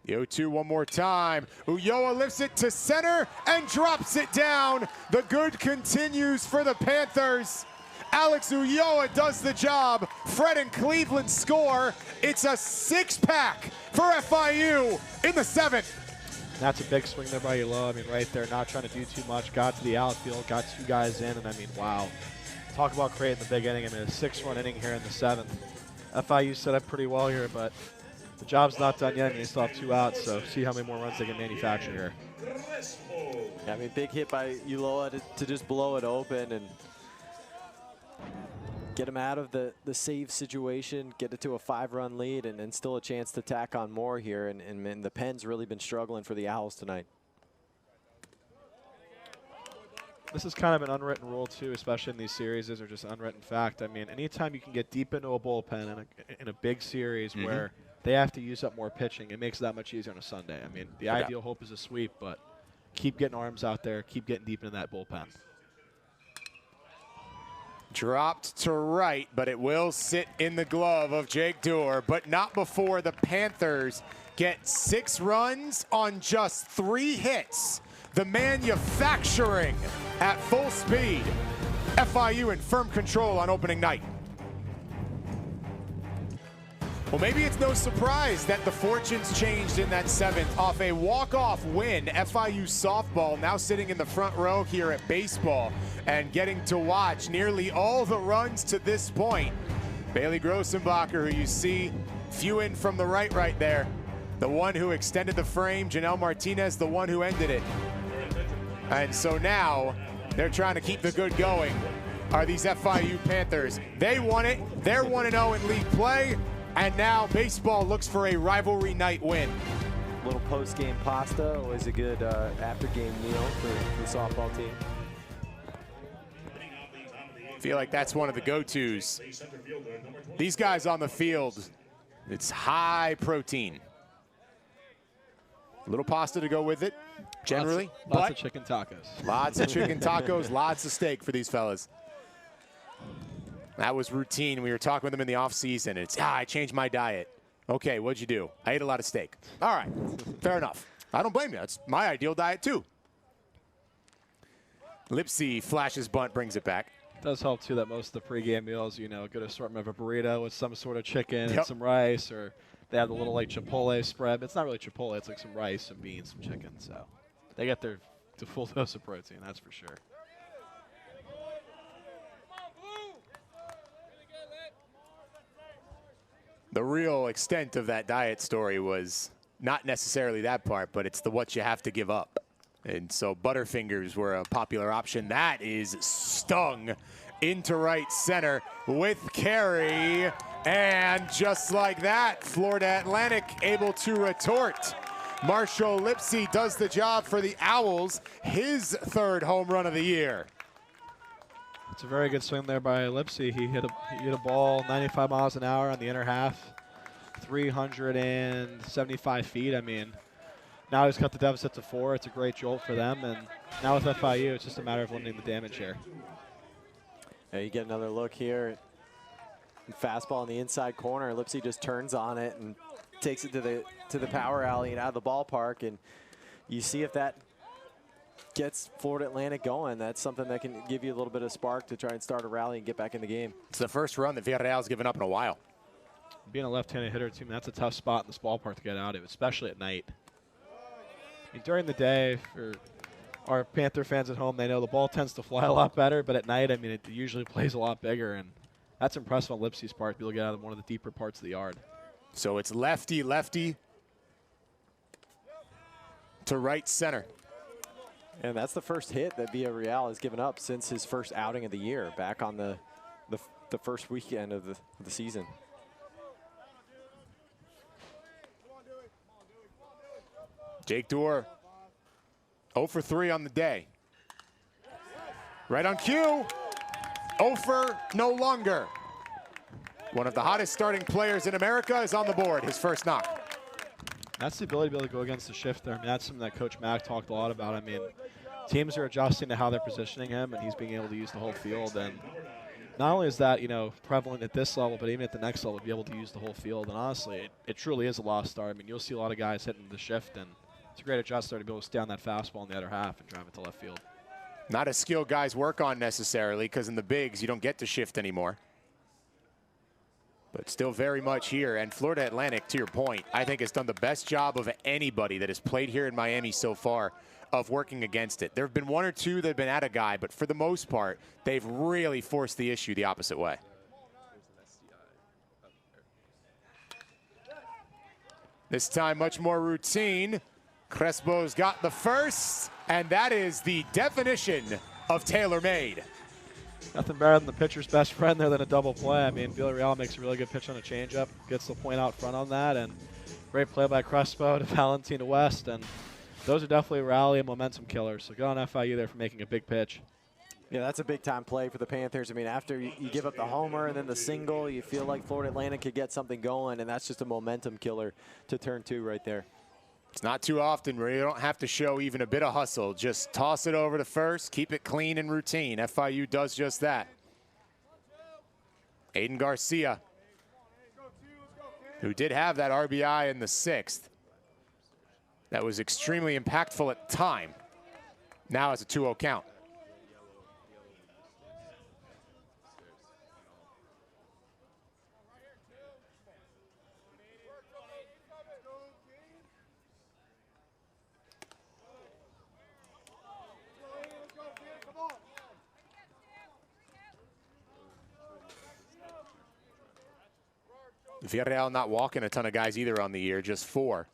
The 0-2 one more time. Ulloa lifts it to center and drops it down. The good continues for the Panthers. Alex Ulloa does the job. Fred and Cleveland score. It's a 6-pack for FIU in the 7th. That's a big swing there by Ulloa. I mean, right there, not trying to do too much. Got to the outfield, got 2 guys in, and I mean, wow. Talk about creating the big inning. I mean, a 6-run inning here in the 7th. FIU set up pretty well here, but the job's not done yet. I mean, they still have 2 outs, so see how many more runs they can manufacture here. Yeah, I mean, big hit by Ulloa to just blow it open and get him out of the save situation, get it to a 5-run lead, and still a chance to tack on more here. And the pen's really been struggling for the Owls tonight. This is kind of an unwritten rule, too, especially in these series, or just unwritten fact. I mean, anytime you can get deep into a bullpen in a big series where they have to use up more pitching, it makes it that much easier on a Sunday. I mean, the ideal hope is a sweep, but keep getting arms out there, keep getting deep into that bullpen. Dropped to right, but it will sit in the glove of Jake Dewar, but not before the Panthers get 6 runs on just 3 hits. The manufacturing at full speed. FIU in firm control on opening night. Well, maybe it's no surprise that the fortunes changed in that 7th off a walk-off win. FIU softball now sitting in the front row here at baseball and getting to watch nearly all the runs to this point. Bailey Grossenbacher, who you see few in from the right there. The one who extended the frame, Janelle Martinez, the one who ended it. And so now they're trying to keep the good going. Are these FIU Panthers? They won it. They're 1-0 in league play. And now baseball looks for a rivalry night win. Little post-game pasta, always a good after-game meal for the softball team. I feel like that's one of the go-tos. These guys on the field, it's high protein. A little pasta to go with it, generally. Lots of chicken tacos. Lots of chicken tacos, lots of steak for these fellas. That was routine. We were talking with them in the offseason. It's, I changed my diet. Okay, what'd you do? I ate a lot of steak. All right, fair enough. I don't blame you. That's my ideal diet, too. Lipsy flashes bunt, brings it back. It does help, too, that most of the pregame meals, you know, a good assortment of a burrito with some sort of chicken and some rice, or they have the little, like, Chipotle spread. It's not really Chipotle. It's like some rice, some beans, some chicken. So they get their full dose of protein, that's for sure. The real extent of that diet story was not necessarily that part, but it's the what you have to give up. And so Butterfingers were a popular option. That is stung into right center with carry. And just like that, Florida Atlantic able to retort. Marshall Lipsy does the job for the Owls, his 3rd home run of the year. It's a very good swing there by Lipsy. He hit a ball 95 miles an hour on the inner half, 375 feet. I mean, now he's cut the deficit to 4. It's a great jolt for them. And now with FIU, it's just a matter of limiting the damage here. Yeah, you get another look here. Fastball in the inside corner. Lipsy just turns on it and takes it to the power alley and out of the ballpark. And you see if that gets Florida Atlantic going. That's something that can give you a little bit of spark to try and start a rally and get back in the game. It's the first run that Villarreal's given up in a while. Being a left-handed hitter team, that's a tough spot in this ballpark to get out of, especially at night. I mean, during the day, for our Panther fans at home, they know the ball tends to fly a lot better, but at night, I mean, it usually plays a lot bigger, and that's impressive on Lipsy's part to be able to get out of one of the deeper parts of the yard. So it's lefty to right center. And that's the first hit that Villarreal has given up since his first outing of the year, back on the first weekend of the season. Jake Dorr, 0 for 3 on the day. Right on cue, 0 for no longer. One of the hottest starting players in America is on the board, his first knock. That's the ability to be able to go against the shift there. I mean, that's something that Coach Mack talked a lot about. I mean, teams are adjusting to how they're positioning him, and he's being able to use the whole field. And not only is that, you know, prevalent at this level, but even at the next level, to be able to use the whole field. And honestly, it truly is a lost start. I mean, you'll see a lot of guys hitting the shift, and it's a great adjuster to be able to stay on that fastball in the other half and drive it to left field. Not a skill guys work on necessarily, because in the bigs, you don't get to shift anymore. But still very much here. And Florida Atlantic, to your point, I think has done the best job of anybody that has played here in Miami so far of working against it. There have been 1 or 2 that have been at a guy, but for the most part, they've really forced the issue the opposite way. This time, much more routine. Crespo's got the first, and that is the definition of tailor-made. Nothing better than the pitcher's best friend there than a double play. I mean, Villarreal makes a really good pitch on a changeup, gets the point out front on that, and great play by Crespo to Valentina West, and those are definitely rally and momentum killers. So good on FIU there for making a big pitch. Yeah, that's a big-time play for the Panthers. I mean, after you give up the homer and then the single, you feel like Florida Atlantic could get something going, and that's just a momentum killer to turn 2 right there. It's not too often where you don't have to show even a bit of hustle. Just toss it over to first, keep it clean and routine. FIU does just that. Aiden Garcia, who did have that RBI in the 6th. That was extremely impactful at the time. Now it's a 2-0 count. Villarreal not walking a ton of guys either on the year, just 4.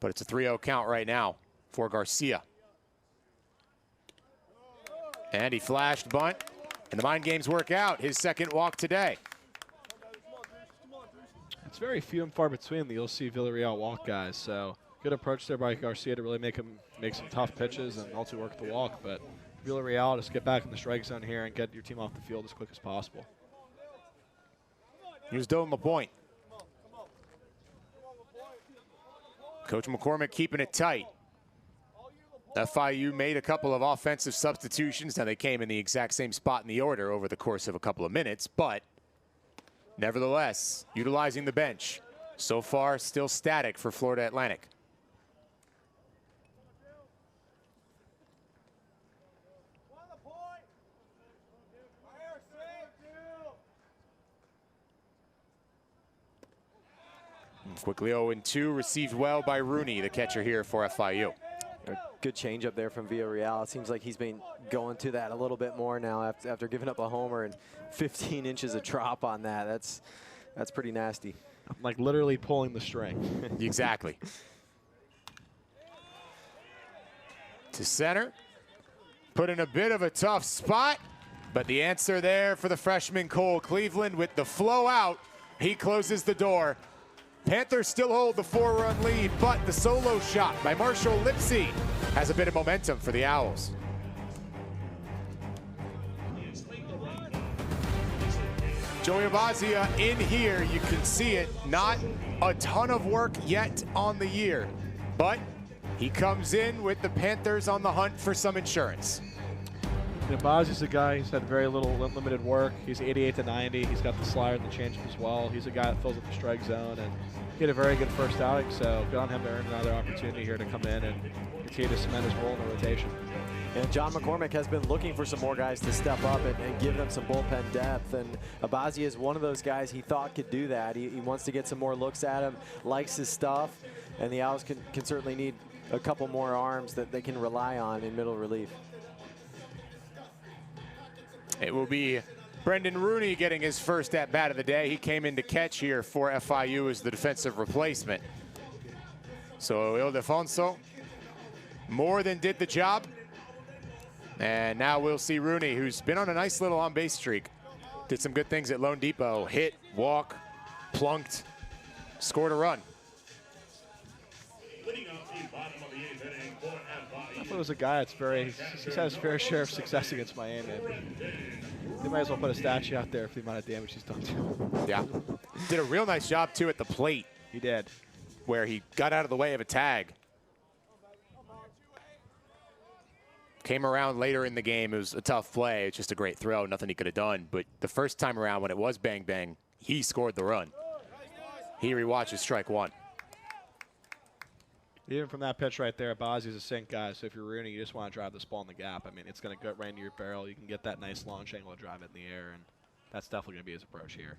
But it's a 3-0 count right now for Garcia. And he flashed bunt, and the mind games work out. His second walk today. It's very few and far between that you'll see Villarreal walk guys. So good approach there by Garcia to really make some tough pitches and also work the walk. But Villarreal, just get back in the strike zone here and get your team off the field as quick as possible. He was doing the point. Coach McCormick keeping it tight. FIU made a couple of offensive substitutions. Now they came in the exact same spot in the order over the course of a couple of minutes, but nevertheless, utilizing the bench. So far, still static for Florida Atlantic. Quickly 0-2, received well by Rooney, the catcher here for FIU. A good change up there from Villarreal. It seems like he's been going to that a little bit more now after giving up a homer and 15 inches of drop on that. That's pretty nasty. I'm like literally pulling the string. Exactly. To center. Put in a bit of a tough spot, but the answer there for the freshman Cole Cleveland with the flow out. He closes the door. Panthers still hold the 4-run lead, but the solo shot by Marshall Lipsy has a bit of momentum for the Owls. Joey Abazia in here, you can see it. Not a ton of work yet on the year, but he comes in with the Panthers on the hunt for some insurance. Abazia's a guy who's had very little limited work. He's 88 to 90. He's got the slider and the changeup as well. He's a guy that fills up the strike zone, and he had a very good first outing, so good on him to earn another opportunity here to come in and continue to cement his role in the rotation. And John McCormick has been looking for some more guys to step up and give them some bullpen depth. And Abazia is one of those guys he thought could do that. He wants to get some more looks at him, likes his stuff, and the Owls can certainly need a couple more arms that they can rely on in middle relief. It will be Brendan Rooney getting his first at-bat of the day. He came in to catch here for FIU as the defensive replacement. So Ildefonso more than did the job. And now we'll see Rooney, who's been on a nice little on-base streak. Did some good things at Lone Depot. Hit, walk, plunked, scored a run. I thought it was a guy that's he's had his fair share of success against Miami. They might as well put a statue out there for the amount of damage he's done to him. Yeah. Did a real nice job, too, at the plate. He did. Where he got out of the way of a tag. Came around later in the game. It was a tough play. It's just a great throw. Nothing he could have done. But the first time around when it was bang, bang, he scored the run. He rewatches strike one. Even from that pitch right there, Abazia's a sink guy. So if you're Rooney, you just want to drive this ball in the gap. I mean, it's going to go right into your barrel. You can get that nice launch angle to drive it in the air, and that's definitely going to be his approach here.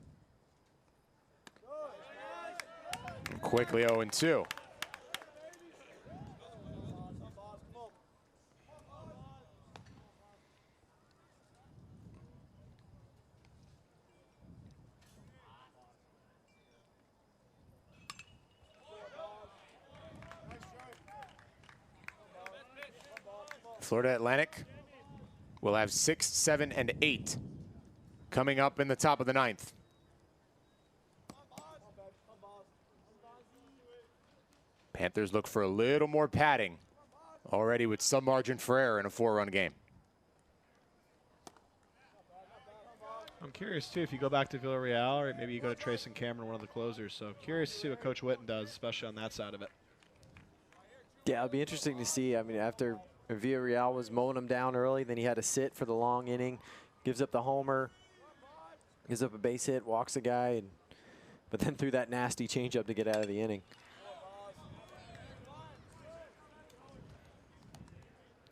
Quickly 0-2. Florida Atlantic will have 6, 7, and 8 coming up in the top of the 9th. Panthers look for a little more padding already with some margin for error in a 4-run game. I'm curious, too, if you go back to Villarreal or maybe you go to Trace and Cameron, one of the closers. So curious to see what Coach Witten does, especially on that side of it. Yeah, it'll be interesting to see. I mean, after Villarreal was mowing him down early, then he had to sit for the long inning, gives up the homer, gives up a base hit, walks a guy, but then threw that nasty changeup to get out of the inning.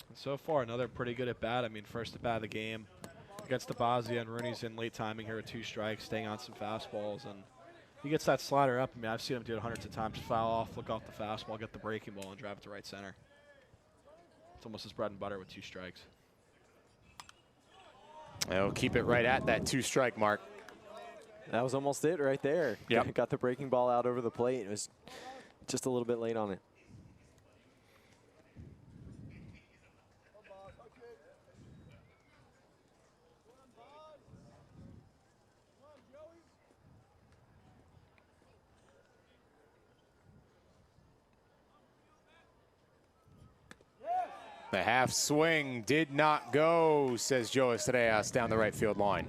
And so far, another pretty good at bat. I mean, first at bat of the game against Abazia, and Rooney's in late timing here with 2 strikes, staying on some fastballs, and he gets that slider up. I mean, I've seen him do it hundreds of times. Foul off, look off the fastball, get the breaking ball, and drive it to right center. It's almost his bread and butter with 2 strikes. They'll keep it right at that 2-strike mark. That was almost it right there. Yep. Got the breaking ball out over the plate. It was just a little bit late on it. The half swing did not go, says Joe Estrellas down the right field line.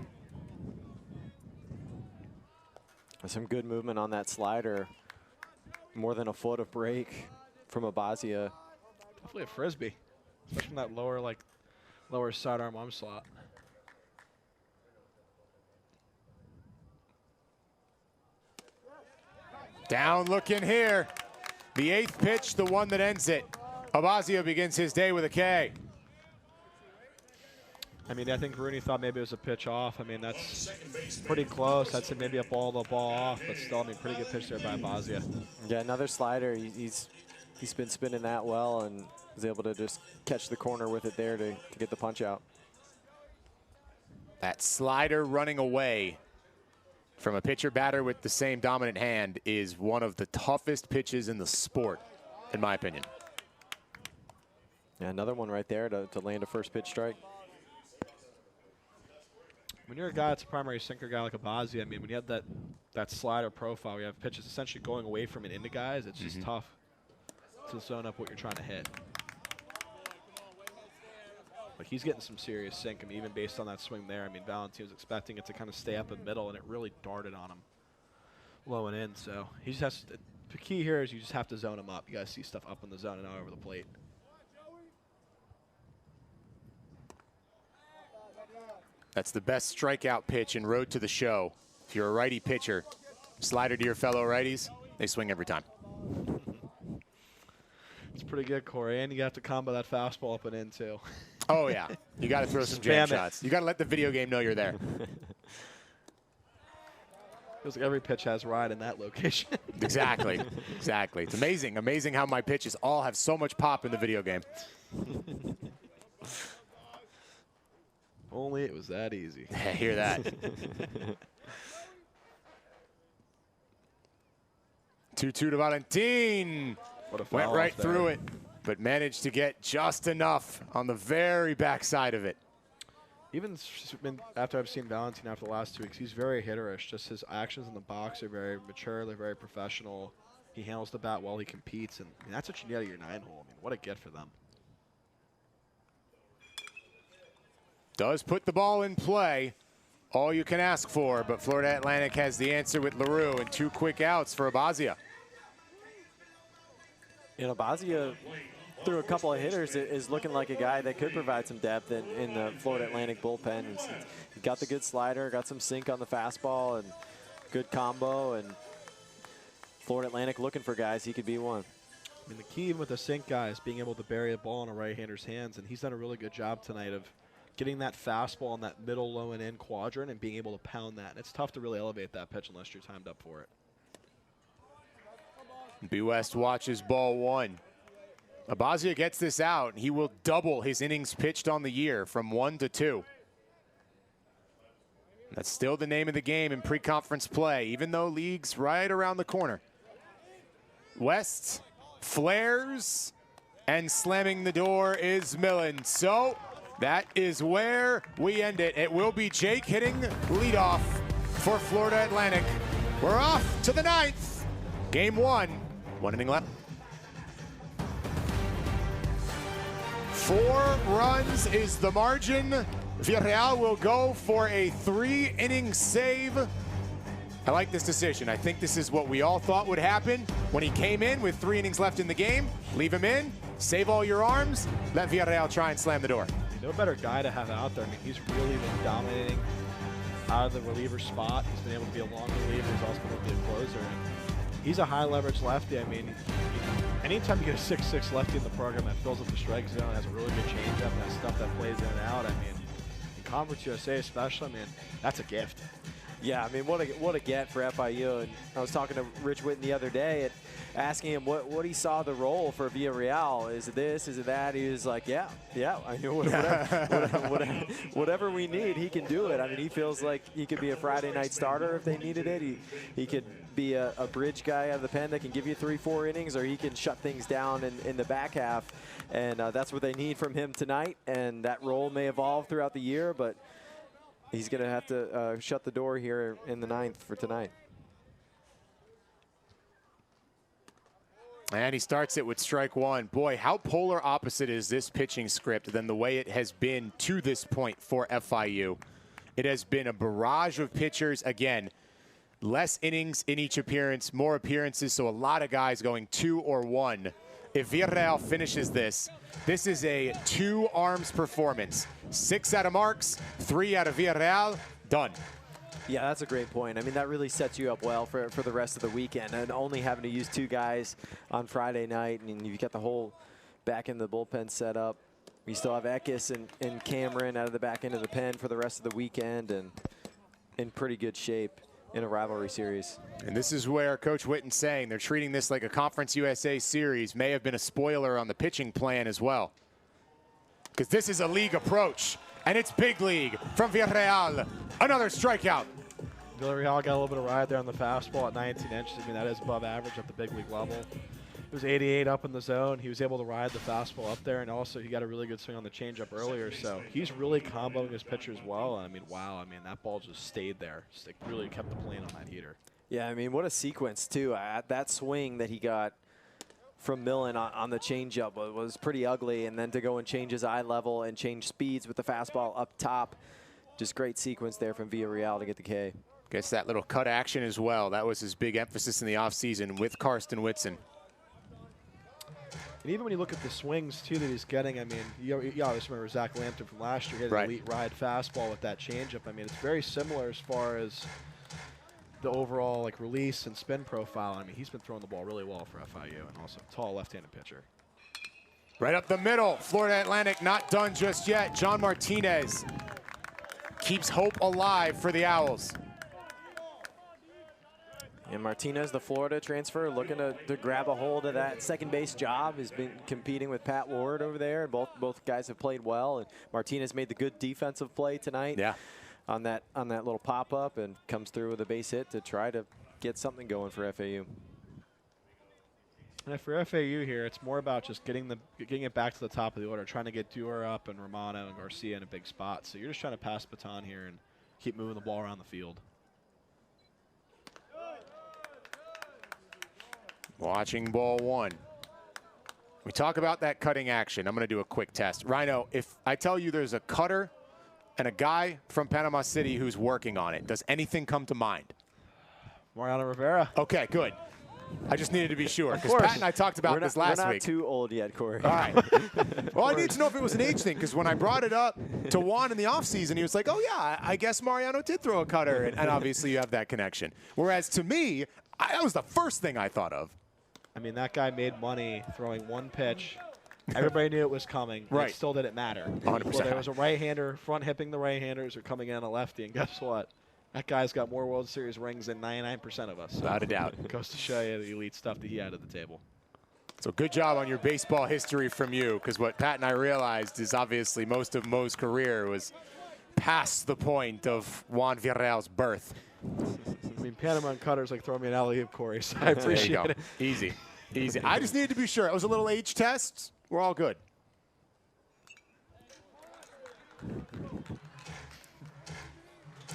Some good movement on that slider. More than a foot of break from Abazia. Definitely a frisbee, especially from that lower sidearm arm slot. Down looking here. The 8th pitch, the one that ends it. Abazia begins his day with a K. I mean, I think Rooney thought maybe it was a pitch off. I mean, that's pretty close. I'd say maybe a ball off, but still, I mean, pretty good pitch there by Abazia. Yeah, another slider. He's been spinning that well and was able to just catch the corner with it there to get the punch out. That slider running away from a pitcher batter with the same dominant hand is one of the toughest pitches in the sport, in my opinion. Yeah, another one right there to land a first pitch strike. when you're a guy that's a primary sinker guy like Abazi, I mean, when you have that slider profile, you have pitches essentially going away from and into guys, it's just tough to zone up what you're trying to hit. But he's getting some serious sink. I mean, even based on that swing there, I mean, Valentine was expecting it to kind of stay up in the middle, and it really darted on him low and in. So he just has to, the key here is you just have to zone him up. You guys see stuff up in the zone and not over the plate. That's the best strikeout pitch in Road to the Show. If you're a righty pitcher, slider to your fellow righties, they swing every time. It's pretty good, Corey, and you have to combo that fastball up and in, too. Oh, yeah. You got to throw some jam Spam it. shots. You got to let the video game know you're there. Feels like every pitch has ride in that location. Exactly. Exactly. It's amazing. Amazing how my pitches all have so much pop in the video game. Only it was that easy. I hear that. 2-2 to Valentin. What a foul Went right off there. through it, but managed to get just enough on the very backside of it. Even after I've seen Valentin after the last 2 weeks, he's very hitterish. Just his actions in the box are very mature. They're very professional. He handles the bat well. He competes. And I mean, that's what you get at your 9-hole. I mean, what a get for them. Does put the ball in play. All you can ask for, but Florida Atlantic has the answer with LaRue and 2 quick outs for Abazia. You know, Abazia, through a couple of hitters, is looking like a guy that could provide some depth in the Florida Atlantic bullpen. He's got the good slider, got some sink on the fastball, and good combo. And Florida Atlantic looking for guys. He could be one. I mean, the key with the sink guy is being able to bury a ball in a right-hander's hands, and he's done a really good job tonight of getting that fastball in that middle, low, and in quadrant and being able to pound that. And it's tough to really elevate that pitch unless you're timed up for it. B. West watches ball 1. Abazia gets this out, and he will double his innings pitched on the year from 1 to 2. That's still the name of the game in pre-conference play, even though league's right around the corner. West flares, and slamming the door is Millen. So that is where we end it. It will be Jake hitting leadoff for Florida Atlantic. We're off to the 9th. Game 1, 1 inning left. 4 runs is the margin. Villarreal will go for a 3-inning save. I like this decision. I think this is what we all thought would happen when he came in with 3 innings left in the game. Leave him in, save all your arms, let Villarreal try and slam the door. No better guy to have out there. I mean, he's really been dominating out of the reliever spot. He's been able to be a long reliever. He's also been able to be a closer. And he's a high-leverage lefty. I mean, anytime you get a 6'6" lefty in the program that fills up the strike zone, has a really good changeup, and has stuff that plays in and out, I mean, in Conference USA especially, I mean, that's a gift. Yeah, I mean, what a get for FIU. And I was talking to Rich Witten the other day, asking him what he saw the role for Villarreal. Is it this? Is it that? He was like, yeah. I know whatever we need, he can do it. I mean, he feels like he could be a Friday night starter if they needed it. He could be a bridge guy out of the pen that can give you 3-4 innings, or he can shut things down in the back half. And that's what they need from him tonight. And that role may evolve throughout the year, but he's going to have to shut the door here in the 9th for tonight. And he starts it with strike 1. Boy, how polar opposite is this pitching script than the way it has been to this point for FIU. It has been a barrage of pitchers. Again, less innings in each appearance, more appearances, so a lot of guys going 2 or 1. If Villarreal finishes this, this is a 2 arms performance. 6 out of Marks, 3 out of Villarreal, done. Yeah, that's a great point. I mean, that really sets you up well for the rest of the weekend. And only having to use 2 guys on Friday night, and you've got the whole back end of the bullpen set up. You still have Eckes and Cameron out of the back end of the pen for the rest of the weekend, and in pretty good shape in a rivalry series. And this is where Coach Witten's saying they're treating this like a Conference USA series. May have been a spoiler on the pitching plan as well, because this is a league approach, and it's big league from Villarreal. Another strikeout. Villarreal got a little bit of ride there on the fastball at 19 inches. I mean, that is above average at the big league level. was 88 up in the zone. He was able to ride the fastball up there, and also he got a really good swing on the changeup earlier. So he's really comboing his pitchers well. I mean, wow. I mean, that ball just stayed there. Just, like, really kept the plane on that heater. Yeah, I mean, what a sequence, too. That swing that he got from Millen on the changeup was pretty ugly, and then to go and change his eye level and change speeds with the fastball up top. Just great sequence there from Villarreal to get the K. Gets that little cut action as well. That was his big emphasis in the offseason with Karsten Whitson. And even when you look at the swings, too, that he's getting, I mean, you always remember Zach Lampton from last year. He had an elite ride fastball with that changeup. I mean, it's very similar as far as the overall like release and spin profile. I mean, he's been throwing the ball really well for FIU, and also tall left-handed pitcher. Right up the middle, Florida Atlantic not done just yet. John Martinez keeps hope alive for the Owls. And Martinez, the Florida transfer, looking to grab a hold of that second base job. Has been competing with Pat Ward over there. Both guys have played well, and Martinez made the good defensive play tonight. Yeah. On that little pop-up, and comes through with a base hit to try to get something going for FAU. And for FAU here, it's more about just getting it back to the top of the order, trying to get Dewar up and Romano and Garcia in a big spot. So you're just trying to pass the baton here and keep moving the ball around the field. Watching ball one. We talk about that cutting action. I'm going to do a quick test. Rhino, if I tell you there's a cutter and a guy from Panama City who's working on it, does anything come to mind? Mariano Rivera. Okay, good. I just needed to be sure, because Pat and I talked about this last week. We're not too old yet, Corey. All right. Well, I need to know if it was an age thing, because when I brought it up to Juan in the offseason, he was like, oh, yeah, I guess Mariano did throw a cutter, and obviously you have that connection. Whereas to me, that was the first thing I thought of. I mean, that guy made money throwing one pitch. Everybody knew it was coming. Right. It still didn't matter. 100%. Well, there was a right-hander front hipping the right-handers or coming in a lefty, and guess what? That guy's got more World Series rings than 99% of us. So Without a doubt. It goes to show you the elite stuff that he had at the table. So good job on your baseball history from you, because what Pat and I realized is obviously most of Mo's career was past the point of Juan Villarreal's birth. I mean, Panama and cutters like throwing me an alley-oop, Corey, so I appreciate it. Easy. Easy. I just needed to be sure. It was a little age test. We're all good.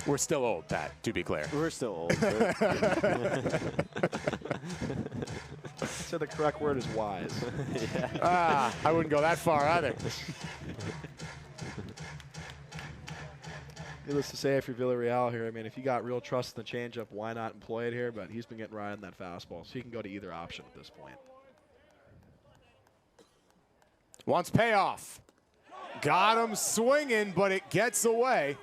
We're still old, Pat, to be clear. We're still old. So the correct word is wise. I wouldn't go that far either. Needless to say, if you're Villarreal here, I mean, if you got real trust in the changeup, why not employ it here? But he's been getting right on that fastball, so he can go to either option at this point. Wants payoff. Got him swinging, but it gets away.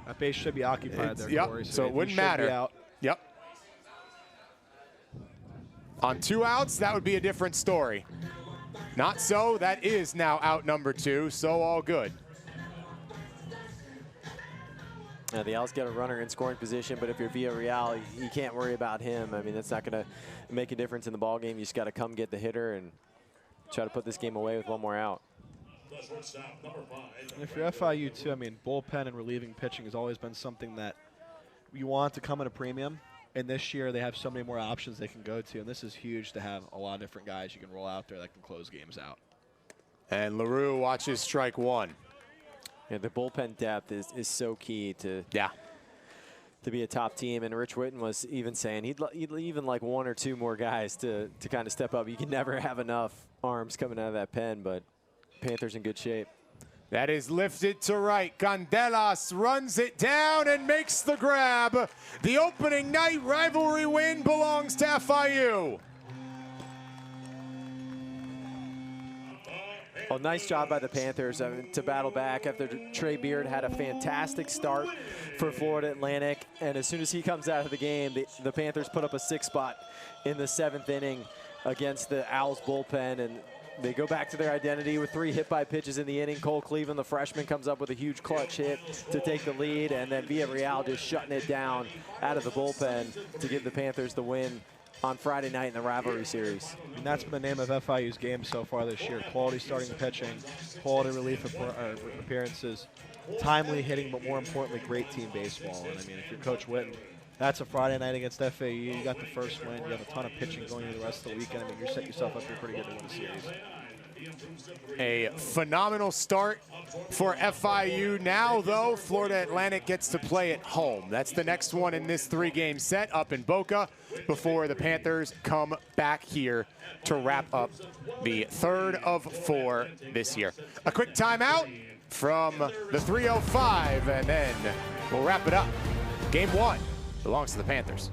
That base should be occupied there, yep, Corey. so it wouldn't matter. Out. Yep. On 2 outs, that would be a different story. Not so. That is now out number 2, so all good. Now, the Owls get a runner in scoring position, but if you're Villarreal, you can't worry about him. I mean, that's not going to make a difference in the ballgame. You just got to come get the hitter and try to put this game away with one more out. And if you're FIU, too, I mean, bullpen and relieving pitching has always been something that you want to come at a premium. And this year, they have so many more options they can go to. And this is huge to have a lot of different guys you can roll out there that can close games out. And LaRue watches strike 1. Yeah, the bullpen depth is so key to be a top team. And Rich Whitten was even saying he'd even like 1 or 2 more guys to kind of step up. You can never have enough arms coming out of that pen, but Panthers in good shape. That is lifted to right. Candelas runs it down and makes the grab. The opening night rivalry win belongs to FIU. Well, nice job by the Panthers to battle back after Trey Beard had a fantastic start for Florida Atlantic. And as soon as he comes out of the game, the Panthers put up a 6-spot in the 7th inning against the Owls bullpen. And they go back to their identity with 3 hit-by pitches in the inning. Cole Cleveland, the freshman, comes up with a huge clutch hit to take the lead. And then Villarreal just shutting it down out of the bullpen to give the Panthers the win on Friday night in the rivalry series. And that's been the name of FIU's game so far this year. Quality starting pitching, quality relief appearances, timely hitting, but more importantly, great team baseball. And I mean, if you're Coach Whitten, That's a Friday night against FAU. You got the first win. You have a ton of pitching going into the rest of the weekend. I mean, you're setting yourself up to be pretty good to win the series. A phenomenal start for FIU. Now, though, Florida Atlantic gets to play at home. That's the next one in this 3-game set up in Boca before the Panthers come back here to wrap up the 3rd of 4 this year. A quick timeout from the 3:05, and then we'll wrap it up. Game 1 belongs to the Panthers.